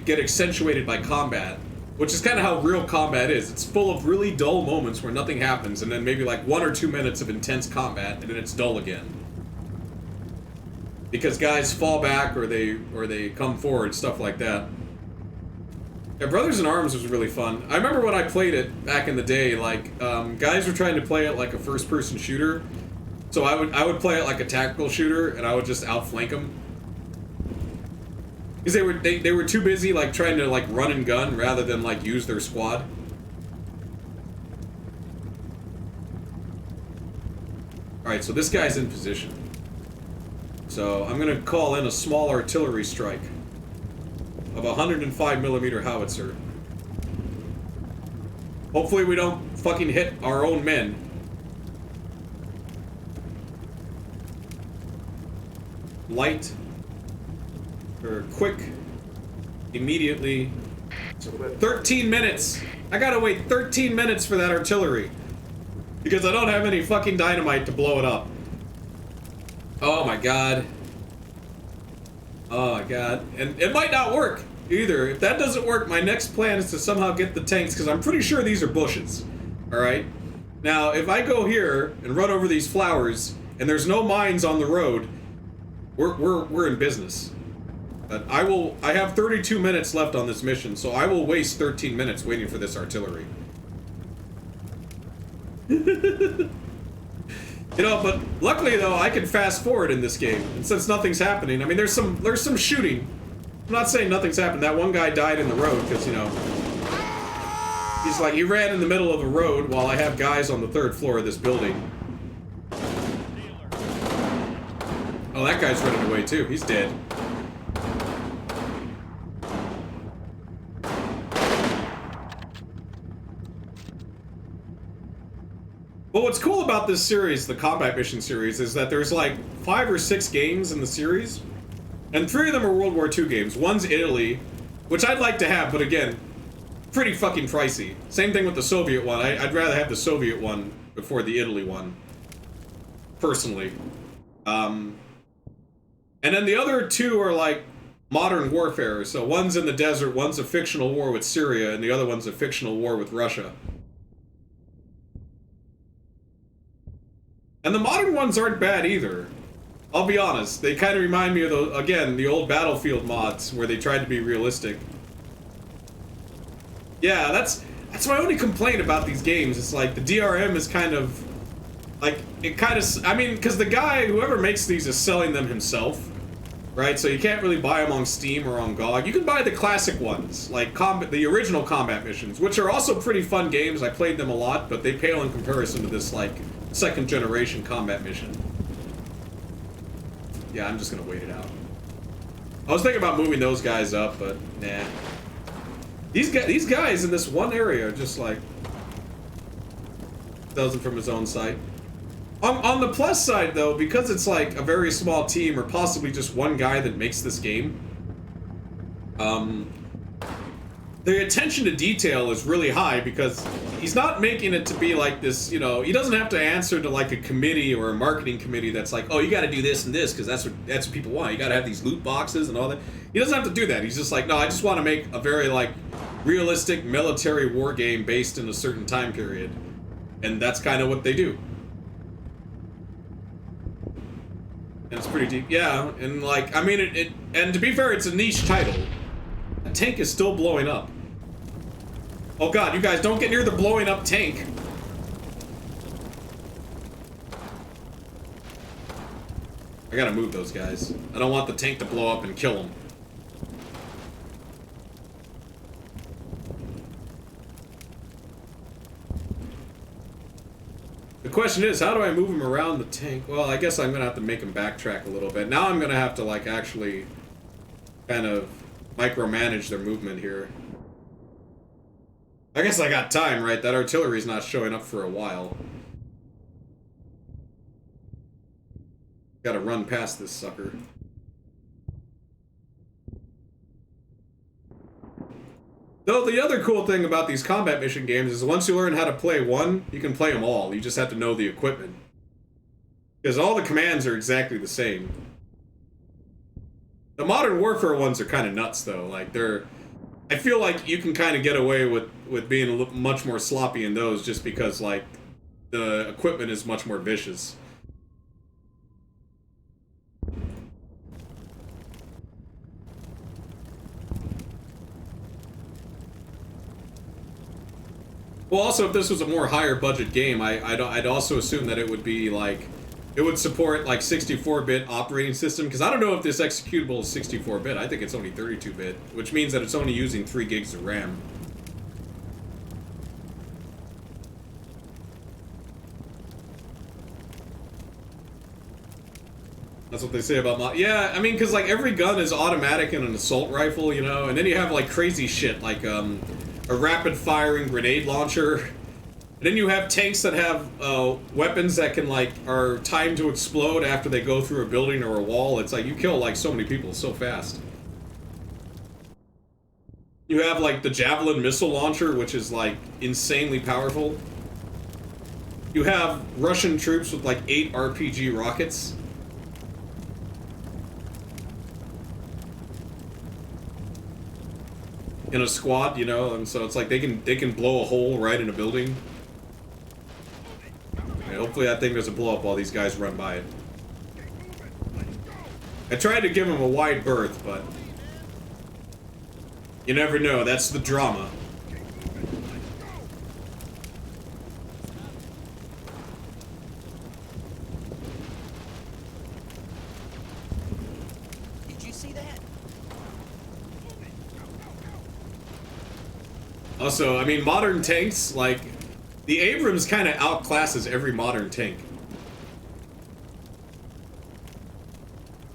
get accentuated by combat, which is kind of how real combat is. It's full of really dull moments where nothing happens, and then maybe like 1 or 2 minutes of intense combat, and then it's dull again. Because guys fall back or they come forward, stuff like that. Yeah, Brothers in Arms was really fun. I remember when I played it back in the day, like guys were trying to play it like a first-person shooter, so I would play it like a tactical shooter, and I would just outflank them. Because they were too busy like trying to like run and gun rather than like use their squad. All right, so this guy's in position. So I'm gonna call in a small artillery strike of a 105mm howitzer. Hopefully we don't fucking hit our own men. Light. Or quick. Immediately. 13 minutes! I gotta wait 13 minutes for that artillery. Because I don't have any fucking dynamite to blow it up. Oh my god. Oh my god. And it might not work either. If that doesn't work, my next plan is to somehow get the tanks, because I'm pretty sure these are bushes. Alright? Now, if I go here and run over these flowers, and there's no mines on the road, we're in business. But I have 32 minutes left on this mission, so I will waste 13 minutes waiting for this artillery. You know, but luckily though, I can fast forward in this game, and since nothing's happening, I mean, there's some shooting. I'm not saying nothing's happened. That one guy died in the road because, you know, he's like, he ran in the middle of a road while I have guys on the 3rd floor of this building. Oh, that guy's running away too. He's dead. But what's cool about this series, the combat mission series, is that there's like 5 or 6 games in the series, and 3 of them are World War II games. One's Italy, which I'd like to have, but again, pretty fucking pricey. Same thing with the Soviet one. I'd rather have the Soviet one before the Italy one, personally. And then the other 2 are like modern warfare. So one's in the desert, one's a fictional war with Syria, and the other one's a fictional war with Russia. And the modern ones aren't bad either. I'll be honest. They kind of remind me of, the old Battlefield mods where they tried to be realistic. Yeah, that's my only complaint about these games. It's like the DRM is kind of... like, it kind of... I mean, because the guy, whoever makes these is selling them himself. Right? So you can't really buy them on Steam or on GOG. You can buy the classic ones, like the original combat missions, which are also pretty fun games. I played them a lot, but they pale in comparison to this, like, 2nd generation combat mission. Yeah, I'm just gonna wait it out. I was thinking about moving those guys up, but nah. These guys in this one area are just like... does it from his own site. On the plus side, though, because it's like a very small team, or possibly just one guy that makes this game, the attention to detail is really high, because he's not making it to be like this, you know, he doesn't have to answer to like a committee or a marketing committee that's like, oh, you gotta do this and this, because that's what people want. You gotta have these loot boxes and all that. He doesn't have to do that. He's just like, no, I just want to make a very, like, realistic military war game based in a certain time period. And that's kind of what they do. And it's pretty deep. Yeah, and like, I mean, and to be fair, it's a niche title. A tank is still blowing up. Oh god, you guys don't get near the blowing up tank. I gotta move those guys. I don't want the tank to blow up and kill them. The question is, how do I move him around the tank? Well, I guess I'm gonna have to make him backtrack a little bit. Now I'm gonna have to, like, actually kind of micromanage their movement here. I guess I got time, right? That artillery's not showing up for a while. Gotta run past this sucker. Though the other cool thing about these combat mission games is once you learn how to play one, you can play them all. You just have to know the equipment. Because all the commands are exactly the same. The Modern Warfare ones are kind of nuts, though. Like, I feel like you can kind of get away with being much more sloppy in those just because, like, the equipment is much more vicious. Well, also, if this was a more higher budget game, I'd also assume that it would be, like, it would support, like, 64-bit operating system, because I don't know if this executable is 64-bit. I think it's only 32-bit, which means that it's only using 3 gigs of RAM. That's what they say about yeah, I mean, because, like, every gun is automatic in an assault rifle, you know, and then you have, like, crazy shit, like, a rapid-firing grenade launcher. And then you have tanks that have weapons that can, like, are timed to explode after they go through a building or a wall. It's like, you kill, like, so many people so fast. You have, like, the Javelin missile launcher, which is, like, insanely powerful. You have Russian troops with, like, 8 RPG rockets. In a squad, you know, and so it's like they can blow a hole right in a building. And hopefully that thing doesn't blow up while these guys run by it. I tried to give him a wide berth, but you never know. That's the drama. Did you see that? Also, I mean, modern tanks, like, the Abrams kind of outclasses every modern tank.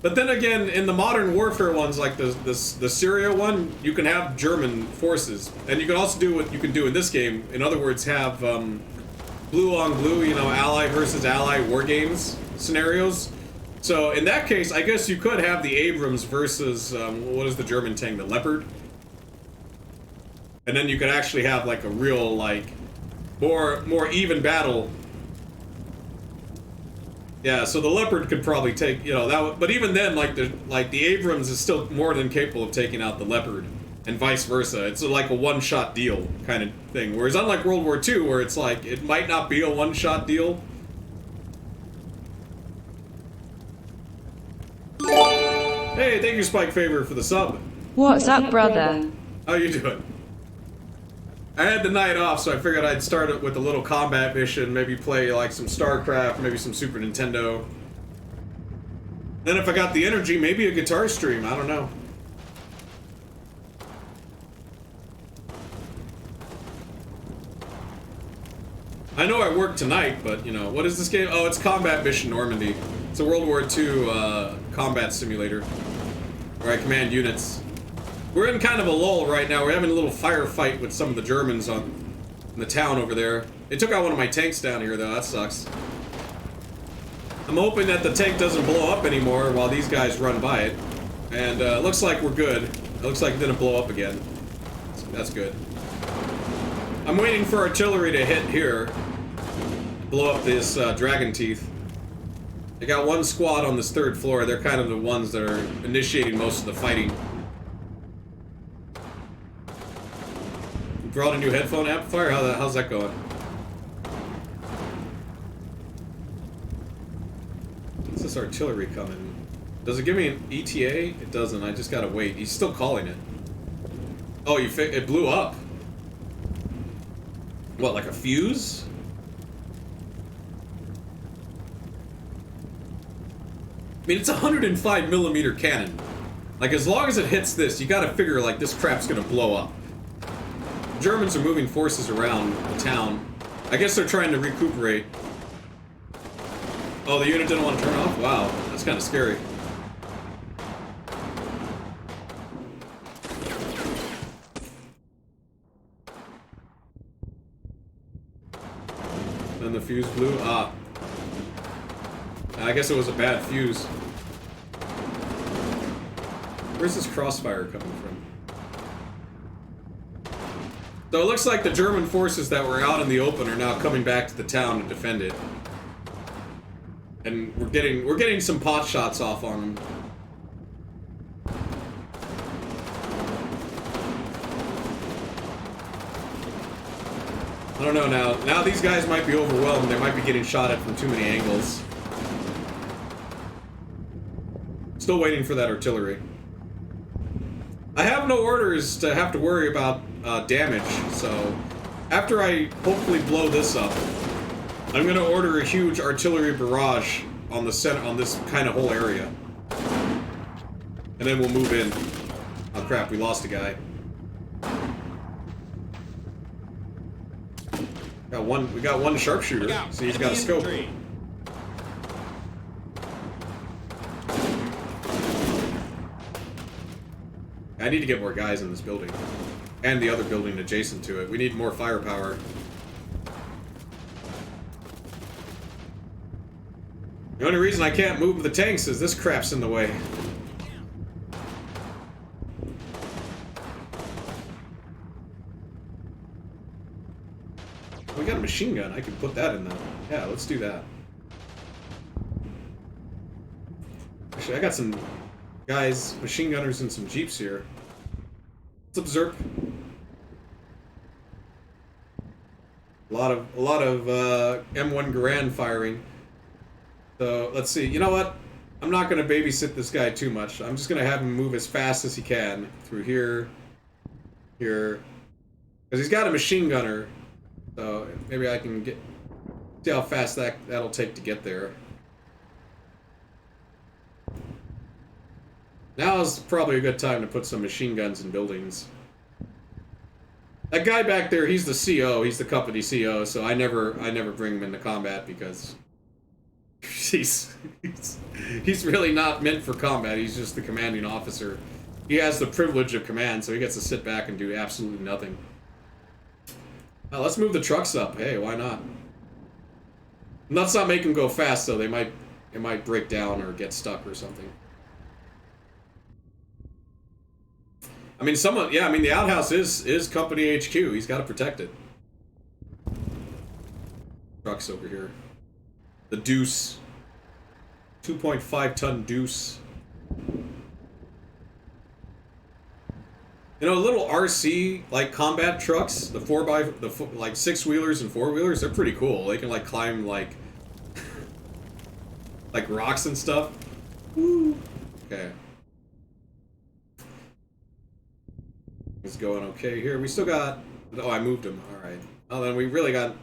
But then again, in the modern warfare ones, like the Syria one, you can have German forces. And you can also do what you can do in this game. In other words, have blue on blue, you know, ally versus ally war games scenarios. So in that case, I guess you could have the Abrams versus, what is the German tank, the Leopard? And then you could actually have, like, a real, like, more even battle. Yeah, so the Leopard could probably take, you know, that. But even then, like the Abrams is still more than capable of taking out the Leopard, and vice versa. It's like a one-shot deal kind of thing. Whereas unlike World War II, where it's like it might not be a one-shot deal. Hey, thank you, Spike Favor, for the sub. What's up, brother? How you doing? I had the night off, so I figured I'd start it with a little combat mission, maybe play like some StarCraft, maybe some Super Nintendo. Then if I got the energy, maybe a guitar stream, I don't know. I know I work tonight, but, you know, what is this game? Oh, it's Combat Mission Normandy. It's a World War II combat simulator, where I command units. We're in kind of a lull right now. We're having a little firefight with some of the Germans in the town over there. They took out one of my tanks down here, though. That sucks. I'm hoping that the tank doesn't blow up anymore while these guys run by it. And it looks like we're good. It looks like it didn't blow up again. That's good. I'm waiting for artillery to hit here. Blow up this dragon teeth. They got one squad on this 3rd floor. They're kind of the ones that are initiating most of the fighting. Brought a new headphone amplifier? How's that going? What's this artillery coming? Does it give me an ETA? It doesn't. I just gotta wait. He's still calling it. Oh, it blew up. What, like a fuse? I mean, it's a 105mm cannon. Like, as long as it hits this, you gotta figure, like, this crap's gonna blow up. Germans are moving forces around the town. I guess they're trying to recuperate. Oh, the unit didn't want to turn off? Wow, that's kind of scary. Then the fuse blew. Ah. I guess it was a bad fuse. Where's this crossfire coming from? So it looks like the German forces that were out in the open are now coming back to the town to defend it. And we're getting some pot shots off on them. I don't know now. Now these guys might be overwhelmed. They might be getting shot at from too many angles. Still waiting for that artillery. I have no orders to have to worry about damage, so after I hopefully blow this up, I'm gonna order a huge artillery barrage on the center, on this kind of whole area, and then we'll move in. Oh crap! We lost a guy. We got one sharpshooter. See, he's got a scope. I need to get more guys in this building. And the other building adjacent to it. We need more firepower. The only reason I can't move the tanks is this crap's in the way. We got a machine gun. I can put that in though. Yeah, let's do that. Actually, I got some guys, machine gunners, and some jeeps here. What's up, Zerp? A lot of M1 Garand firing. So let's see. You know what? I'm not gonna babysit this guy too much. I'm just gonna have him move as fast as he can through here, because he's got a machine gunner. So maybe I can see how fast that'll take to get there. Now is probably a good time to put some machine guns in buildings. That guy back there, he's the CO, he's the company CO, so I never bring him into combat because he's really not meant for combat. He's just the commanding officer. He has the privilege of command, so he gets to sit back and do absolutely nothing. Now let's move the trucks up. Hey, why not? Let's not make them go fast, though. It might break down or get stuck or something. I mean, the outhouse is company HQ. He's got to protect it. Trucks over here. The Deuce. 2.5 ton Deuce. You know, little RC like combat trucks, the like 6-wheelers and 4-wheelers, they're pretty cool. They can like climb like like rocks and stuff. Woo. Okay. It's going okay here. We still got... Oh, I moved him. Alright. Oh, then we really got...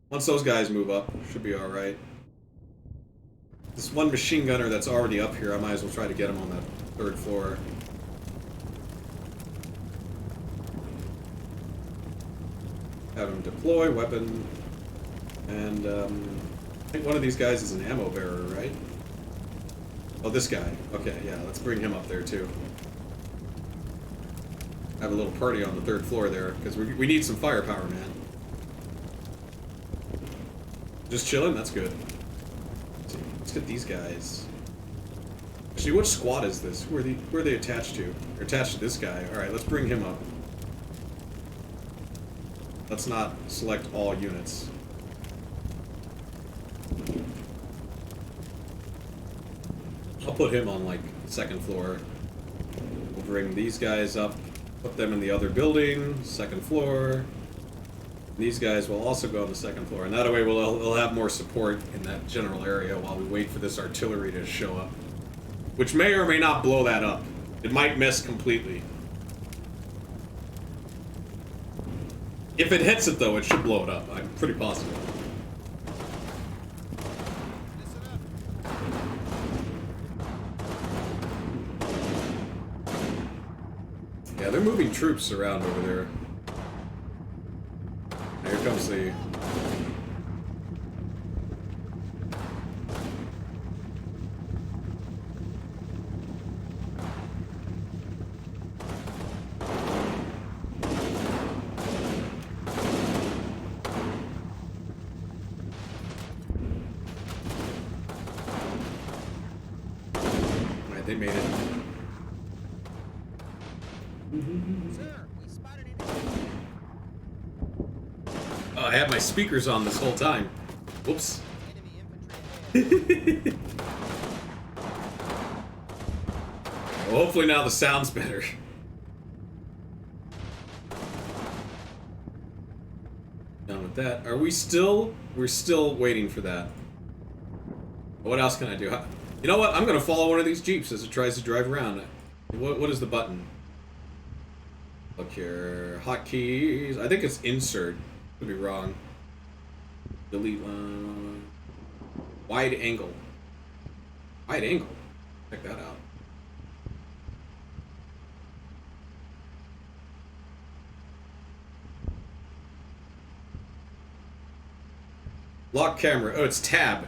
Once those guys move up, should be alright. This one machine gunner that's already up here, I might as well try to get him on the 3rd floor. Have him deploy, weapon, and I think one of these guys is an ammo bearer, right? Oh, this guy. Okay, yeah, let's bring him up there too. Have a little party on the 3rd floor there, because we need some firepower, man. Just chilling? That's good. Let's get these guys. Actually, which squad is this? Who are they attached to? They're attached to this guy. Alright, let's bring him up. Let's not select all units. I'll put him on, like, 2nd floor. We'll bring these guys up. Put them in the other building, 2nd floor. These guys will also go on the 2nd floor, and that way we'll have more support in that general area while we wait for this artillery to show up. Which may or may not blow that up. It might miss completely. If it hits it, though, it should blow it up. I'm pretty positive. Yeah, they're moving troops around over there. Here comes the... Alright, they made it. Sir, we spotted an enemy. I had my speakers on this whole time. Whoops. Well, hopefully now the sound's better. Done with that. Are we still? We're still waiting for that. What else can I do? You know what? I'm gonna follow one of these Jeeps as it tries to drive around. What is the button? Look here. Hotkeys. I think it's insert. Could be wrong. Delete one. Wide angle. Wide angle. Check that out. Lock camera. Oh, it's tab.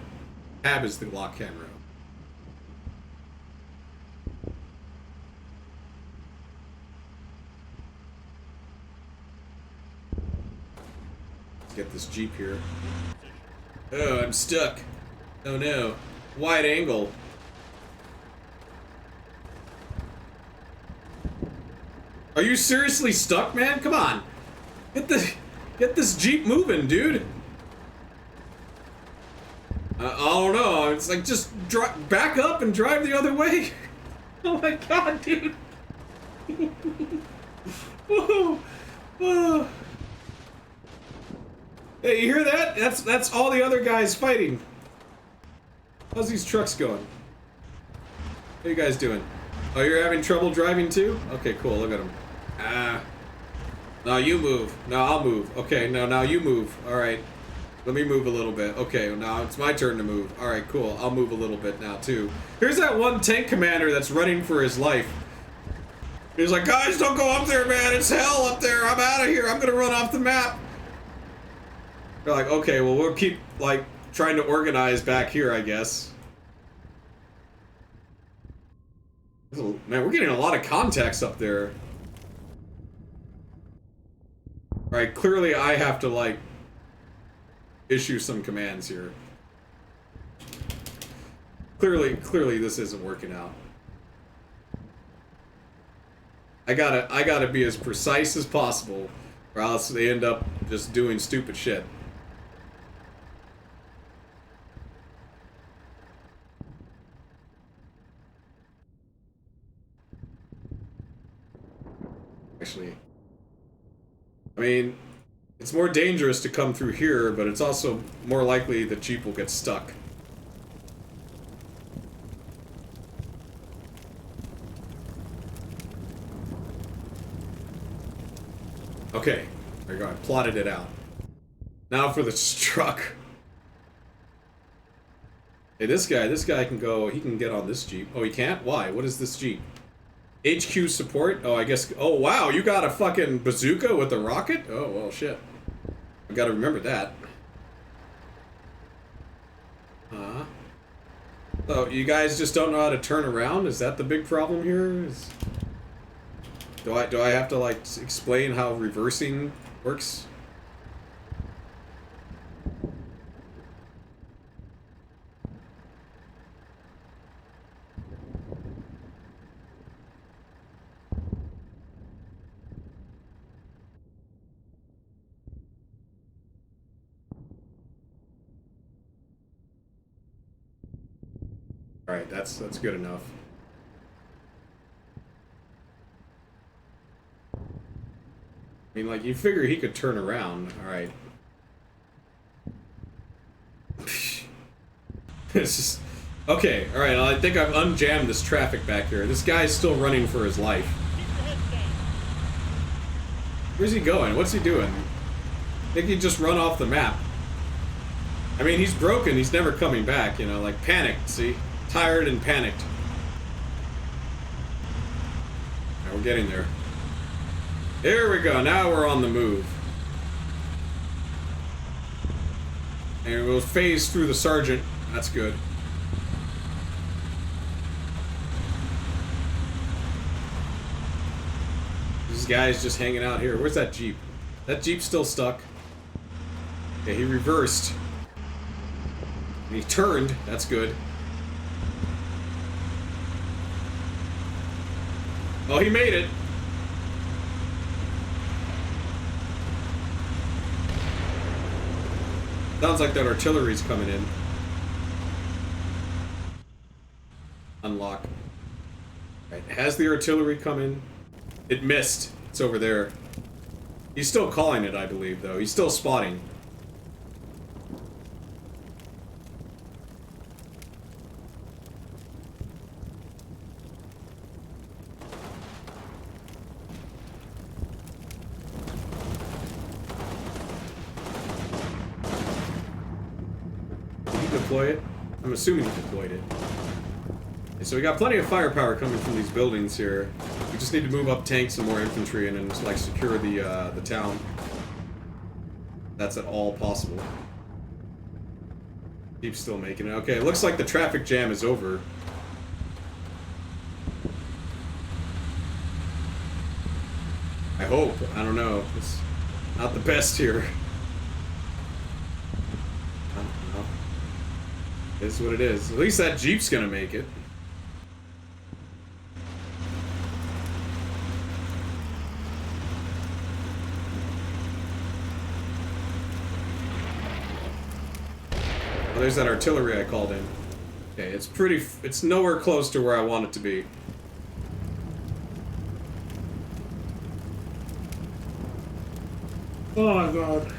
Tab is the lock camera. Let's get this Jeep here. Oh, I'm stuck. Oh no. Wide angle. Are you seriously stuck, man? Come on. Get this Jeep moving, dude. I don't know. It's like just back up and drive the other way. Oh my god, dude. Whoa. Whoa. Hey, you hear that? That's all the other guys fighting. How's these trucks going? How you guys doing? Oh, you're having trouble driving too? Okay, cool. Look at them. No, you move. No, I'll move. Okay, no, now you move. All right. Let me move a little bit. Okay, now it's my turn to move. All right, cool. I'll move a little bit now, too. Here's that one tank commander that's running for his life. He's like, guys, don't go up there, man. It's hell up there. I'm out of here. I'm going to run off the map. They're like, okay, well, we'll keep, like, trying to organize back here, I guess. Man, we're getting a lot of contacts up there. All right, clearly I have to, like, issue some commands here. Clearly this isn't working out. I gotta be as precise as possible, or else they end up just doing stupid shit. Actually, I mean, it's more dangerous to come through here, but it's also more likely the Jeep will get stuck. Okay, there you go. I plotted it out. Now for the truck. Hey, this guy can go, he can get on this Jeep. Oh, he can't? Why? What is this Jeep? HQ support? Oh, I guess, oh wow, you got a fucking bazooka with a rocket? Oh, well, shit. I gotta remember that. Oh, you guys just don't know how to turn around? Is that the big problem here? Do I have to, like, explain how reversing works? Alright, that's good enough. I mean, like, you figure he could turn around. Alright. It's just... Okay, alright, I think I've unjammed this traffic back here. This guy's still running for his life. Where's he going? What's he doing? I think he just run off the map. I mean, he's broken. He's never coming back, you know, like, panicked, see? Tired and panicked. Alright, we're getting there. There we go. Now we're on the move. And we'll phase through the sergeant. That's good. This guy's just hanging out here. Where's that Jeep? That Jeep's still stuck. Okay, he reversed. And he turned. That's good. Oh, he made it. Sounds like that artillery's coming in. Unlock. Right, has the artillery come in? It missed. It's over there. He's still calling it, I believe, though. He's still spotting. Did he deploy it? I'm assuming he deployed it. Okay, so we got plenty of firepower coming from these buildings here. We just need to move up tanks and more infantry and then just, like, secure the town. That's at all possible. Keep still making it. Okay, it looks like the traffic jam is over. I hope. I don't know. It's not the best here. I don't know. It is what it is. At least that Jeep's gonna make it. Oh, there's that artillery I called in. Okay, it's nowhere close to where I want it to be. Oh my god.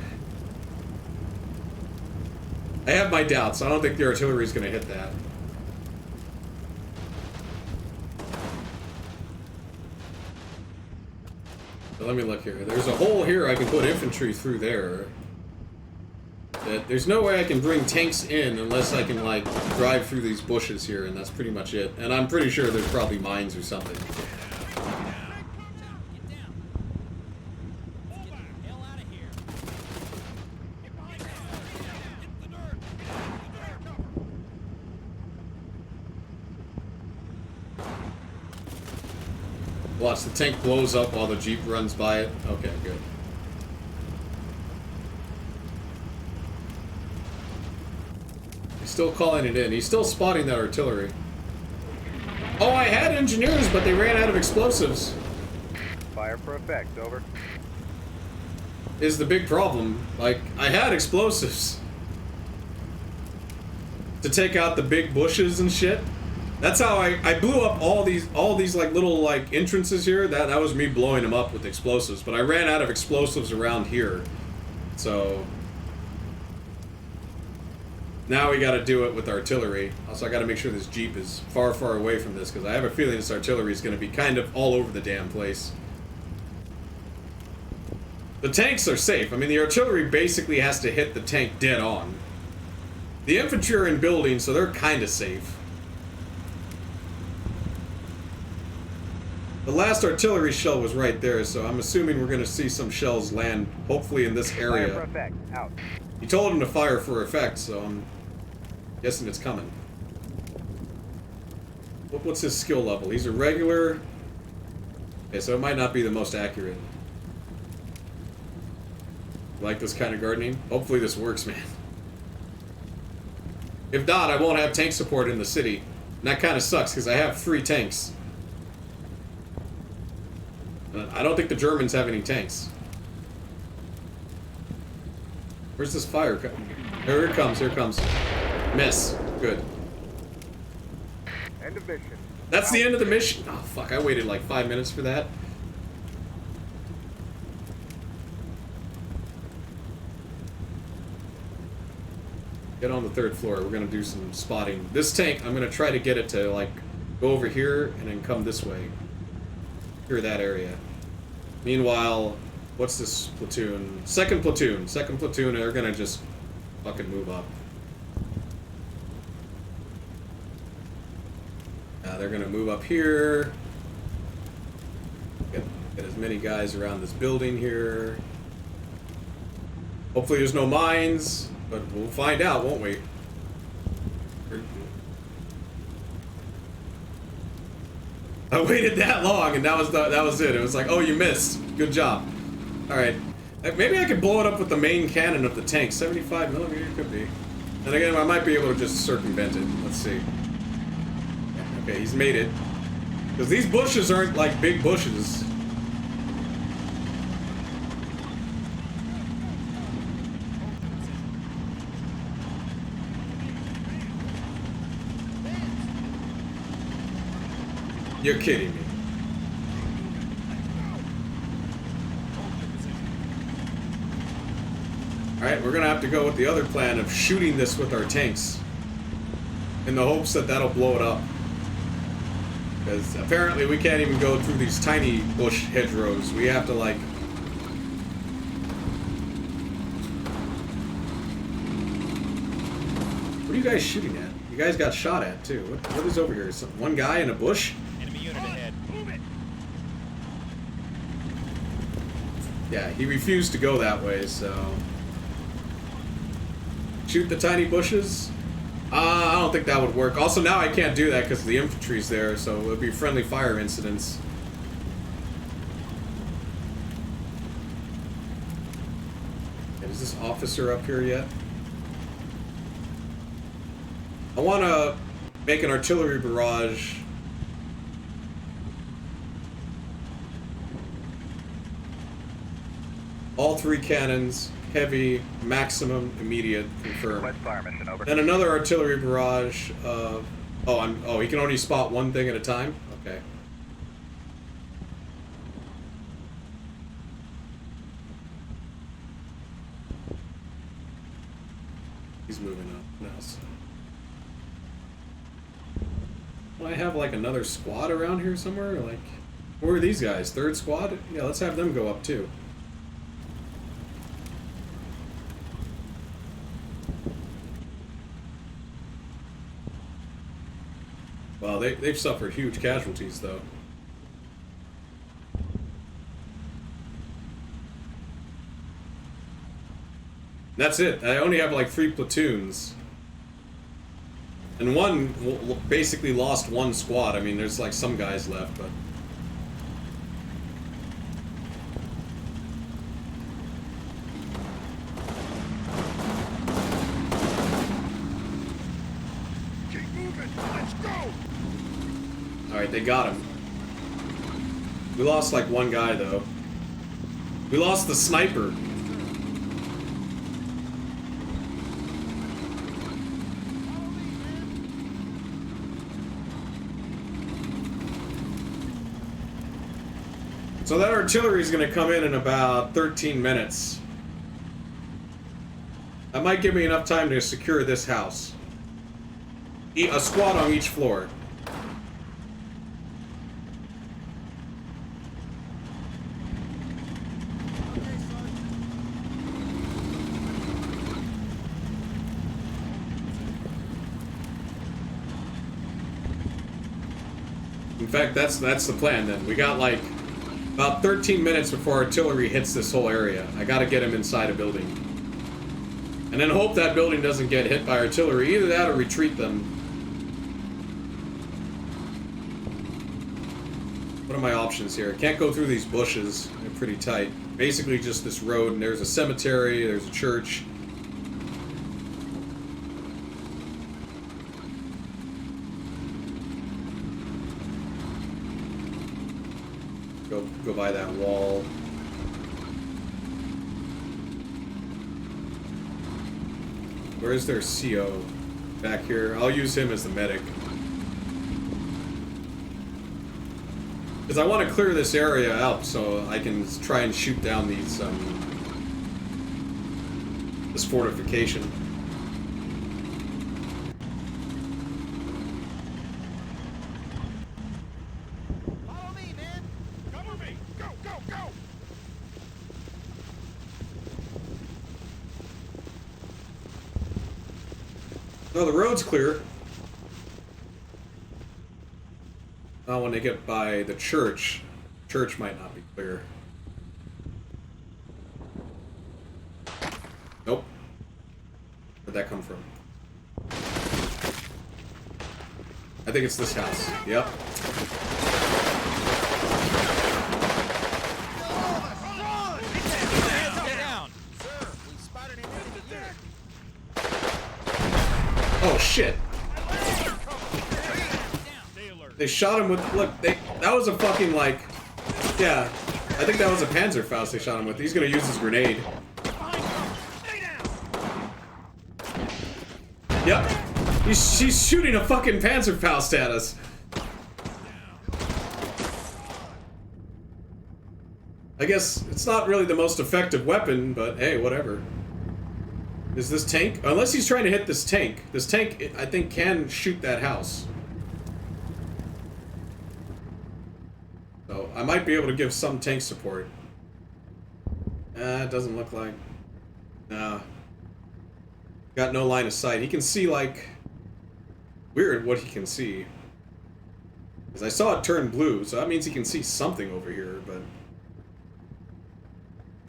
I have my doubts. I don't think the artillery is going to hit that. So let me look here. There's a hole here I can put infantry through there. There's no way I can bring tanks in unless I can, like, drive through these bushes here, and that's pretty much it. And I'm pretty sure there's probably mines or something. Watch, the tank blows up while the Jeep runs by it. Okay, good. He's still calling it in. He's still spotting that artillery. Oh, I had engineers, but they ran out of explosives. Fire for effect, over. Is the big problem. Like, I had explosives to take out the big bushes and shit. That's how I blew up all these like little like entrances here. That was me blowing them up with explosives, but I ran out of explosives around here. So now we got to do it with artillery. Also, I got to make sure this Jeep is far, far away from this because I have a feeling this artillery is going to be kind of all over the damn place. The tanks are safe. I mean, the artillery basically has to hit the tank dead on. The infantry are in buildings, so they're kind of safe. The last artillery shell was right there, so I'm assuming we're going to see some shells land, hopefully in this area. Fire for effect, out. He told him to fire for effect, so I'm guessing it's coming. What's his skill level? He's a regular. Okay, so it might not be the most accurate. Like this kind of gardening? Hopefully this works, man. If not, I won't have tank support in the city. And that kind of sucks, because I have 3 tanks. I don't think the Germans have any tanks. Where's this fire coming? Here it comes, here it comes. Miss. Good. End of mission. That's the end of the mission. Oh, fuck, I waited like 5 minutes for that. Get on the 3rd floor. We're gonna do some spotting. This tank, I'm gonna try to get it to, like, go over here and then come this way. Clear that area. Meanwhile, what's this platoon? Second platoon. Second platoon, they're gonna just fucking move up. They're gonna move up here. Get as many guys around this building here. Hopefully there's no mines, but we'll find out, won't we? I waited that long, and that was it. It was like, oh, you missed. Good job. All right. Maybe I could blow it up with the main cannon of the tank. 75 millimeter could be. And again, I might be able to just circumvent it. Let's see. Okay, he's made it. Because these bushes aren't like big bushes. You're kidding me. Alright, we're gonna have to go with the other plan of shooting this with our tanks. In the hopes that that'll blow it up. Because apparently we can't even go through these tiny bush hedgerows. We have to like... What are you guys shooting at? You guys got shot at too. What is over here? One guy in a bush? Enemy unit ahead. Move it. Yeah, he refused to go that way, so... Shoot the tiny bushes? I don't think that would work. Also, now I can't do that because the infantry's there, so it would be friendly fire incidents. Okay, is this officer up here yet? I want to make an artillery barrage. All 3 cannons, heavy, maximum, immediate, confirmed. West fire mission, over. Then another artillery barrage of... Oh, he can only spot one thing at a time? Okay. He's moving up now, so... Well, I have like another squad around here somewhere? Like, where are these guys? 3rd squad? Yeah, let's have them go up too. Well, they've suffered huge casualties, though. That's it. I only have like 3 platoons. And one basically lost 1 squad. I mean, there's like some guys left, but... Alright, they got him. We lost like 1 guy though. We lost the sniper. So that artillery is going to come in about 13 minutes. That might give me enough time to secure this house. A squad on each floor. In fact, that's the plan then. We got like about 13 minutes before artillery hits this whole area. I gotta get him inside a building. And then hope that building doesn't get hit by artillery. Either that or retreat them. What are my options here? I can't go through these bushes. They're pretty tight. Basically just this road, and there's a cemetery, there's a church. Go by that wall. Where is their CO? Back here. I'll use him as the medic. Because I want to clear this area out so I can try and shoot down these, this fortification. No, the road's clear. Now when they get by the church might not be clear. Nope. Where'd that come from? I think it's this house. Yep. Oh shit! They shot him with, look, that was a fucking like, yeah, I think that was a Panzerfaust they shot him with. He's gonna use his grenade. Yep. She's shooting a fucking Panzerfaust at us. I guess it's not really the most effective weapon, but hey, whatever. Is this tank? Unless he's trying to hit this tank. This tank, I think, can shoot that house. So I might be able to give some tank support. It doesn't look like. Nah. Got no line of sight. He can see, like... Weird what he can see. Because I saw it turn blue, so that means he can see something over here, but...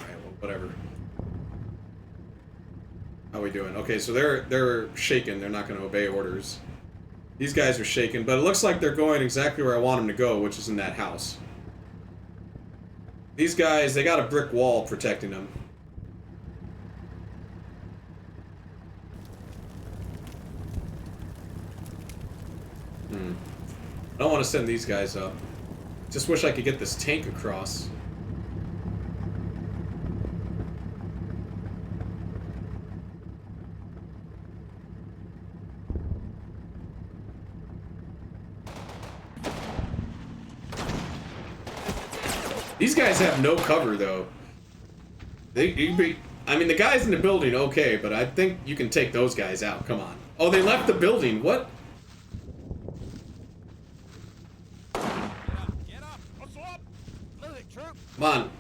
Alright, well, whatever. How we doing? Okay, so they're shaken. They're not going to obey orders. These guys are shaken, but it looks like they're going exactly where I want them to go, which is in that house. These guys, they got a brick wall protecting them. I don't want to send these guys up. Just wish I could get this tank across. These guys have no cover, though. I mean, the guys in the building, okay, but I think you can take those guys out. Come on. Oh, they left the building. What? Get up! Hustle up! Move it, troop! Come on.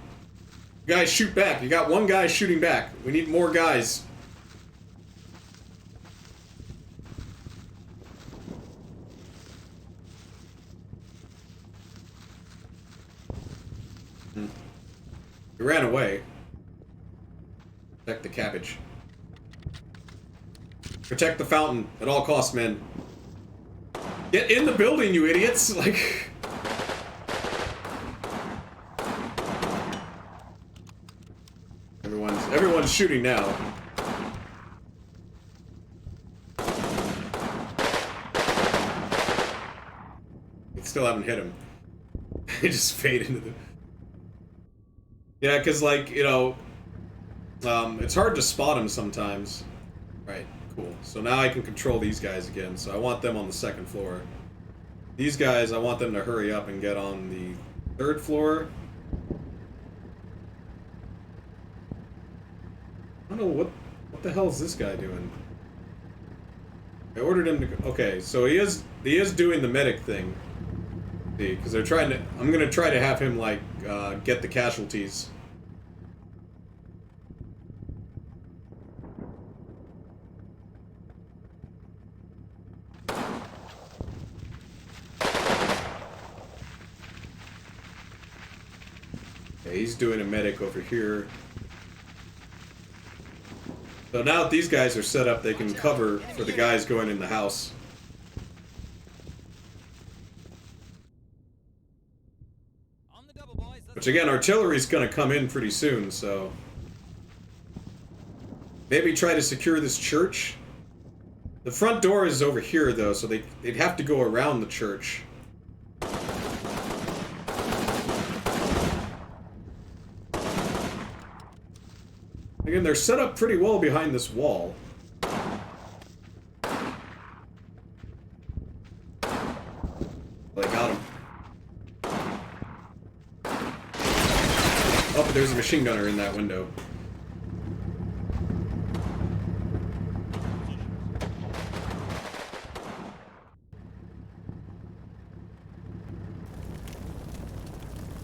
You guys shoot back. You got one guy shooting back. We need more guys. He ran away. Protect the cabbage. Protect the fountain at all costs, men. Get in the building, you idiots! Like... Everyone's shooting now. They still haven't hit him. They just fade into the... Yeah, because, like, you know, it's hard to spot him sometimes. Right, cool. So now I can control these guys again, so I want them on the second floor. These guys, I want them to hurry up and get on the third floor. I don't know, what the hell is this guy doing? I ordered him to... Okay, so he is doing the medic thing. See, because they're trying to... I'm gonna try to have him, like, get the casualties. Okay, he's doing a medic over here. So now that these guys are set up, they can cover for the guys going in the house. Which again, artillery's gonna come in pretty soon, so... Maybe try to secure this church? The front door is over here, though, so they'd have to go around the church. Again, they're set up pretty well behind this wall. Well, I got him. Oh, but there's a machine gunner in that window.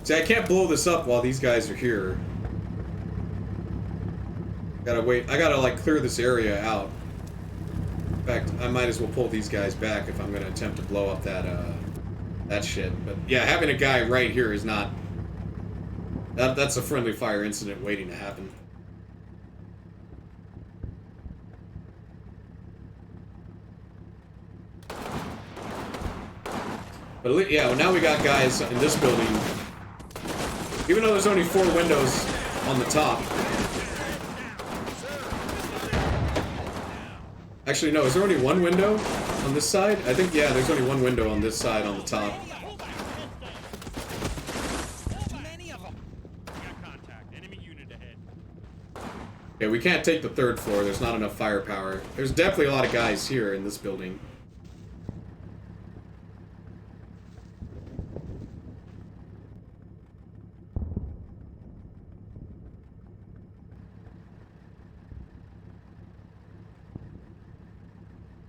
See, I can't blow this up while these guys are here. Gotta wait. I gotta, like, clear this area out. In fact, I might as well pull these guys back if I'm gonna attempt to blow up that shit. But yeah, having a guy right here is not... That's a friendly fire incident waiting to happen. But yeah, well, now we got guys in this building. Even though there's only 4 windows on the top. Actually, no, is there only 1 window on this side? I think, yeah, there's only 1 window on this side on the top. Okay, we can't take the 3rd floor. There's not enough firepower. There's definitely a lot of guys here in this building.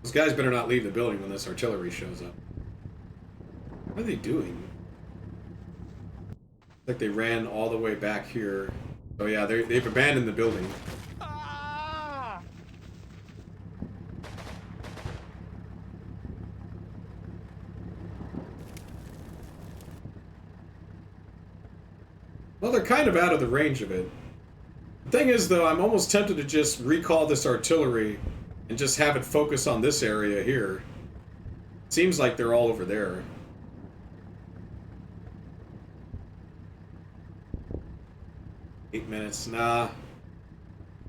Those guys better not leave the building when this artillery shows up. What are they doing? Like they ran all the way back here. Oh yeah, they've abandoned the building. Well, they're kind of out of the range of it. The thing is, though, I'm almost tempted to just recall this artillery and just have it focus on this area here. Seems like they're all over there. Eight minutes, nah.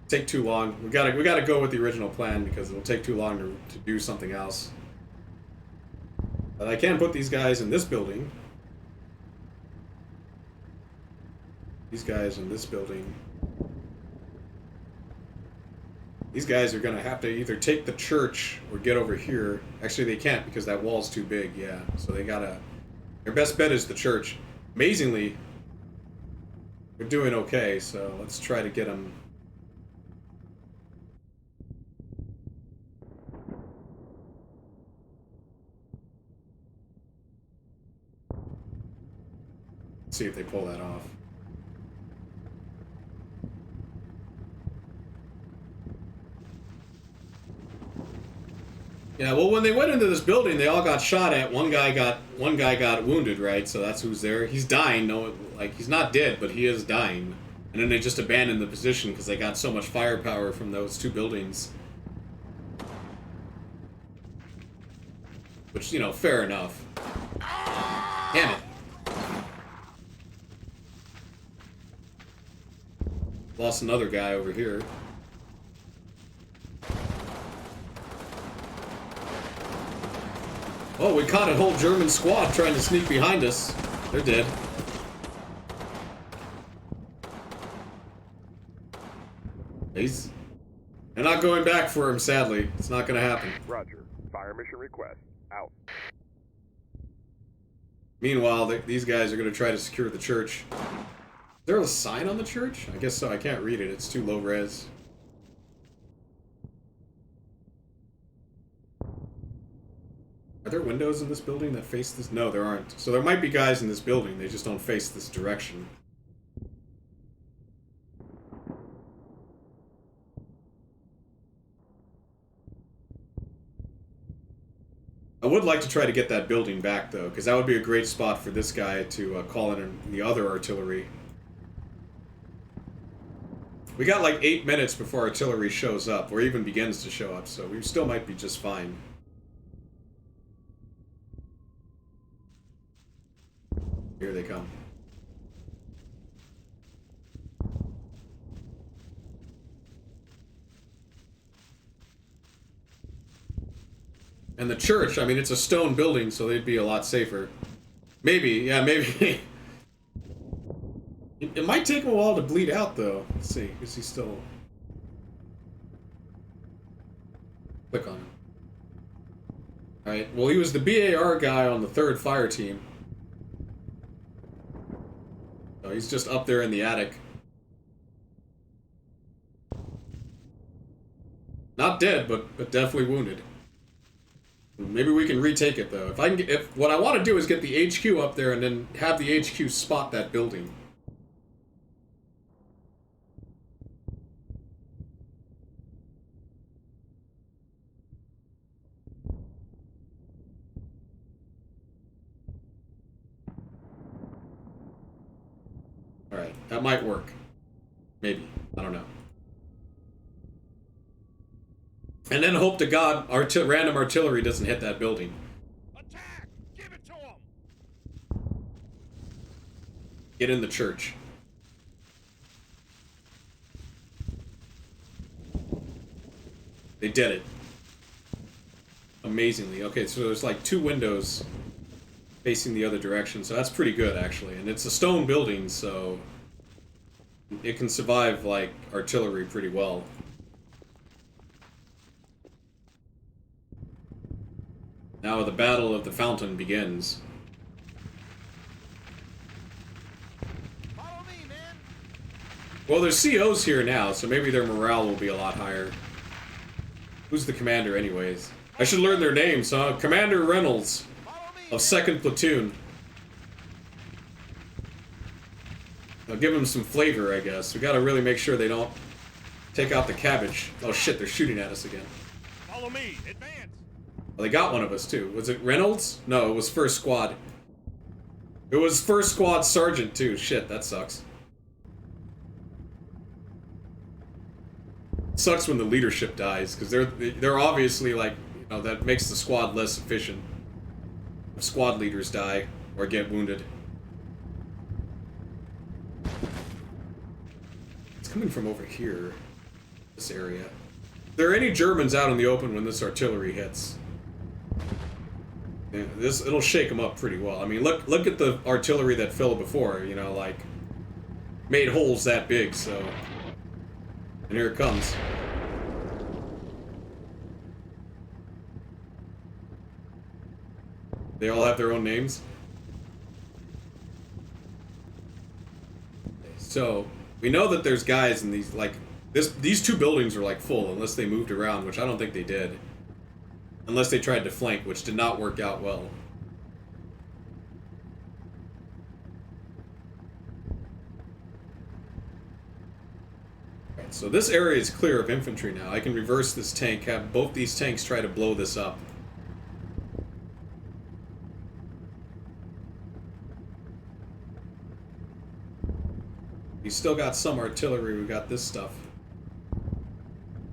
Take too long. We gotta go with the original plan because it'll take too long to do something else. But I can put these guys in this building. These guys in this building. These guys are gonna have to either take the church or get over here. Actually, they can't because that wall's too big, yeah. So they gotta... Their best bet is the church. Amazingly, they're doing okay, so let's try to get them... See if they pull that off. Yeah, well, when they went into this building, they all got shot at. One guy got wounded, right? So that's who's there. He's dying. No, like he's not dead, but he is dying. And then they just abandoned the position because they got so much firepower from those two buildings. Which, you know, fair enough. Damn it. Lost another guy over here. Oh, we caught a whole German squad trying to sneak behind us. They're dead. They're not going back for him, sadly. It's not gonna happen. Roger. Fire mission request. Out. Meanwhile, these guys are gonna try to secure the church. Is there a sign on the church? I guess so. I can't read it. It's too low res. Are there windows in this building that face this? No, there aren't. So there might be guys in this building. They just don't face this direction. I would like to try to get that building back, though, because that would be a great spot for this guy to call in the other artillery. We got like 8 minutes before artillery shows up, or even begins to show up, so we still might be just fine. Here they come. And the church, I mean, it's a stone building, so they'd be a lot safer. Maybe, yeah, maybe. It might take him a while to bleed out, though. Let's see, is he still... Click on him. Alright, well, he was the BAR guy on the 3rd fire team. So he's just up there in the attic. Not dead, but definitely wounded. Maybe we can retake it, though. If what I want to do is get the HQ up there and then have the HQ spot that building. Alright, that might work. Maybe. I don't know. And then hope to God random artillery doesn't hit that building. Attack! Give it to him! Get in the church. They did it. Amazingly. Okay, so there's like 2 windows facing the other direction, so that's pretty good, actually. And it's a stone building, so it can survive, like, artillery pretty well. Now the Battle of the Fountain begins. Follow me, man. Well, there's COs here now, so maybe their morale will be a lot higher. Who's the commander, anyways? I should learn their names, huh? Commander Reynolds of 2nd Platoon. I'll give them some flavor, I guess. We gotta really make sure they don't take out the cabbage. Oh shit, they're shooting at us again. Follow me. Advance. Well, they got one of us too. Was it Reynolds? No, it was 1st Squad. It was 1st Squad Sergeant too. Shit, that sucks. Sucks when the leadership dies, because they're obviously like, you know, that makes the squad less efficient. If squad leaders die or get wounded. It's coming from over here, this area. If there are any Germans out in the open when this artillery hits, yeah, it'll shake them up pretty well. I mean, look at the artillery that fell before. You know, like made holes that big. So, and here it comes. They all have their own names. So we know that there's guys in these, like, these 2 buildings are like full unless they moved around, which I don't think they did. Unless they tried to flank, which did not work out well. Right, so this area is clear of infantry now. I can reverse this tank, have both these tanks try to blow this up. We still got some artillery, we got this stuff.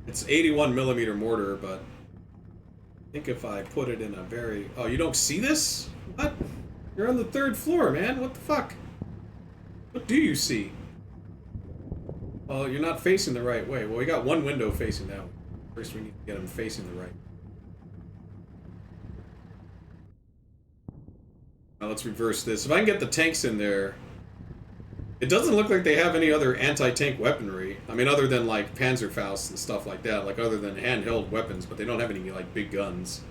It's 81mm mortar, but I think if I put it in a very... Oh, you don't see this? What? You're on the 3rd floor, man. What the fuck? What do you see? Well, you're not facing the right way. Well, we got one window facing that way. First, we need to get them facing the right. Now let's reverse this. If I can get the tanks in there... It doesn't look like they have any other anti-tank weaponry. I mean, other than, like, Panzerfaust and stuff like that. Like, other than handheld weapons, but they don't have any, like, big guns.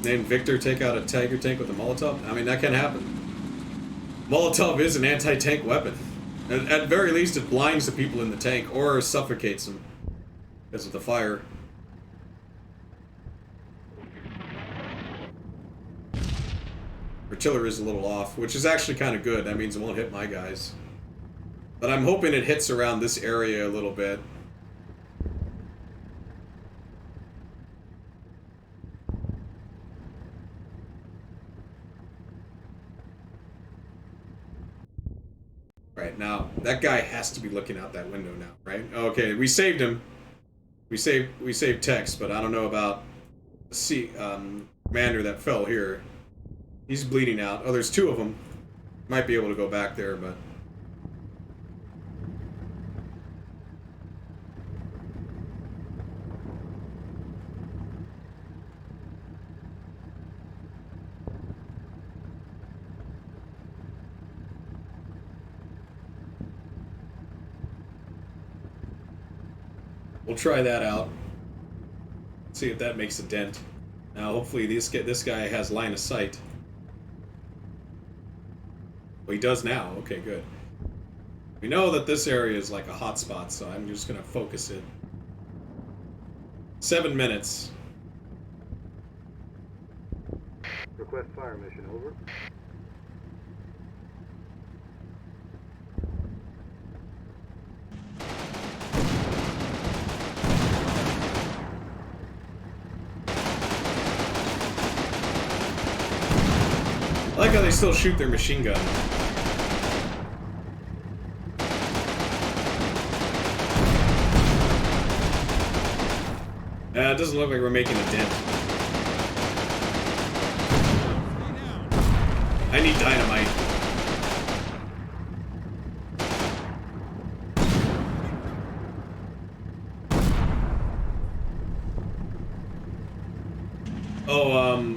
Name Victor take out a Tiger tank with a Molotov? I mean, that can happen. Molotov is an anti-tank weapon. At very least, it blinds the people in the tank, or suffocates them because of the fire. Artillery is a little off, which is actually kind of good. That means it won't hit my guys. But I'm hoping it hits around this area a little bit. Right, now, that guy has to be looking out that window now, right? Okay, we saved him. We saved Tex, but I don't know about the commander that fell here. He's bleeding out. Oh, there's 2 of them. Might be able to go back there, but... We'll try that out. See if that makes a dent. Now, hopefully this guy has line of sight. Well, he does now. Okay, good. We know that this area is like a hot spot, so I'm just gonna focus it. 7 minutes. Request fire mission, over. I like how they still shoot their machine gun. It doesn't look like we're making a dent. I need dynamite. Oh,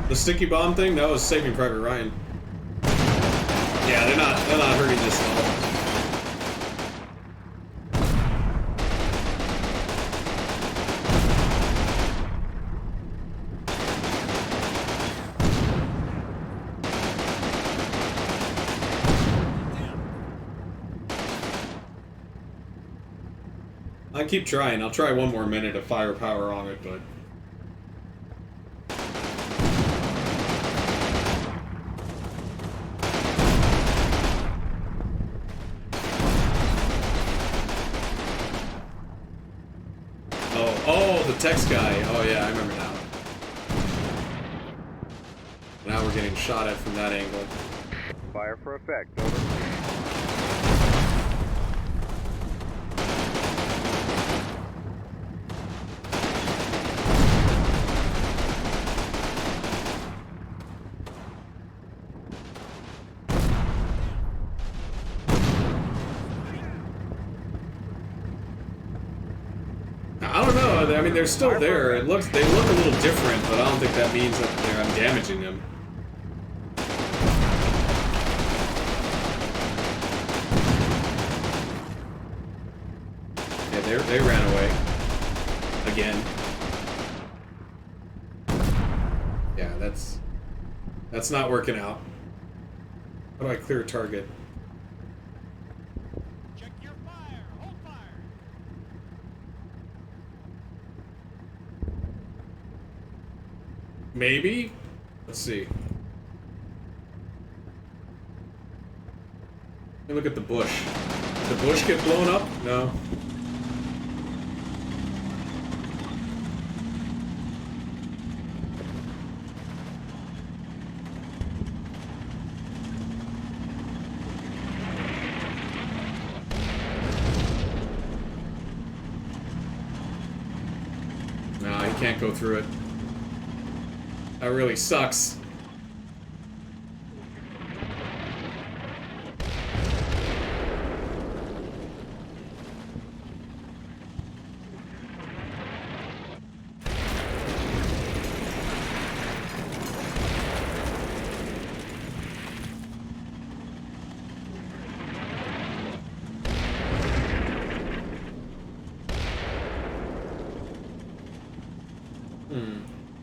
the sticky bomb thing? That was Saving Private Ryan. Yeah, they're not hurting this at all. I keep trying. I'll try one more minute of firepower on it, but... Oh, the text guy. Oh yeah, I remember now. Now we're getting shot at from that angle. Fire for effect. Over. I don't know. I mean, they're still there. They look a little different, but I don't think that means that I'm damaging them. Yeah, they ran away again. Yeah, that's not working out. How do I clear a target? Check your fire. Hold fire. Maybe? Let's see. Let me look at the bush. Did the bush get blown up? No. No, he can't go through it. That really sucks.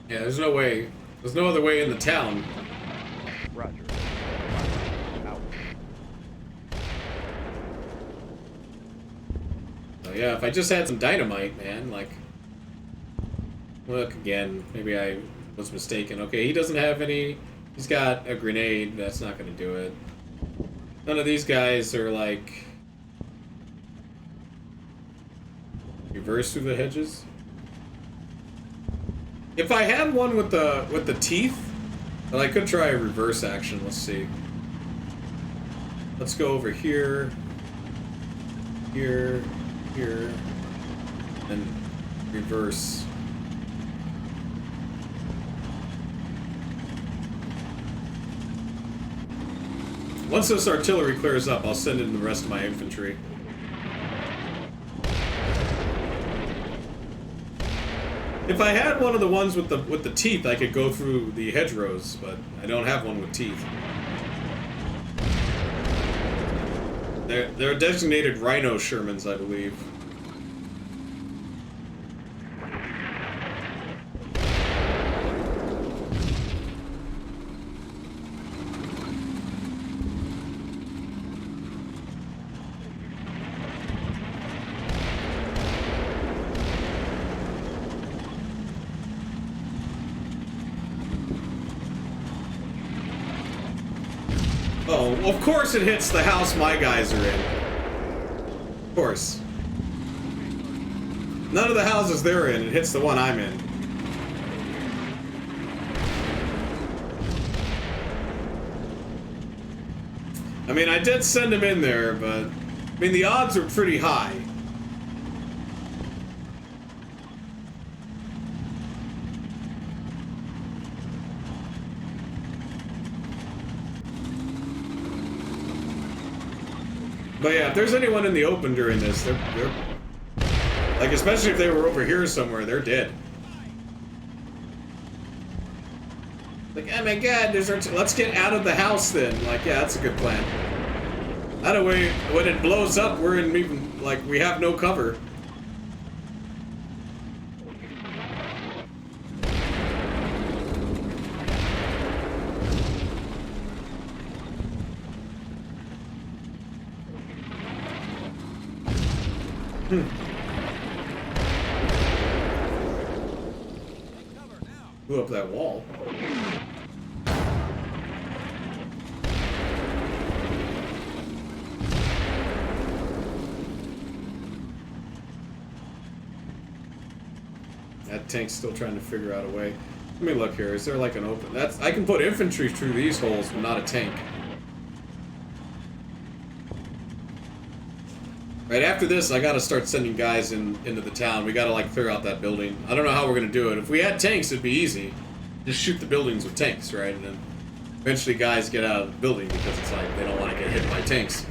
Yeah, there's no way. There's no other way in the town. Roger. Out. So yeah, if I just had some dynamite, man, like... Look, again, maybe I was mistaken. Okay, he doesn't have any... He's got a grenade, that's not gonna do it. None of these guys are, like... Reverse through the hedges? If I had one with the teeth, then I could try a reverse action. Let's see. Let's go over here, here, here, and reverse. Once this artillery clears up, I'll send in the rest of my infantry. If I had one of the ones with the teeth, I could go through the hedgerows, but I don't have one with teeth. They're designated Rhino Shermans, I believe. Oh, of course it hits the house my guys are in. Of course. None of the houses they're in, it hits the one I'm in. I mean, I did send him in there, but... I mean, the odds are pretty high. But yeah, if there's anyone in the open during this, they're like, especially if they were over here somewhere, they're dead. Like, oh my god, let's get out of the house then. Like, yeah, that's a good plan. That way, when it blows up, we're in even, like, we have no cover. Blew up that wall. That tank's still trying to figure out a way. Let me look here. Is there like an open? I can put infantry through these holes, but not a tank. Right after this, I gotta start sending guys into the town. We gotta like clear out that building. I don't know how we're gonna do it. If we had tanks, it'd be easy. Just shoot the buildings with tanks, right? And then eventually guys get out of the building because it's like they don't want to get hit by tanks.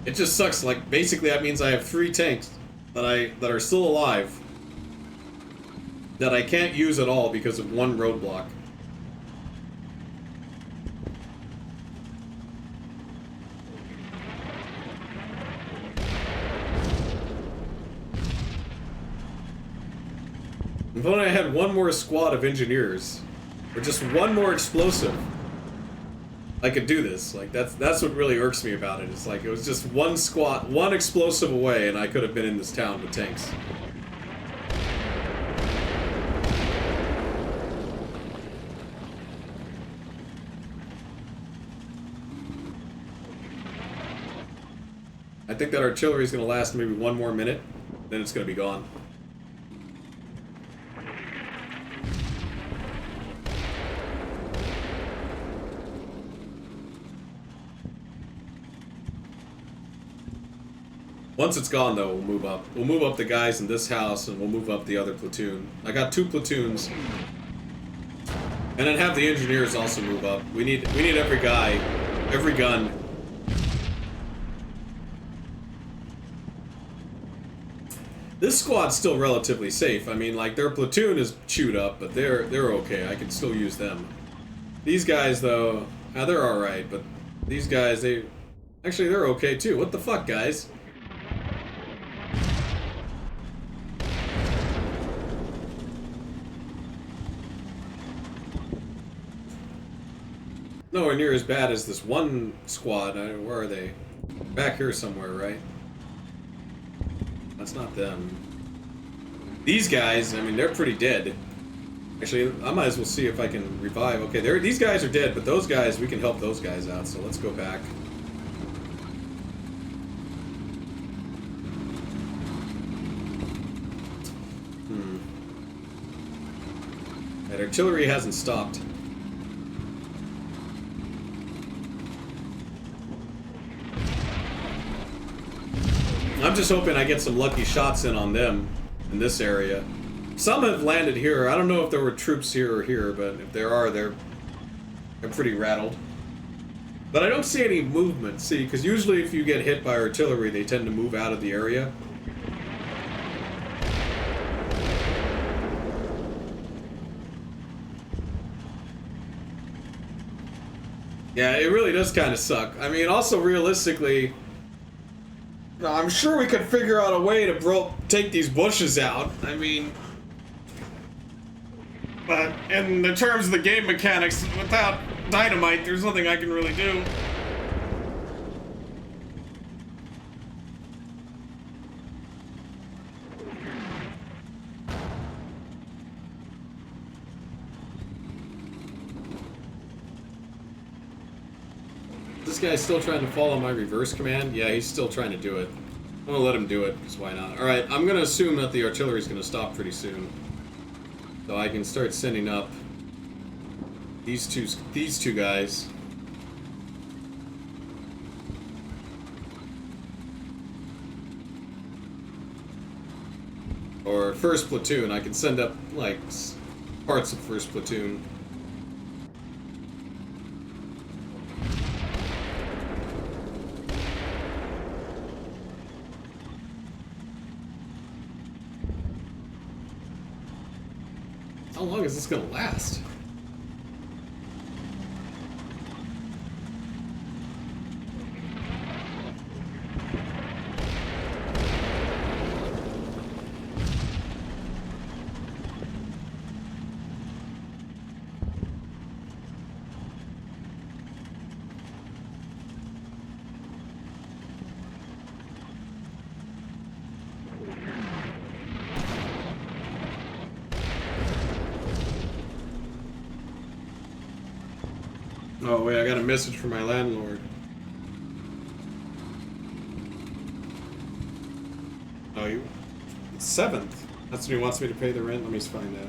It just sucks. Like basically, that means I have 3 tanks that are still alive that I can't use at all because of one roadblock. If only I had one more squad of engineers, or just one more explosive, I could do this. Like that's what really irks me about it. It's like it was just one squad, one explosive away, and I could have been in this town with tanks. I think that artillery is going to last maybe 1 more minute, then it's going to be gone. Once it's gone, though, we'll move up. We'll move up the guys in this house, and we'll move up the other platoon. I got 2 platoons. And then have the engineers also move up. We need every guy, every gun. This squad's still relatively safe. I mean, like, their platoon is chewed up, but they're okay. I can still use them. These guys, though, they're alright, but these guys, actually, they're okay, too. What the fuck, guys? Nowhere near as bad as this one squad. Where are they? Back here somewhere, right? That's not them. These guys, I mean, they're pretty dead. Actually, I might as well see if I can revive. Okay, these guys are dead, but those guys, we can help those guys out, so let's go back. That artillery hasn't stopped. I'm just hoping I get some lucky shots in on them in this area. Some have landed here. I don't know if there were troops here or here, but if there are, they're pretty rattled. But I don't see any movement, see, because usually if you get hit by artillery, they tend to move out of the area. Yeah, it really does kind of suck. I mean, also realistically, I'm sure we could figure out a way to take these bushes out. I mean, but in the terms of the game mechanics, without dynamite, there's nothing I can really do. This guy's still trying to follow my reverse command? Yeah, he's still trying to do it. I'm gonna let him do it, because why not? Alright, I'm gonna assume that the artillery's gonna stop pretty soon. So I can start sending up these two guys. Or first platoon, I can send up, like, parts of first platoon. How long is this gonna last? Oh wait, I got a message from my landlord. Oh, you 7th. That's when he wants me to pay the rent. Let me find that.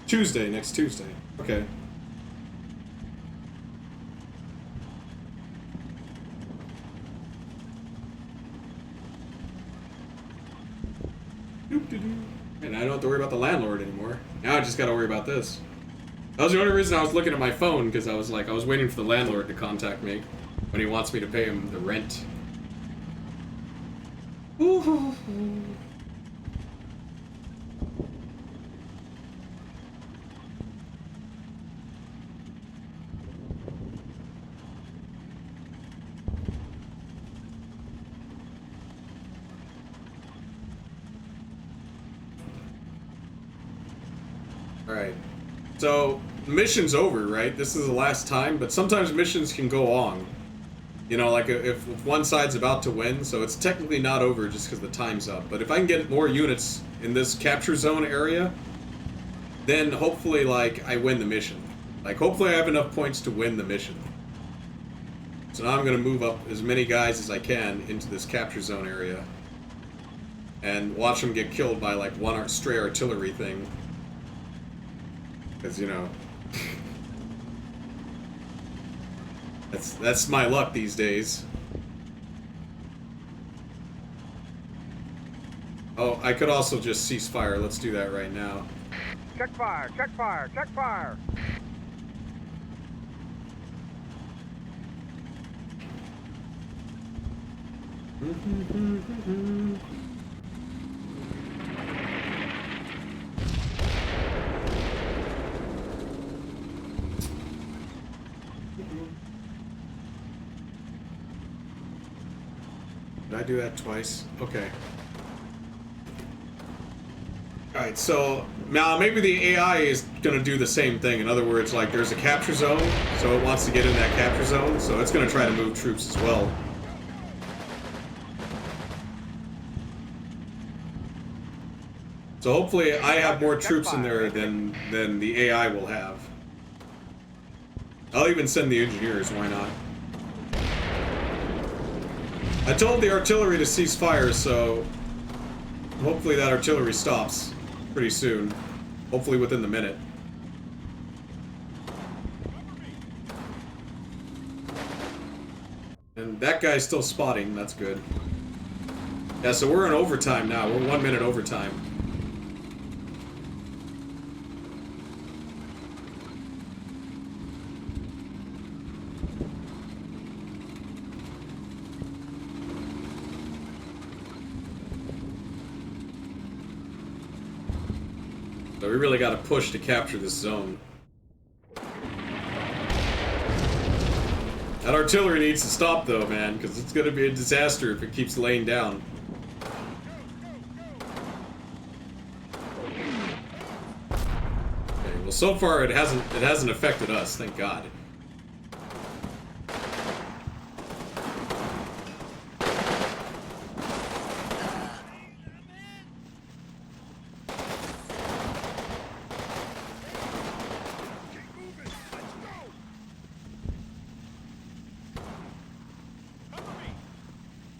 Tuesday, next Tuesday. Okay. And I don't have to worry about the landlord anymore. Now I just gotta worry about this. That was the only reason I was looking at my phone, because I was waiting for the landlord to contact me when he wants me to pay him the rent. Ooh. Alright. So, mission's over, right? This is the last time, but sometimes missions can go on. You know, like if one side's about to win, so it's technically not over just because the time's up. But if I can get more units in this capture zone area, then hopefully, like, I win the mission. Like, hopefully I have enough points to win the mission. So now I'm going to move up as many guys as I can into this capture zone area. And watch them get killed by, like, one stray artillery thing. Because, you know... That's my luck these days. Oh, I could also just cease fire. Let's do that right now. Check fire, check fire, check fire. Did I do that twice? Okay. Alright, so now maybe the AI is gonna do the same thing. In other words, like there's a capture zone, so it wants to get in that capture zone, so it's gonna try to move troops as well. So hopefully I have more troops in there than the AI will have. I'll even send the engineers, why not? I told the artillery to cease fire, so hopefully that artillery stops pretty soon. Hopefully within the minute. And that guy's still spotting, that's good. Yeah, so we're in overtime now. We're 1 minute overtime. So we really got to push to capture this zone. That artillery needs to stop though, man, because it's going to be a disaster if it keeps laying down. Okay, well so far it hasn't affected us, thank God.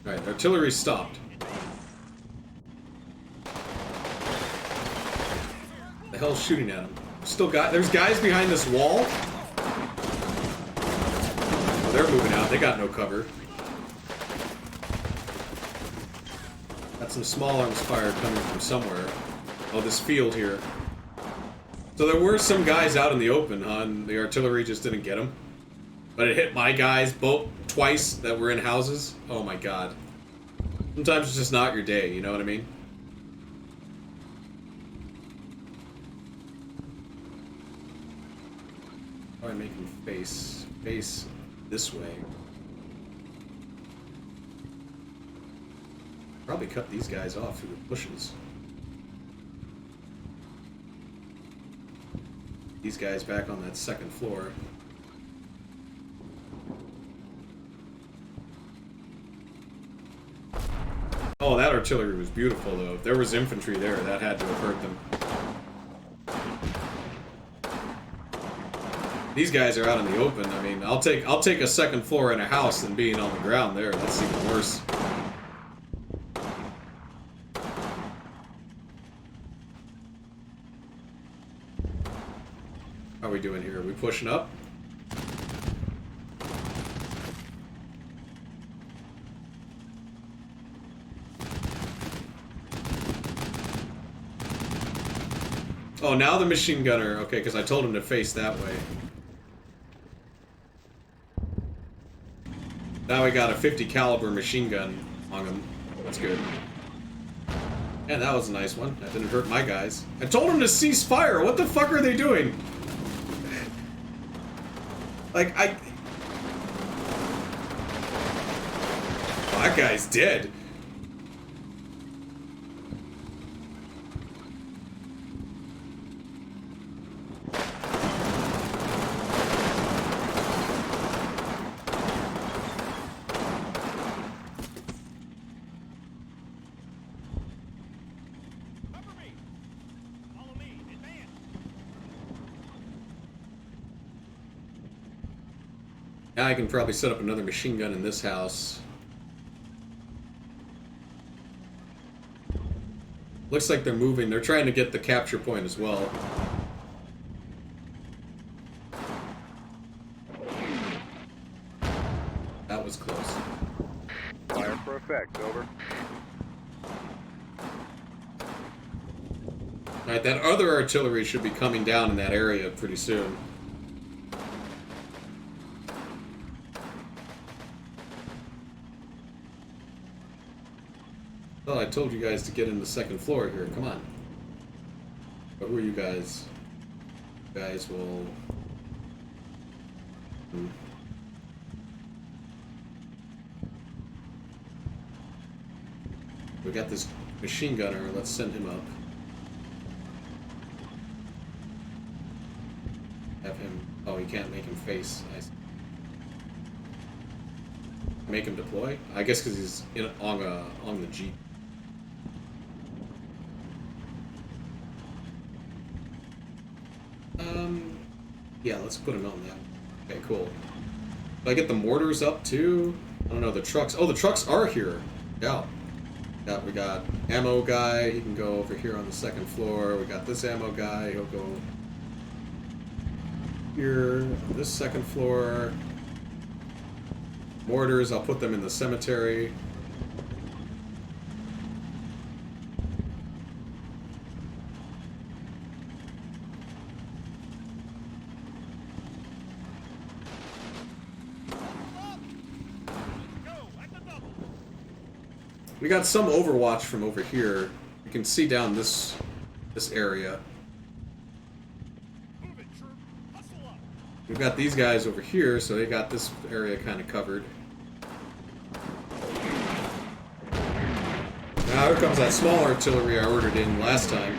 Alright, artillery stopped. The hell's shooting at him? There's guys behind this wall? Oh, they're moving out. They got no cover. Got some small arms fire coming from somewhere. Oh, this field here. So there were some guys out in the open, huh? And the artillery just didn't get them. But it hit my guys twice that were in houses. Oh my god. Sometimes it's just not your day, you know what I mean? How do I make him face this way? Probably cut these guys off through the bushes. These guys back on that second floor. Oh, that artillery was beautiful, though. If there was infantry there, that had to have hurt them. These guys are out in the open. I mean, I'll take a second floor in a house than being on the ground there. That's even worse. How are we doing here? Are we pushing up? Oh, now the machine gunner. Okay, because I told him to face that way. Now we got a 50 caliber machine gun on him. That's good. Yeah, that was a nice one. That didn't hurt my guys. I told him to cease fire. What the fuck are they doing? Like, oh, that guy's dead. Now I can probably set up another machine gun in this house. Looks like they're moving. They're trying to get the capture point as well. That was close. Fire for effect, over. Alright, that other artillery should be coming down in that area pretty soon. Well, I told you guys to get in the second floor here. Come on. But who are you guys? You guys will... We got this machine gunner. Let's send him up. Have him... Oh, you can't make him face. Make him deploy? I guess because he's on the Jeep. Yeah, let's put him on that. Okay, cool. Do I get the mortars up too? I don't know, the trucks. Oh, the trucks are here. Yeah. Yeah, we got ammo guy. He can go over here on the second floor. We got this ammo guy. He'll go here on this second floor. Mortars, I'll put them in the cemetery. We got some overwatch from over here. You can see down this area. We've got these guys over here, so they got this area kind of covered. Now here comes that small artillery I ordered in last time.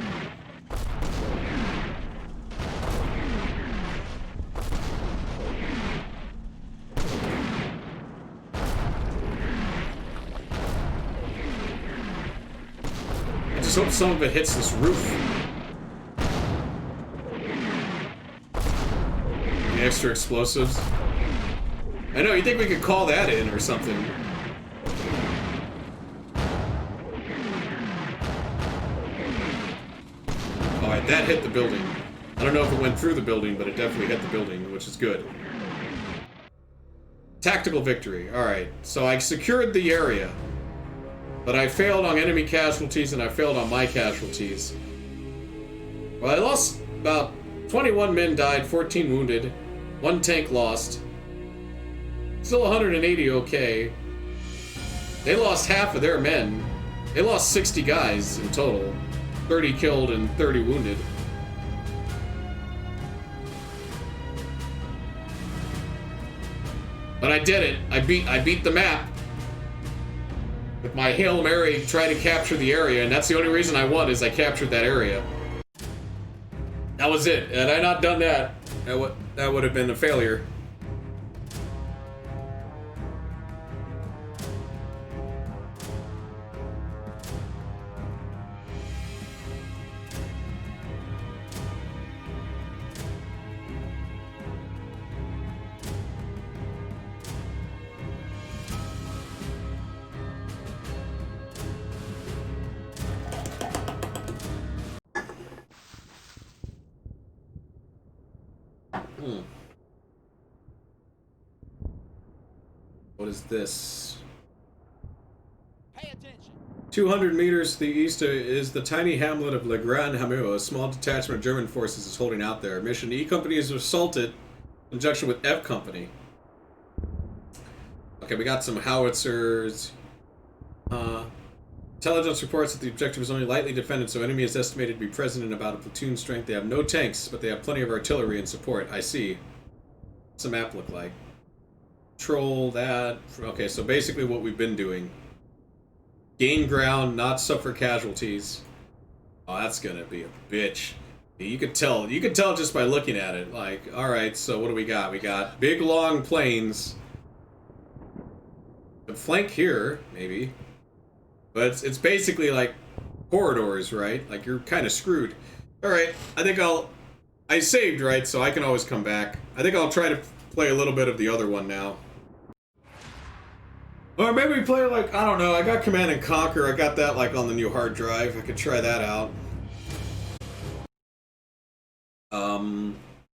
I just hope some of it hits this roof. The extra explosives. I know, you think we could call that in or something. Alright, that hit the building. I don't know if it went through the building, but it definitely hit the building, which is good. Tactical victory. Alright, so I secured the area. But I failed on enemy casualties and I failed on my casualties. Well, I lost about 21 men died, 14 wounded, 1 tank lost. Still 180 okay. They lost half of their men. They lost 60 guys in total. 30 killed and 30 wounded. But I did it. I beat the map. With my Hail Mary trying to capture the area, and that's the only reason I won, is I captured that area. That was it. Had I not done that, that would have been a failure. What is this? Pay attention. 200 meters to the east is the tiny hamlet of Le Grand Hameau. A small detachment of German forces is holding out there. Mission E Company is assaulted in conjunction with F Company. Okay, we got some howitzers. Intelligence reports that the objective is only lightly defended, so enemy is estimated to be present in about a platoon strength. They have no tanks, but they have plenty of artillery and support. I see. What's the map look like? Control that. Okay, so basically what we've been doing. Gain ground, not suffer casualties. Oh, that's gonna be a bitch. You could tell just by looking at it. Like, alright, so what do we got? We got big long plains. A flank here, maybe. But it's basically like corridors, right? Like you're kind of screwed. Alright, I saved, right? So I can always come back. I think I'll try to play a little bit of the other one now. Or maybe we play like, I don't know, I got Command and Conquer. I got that like on the new hard drive. I could try that out.